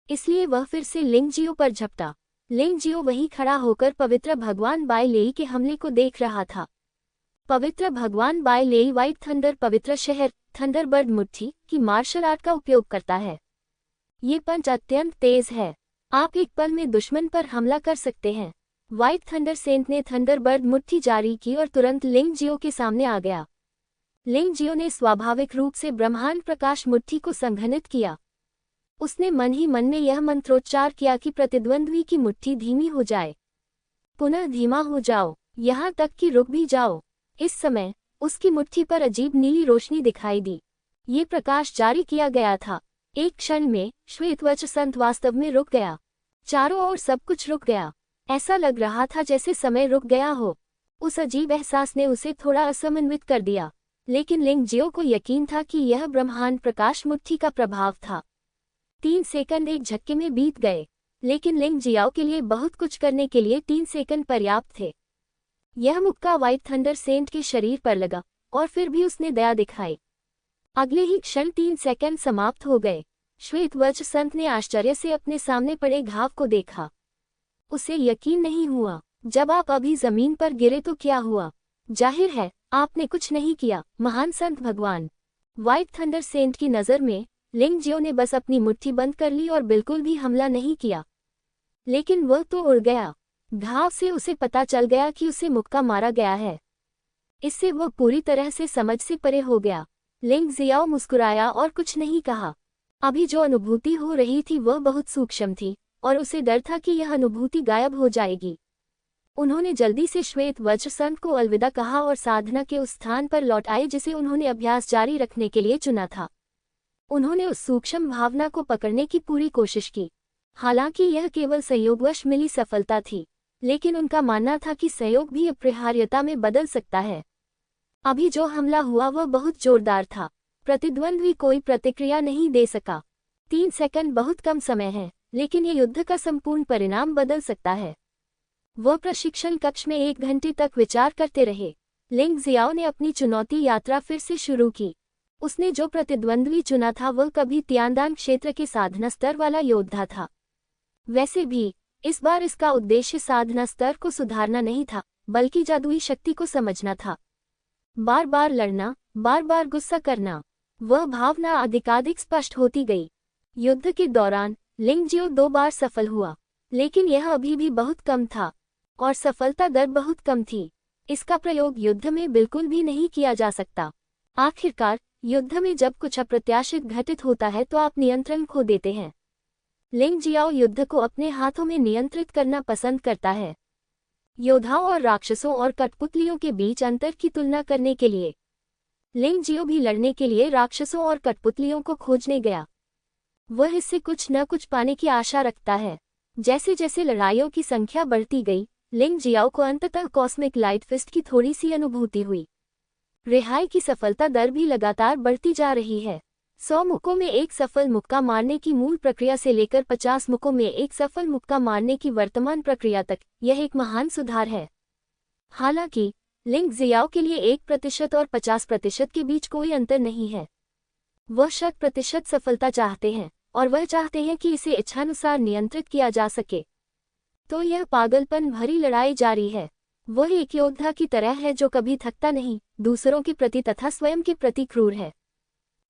इसलिए वह फिर से लिंग जियाओ पर झपटा। लिंग जियाओ वहीं खड़ा होकर पवित्र भगवान बाय लेई के हमले को देख रहा था। पवित्र भगवान बाय लेई व्हाइट थंडर पवित्र शहर थंडरबर्ड मुट्ठी की मार्शल आर्ट का उपयोग करता है। ये पंच अत्यंत तेज है। आप एक पल में दुश्मन पर हमला कर सकते हैं। व्हाइट थंडर सेंट ने थंडरबर्ड मुट्ठी जारी की और तुरंत लिंग जियाओ के सामने आ गया। लिंग जियाओ ने स्वाभाविक रूप से ब्रह्मांड प्रकाश मुट्ठी को संघनित किया। उसने मन ही मन में यह मंत्रोच्चार किया कि प्रतिद्वंद्वी की मुट्ठी धीमी हो जाए, पुनः धीमा हो जाओ, यहाँ तक कि रुक भी जाओ। इस समय उसकी मुट्ठी पर अजीब नीली रोशनी दिखाई दी। ये प्रकाश जारी किया गया था। एक क्षण में श्वेतवच संत वास्तव में रुक गया। चारों ओर सब कुछ रुक गया। ऐसा लग रहा था जैसे समय रुक गया हो। उस अजीब एहसास ने उसे थोड़ा असमन्वित कर दिया, लेकिन लिंग जियाओ को यकीन था कि यह ब्रह्मांड प्रकाश मुट्ठी का प्रभाव था। 3 सेकंड एक झटके में बीत गए, लेकिन लिंग जियाओ के लिए बहुत कुछ करने के लिए 3 सेकंड पर्याप्त थे। यह मुक्का व्हाइट थंडर सेंट के शरीर पर लगा और फिर भी उसने दया दिखाई। अगले ही क्षण 3 सेकंड समाप्त हो गए। श्वेतवच संत ने आश्चर्य से अपने सामने पड़े घाव को देखा। उसे यकीन नहीं हुआ। जब आप अभी जमीन पर गिरे तो क्या हुआ? जाहिर है आपने कुछ नहीं किया, महान संत भगवान। व्हाइट थंडर सेंट की नज़र में लिंग जियाओ ने बस अपनी मुट्ठी बंद कर ली और बिल्कुल भी हमला नहीं किया। लेकिन वह तो उड़ गया। घाव से उसे पता चल गया कि उसे मुक्का मारा गया है। इससे वह पूरी तरह से समझ से परे हो गया। लिंग जियाओ मुस्कुराया और कुछ नहीं कहा। अभी जो अनुभूति हो रही थी वह बहुत सूक्ष्म थी और उसे डर था कि यह अनुभूति गायब हो जाएगी। उन्होंने जल्दी से श्वेत वज्र संत को अलविदा कहा और साधना के उस स्थान पर लौट आए जिसे उन्होंने अभ्यास जारी रखने के लिए चुना था। उन्होंने उस सूक्ष्म भावना को पकड़ने की पूरी कोशिश की। हालांकि यह केवल संयोगवश मिली सफलता थी, लेकिन उनका मानना था कि संयोग भी अपरिहार्यता में बदल सकता है। अभी जो हमला हुआ वह बहुत जोरदार था। प्रतिद्वंद्वी कोई प्रतिक्रिया नहीं दे सका। 3 सेकंड बहुत कम समय है, लेकिन ये युद्ध का संपूर्ण परिणाम बदल सकता है। वह प्रशिक्षण कक्ष में 1 घंटे तक विचार करते रहे। लिंग जियाओ ने अपनी चुनौती यात्रा फिर से शुरू की। उसने जो प्रतिद्वंद्वी चुना था वह कभी तियानदान क्षेत्र के साधना स्तर वाला योद्धा था। वैसे भी इस बार इसका उद्देश्य साधना स्तर को सुधारना नहीं था, बल्कि जादुई शक्ति को समझना था। बार बार लड़ना, बार बार गुस्सा करना, वह भावना अधिकाधिक स्पष्ट होती गई। युद्ध के दौरान लिंग जियो 2 बार सफल हुआ, लेकिन यह अभी भी बहुत कम था और सफलता दर बहुत कम थी। इसका प्रयोग युद्ध में बिल्कुल भी नहीं किया जा सकता। आखिरकार युद्ध में जब कुछ अप्रत्याशित घटित होता है तो आप नियंत्रण खो देते हैं। लिंग जियाओ युद्ध को अपने हाथों में नियंत्रित करना पसंद करता है। योद्धाओं और राक्षसों और कठपुतलियों के बीच अंतर की तुलना करने के लिए लिंग जियो भी लड़ने के लिए राक्षसों और कठपुतलियों को खोजने गया। वह इससे कुछ न कुछ पाने की आशा रखता है। जैसे जैसे लड़ाइयों की संख्या बढ़ती गई, लिंग जियाओ को अंततः कॉस्मिक लाइट फिस्ट की थोड़ी सी अनुभूति हुई। रिहाई की सफलता दर भी लगातार बढ़ती जा रही है। 100 मुक्कों में एक सफल मुक्का मारने की मूल प्रक्रिया से लेकर 50 मुक्कों में एक सफल मुक्का मारने की वर्तमान प्रक्रिया तक यह एक महान सुधार है। हालांकि लिंग जियाओ के लिए 1% और 50% के बीच कोई अंतर नहीं है। वह 100% सफलता चाहते हैं और वह चाहते हैं कि इसे इच्छानुसार नियंत्रित किया जा सके। तो यह पागलपन भरी लड़ाई जारी है। वह एक योद्धा की तरह है जो कभी थकता नहीं, दूसरों के प्रति तथा स्वयं के प्रति क्रूर है।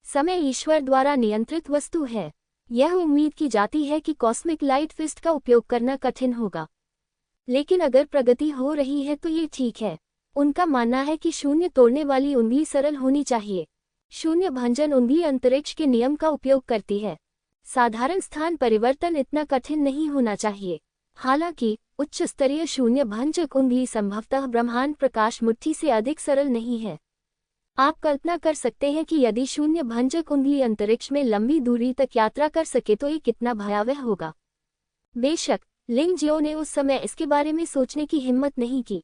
समय ईश्वर द्वारा नियंत्रित वस्तु है। यह उम्मीद की जाती है कि कॉस्मिक लाइट फिस्ट का उपयोग करना कठिन होगा, लेकिन अगर प्रगति हो रही है तो ये ठीक है। उनका मानना है कि शून्य तोड़ने वाली उंगली सरल होनी चाहिए। शून्य भंजन उंगली अंतरिक्ष के नियम का उपयोग करती है। साधारण स्थान परिवर्तन इतना कठिन नहीं होना चाहिए। हालांकि उच्च स्तरीय शून्य भंजक उंगली संभवतः ब्रह्मांड प्रकाश मुट्ठी से अधिक सरल नहीं है। आप कल्पना कर सकते हैं कि यदि शून्य भंजक उंगली अंतरिक्ष में लंबी दूरी तक यात्रा कर सके तो ये कितना भयावह होगा। बेशक लिंग जियो ने उस समय इसके बारे में सोचने की हिम्मत नहीं की।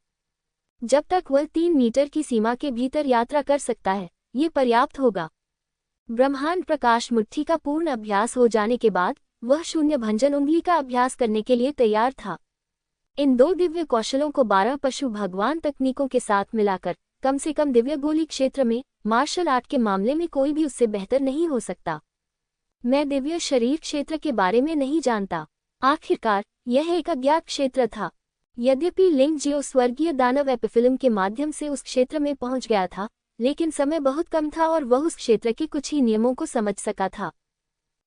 जब तक वह 3 मीटर की सीमा के भीतर यात्रा कर सकता है, ये पर्याप्त होगा। ब्रह्मांड प्रकाश मुट्ठी का पूर्ण अभ्यास हो जाने के बाद वह शून्य भंजन उंगली का अभ्यास करने के लिए तैयार था। इन 2 दिव्य कौशलों को 12 पशु भगवान तकनीकों के साथ मिलाकर कम से कम दिव्य गोली क्षेत्र में मार्शल आर्ट के मामले में कोई भी उससे बेहतर नहीं हो सकता। मैं दिव्य शरीर क्षेत्र के बारे में नहीं जानता। आखिरकार यह एक अज्ञात क्षेत्र था। यद्यपि लिंग जियो स्वर्गीय दानव एपिफिल्म के माध्यम से उस क्षेत्र में पहुंच गया था, लेकिन समय बहुत कम था और वह उस क्षेत्र के कुछ ही नियमों को समझ सका था।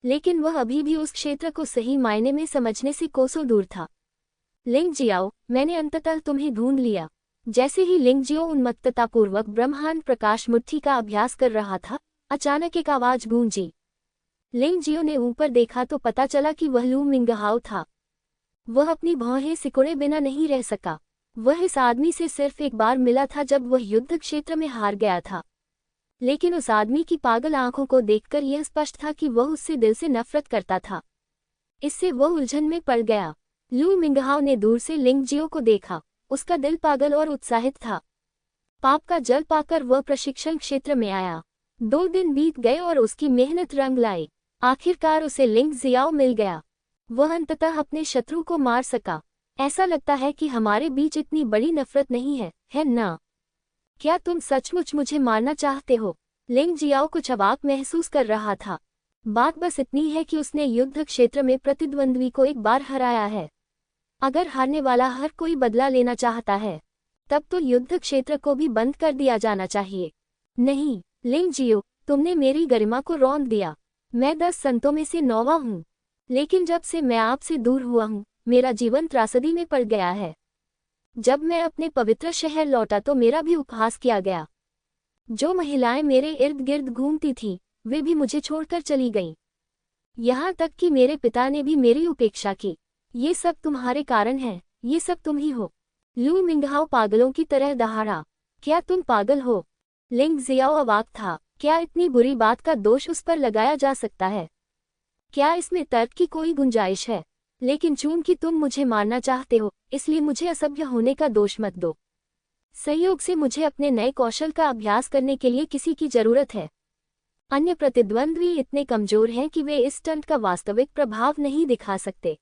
लेकिन वह अभी भी उस क्षेत्र को सही मायने में समझने से कोसों दूर था। लिंग जियाओ, मैंने अंततः तुम्हें ढूंढ लिया। जैसे ही लिंग जियो उन्मत्ततापूर्वक ब्रह्मांड प्रकाश मुट्ठी का अभ्यास कर रहा था, अचानक एक आवाज गूंजी। लिंग जियो ने ऊपर देखा तो पता चला कि वह लू मिंगहाओ था। वह अपनी भौहें सिकुड़े बिना नहीं रह सका। वह इस आदमी से सिर्फ एक बार मिला था जब वह युद्ध क्षेत्र में हार गया था, लेकिन उस आदमी की पागल आंखों को देखकर यह स्पष्ट था कि वह उससे दिल से नफरत करता था। इससे वह उलझन में पड़ गया। लू मिंगहाओ ने दूर से लिंग जियो को देखा। उसका दिल पागल और उत्साहित था। पाप का जल पाकर वह प्रशिक्षण क्षेत्र में आया। 2 दिन बीत गए और उसकी मेहनत रंग लाई। आखिरकार उसे लिंग जियाओ मिल गया। वह अंततः अपने शत्रु को मार सका। ऐसा लगता है कि हमारे बीच इतनी बड़ी नफरत नहीं है ना? क्या तुम सचमुच मुझे मारना चाहते हो? लिंग जियाओ कुछ अवाक महसूस कर रहा था। बात बस इतनी है कि उसने युद्ध क्षेत्र में प्रतिद्वंद्वी को एक बार हराया है। अगर हारने वाला हर कोई बदला लेना चाहता है, तब तो युद्ध क्षेत्र को भी बंद कर दिया जाना चाहिए। नहीं लिंग जियो, तुमने मेरी गरिमा को रौंद दिया। मैं 10 संतों में से 9वां हूँ, लेकिन जब से मैं आपसे दूर हुआ हूँ, मेरा जीवन त्रासदी में पड़ गया है। जब मैं अपने पवित्र शहर लौटा तो मेरा भी उपहास किया गया। जो महिलाएं मेरे इर्द गिर्द घूमती थीं, वे भी मुझे छोड़कर चली गईं। यहाँ तक कि मेरे पिता ने भी मेरी उपेक्षा की। ये सब तुम्हारे कारण है, ये सब तुम ही हो। लू मिंगहाओ पागलों की तरह दहाड़ा, क्या तुम पागल हो? लिंग जियाओ अवाक था, क्या इतनी बुरी बात का दोष उस पर लगाया जा सकता है? क्या इसमें तर्क की कोई गुंजाइश है? लेकिन चूंकि तुम मुझे मारना चाहते हो, इसलिए मुझे असभ्य होने का दोष मत दो। संयोग से मुझे अपने नए कौशल का अभ्यास करने के लिए किसी की जरूरत है। अन्य प्रतिद्वंद्वी इतने कमजोर हैं कि वे इस स्टंट का वास्तविक प्रभाव नहीं दिखा सकते।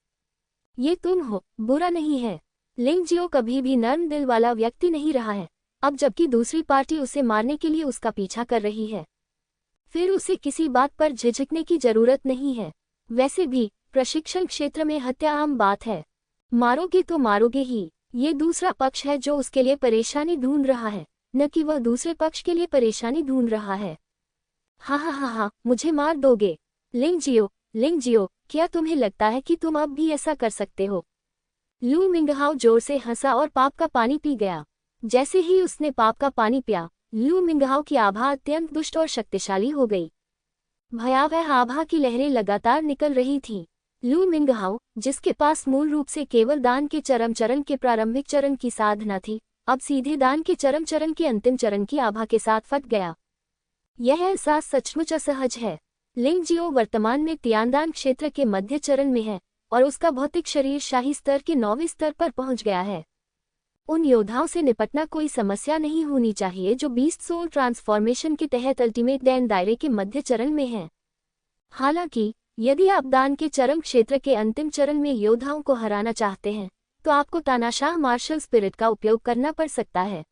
ये तुम हो, बुरा नहीं है। लिंग जियो कभी भी नर्म दिल वाला व्यक्ति नहीं रहा है, अब जबकि दूसरी पार्टी उसे मारने के लिए उसका पीछा कर रही है, फिर उसे किसी बात पर झिझकने की जरूरत नहीं है। वैसे भी प्रशिक्षण क्षेत्र में हत्या आम बात है। मारोगे तो मारोगे ही। ये दूसरा पक्ष है जो उसके लिए परेशानी ढूंढ रहा है, न कि वह दूसरे पक्ष के लिए परेशानी ढूंढ रहा है। हा, मुझे मार दोगे? लिंग जियो, क्या तुम्हें लगता है कि तुम अब भी ऐसा कर सकते हो? लू मिंगहाओ जोर से हंसा और पाप का पानी पी गया। जैसे ही उसने पाप का पानी पिया, लू मिंगहाओ की आभा अत्यंत दुष्ट और शक्तिशाली हो गई। भयावह आभा की लहरें लगातार निकल रही थीं। लू मिंगहाओ, जिसके पास मूल रूप से केवल दान के चरम चरण के प्रारंभिक चरण की साधना थी, अब सीधे दान के चरम चरण के अंतिम चरण की आभा के साथ फट गया। यह एहसास सचमुच असहज है। लिंग जियो वर्तमान में तियानदान क्षेत्र के मध्य चरण में है और उसका भौतिक शरीर शाही स्तर के 9वें स्तर पर पहुंच गया है। उन योद्धाओं से निपटना कोई समस्या नहीं होनी चाहिए जो बीस्ट सोल ट्रांसफॉर्मेशन के तहत अल्टीमेट डैन दायरे के मध्य चरण में हैं। हालांकि यदि आप दान के चरम क्षेत्र के अंतिम चरण में योद्धाओं को हराना चाहते हैं, तो आपको तानाशाह मार्शल स्पिरिट का उपयोग करना पड़ सकता है।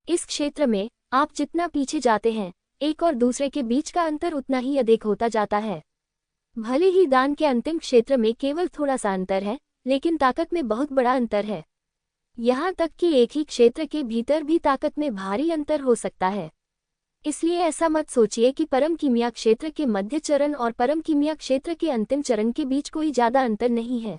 इस क्षेत्र में आप जितना पीछे जाते हैं, एक और दूसरे के बीच का अंतर उतना ही अधिक होता जाता है। भले ही दान के अंतिम क्षेत्र में केवल थोड़ा सा अंतर है, लेकिन ताकत में बहुत बड़ा अंतर है। यहाँ तक कि एक ही क्षेत्र के भीतर भी ताकत में भारी अंतर हो सकता है। इसलिए ऐसा मत सोचिए कि परम कीमिया क्षेत्र के मध्य चरण और परम कीमिया क्षेत्र के अंतिम चरण के बीच कोई ज्यादा अंतर नहीं है।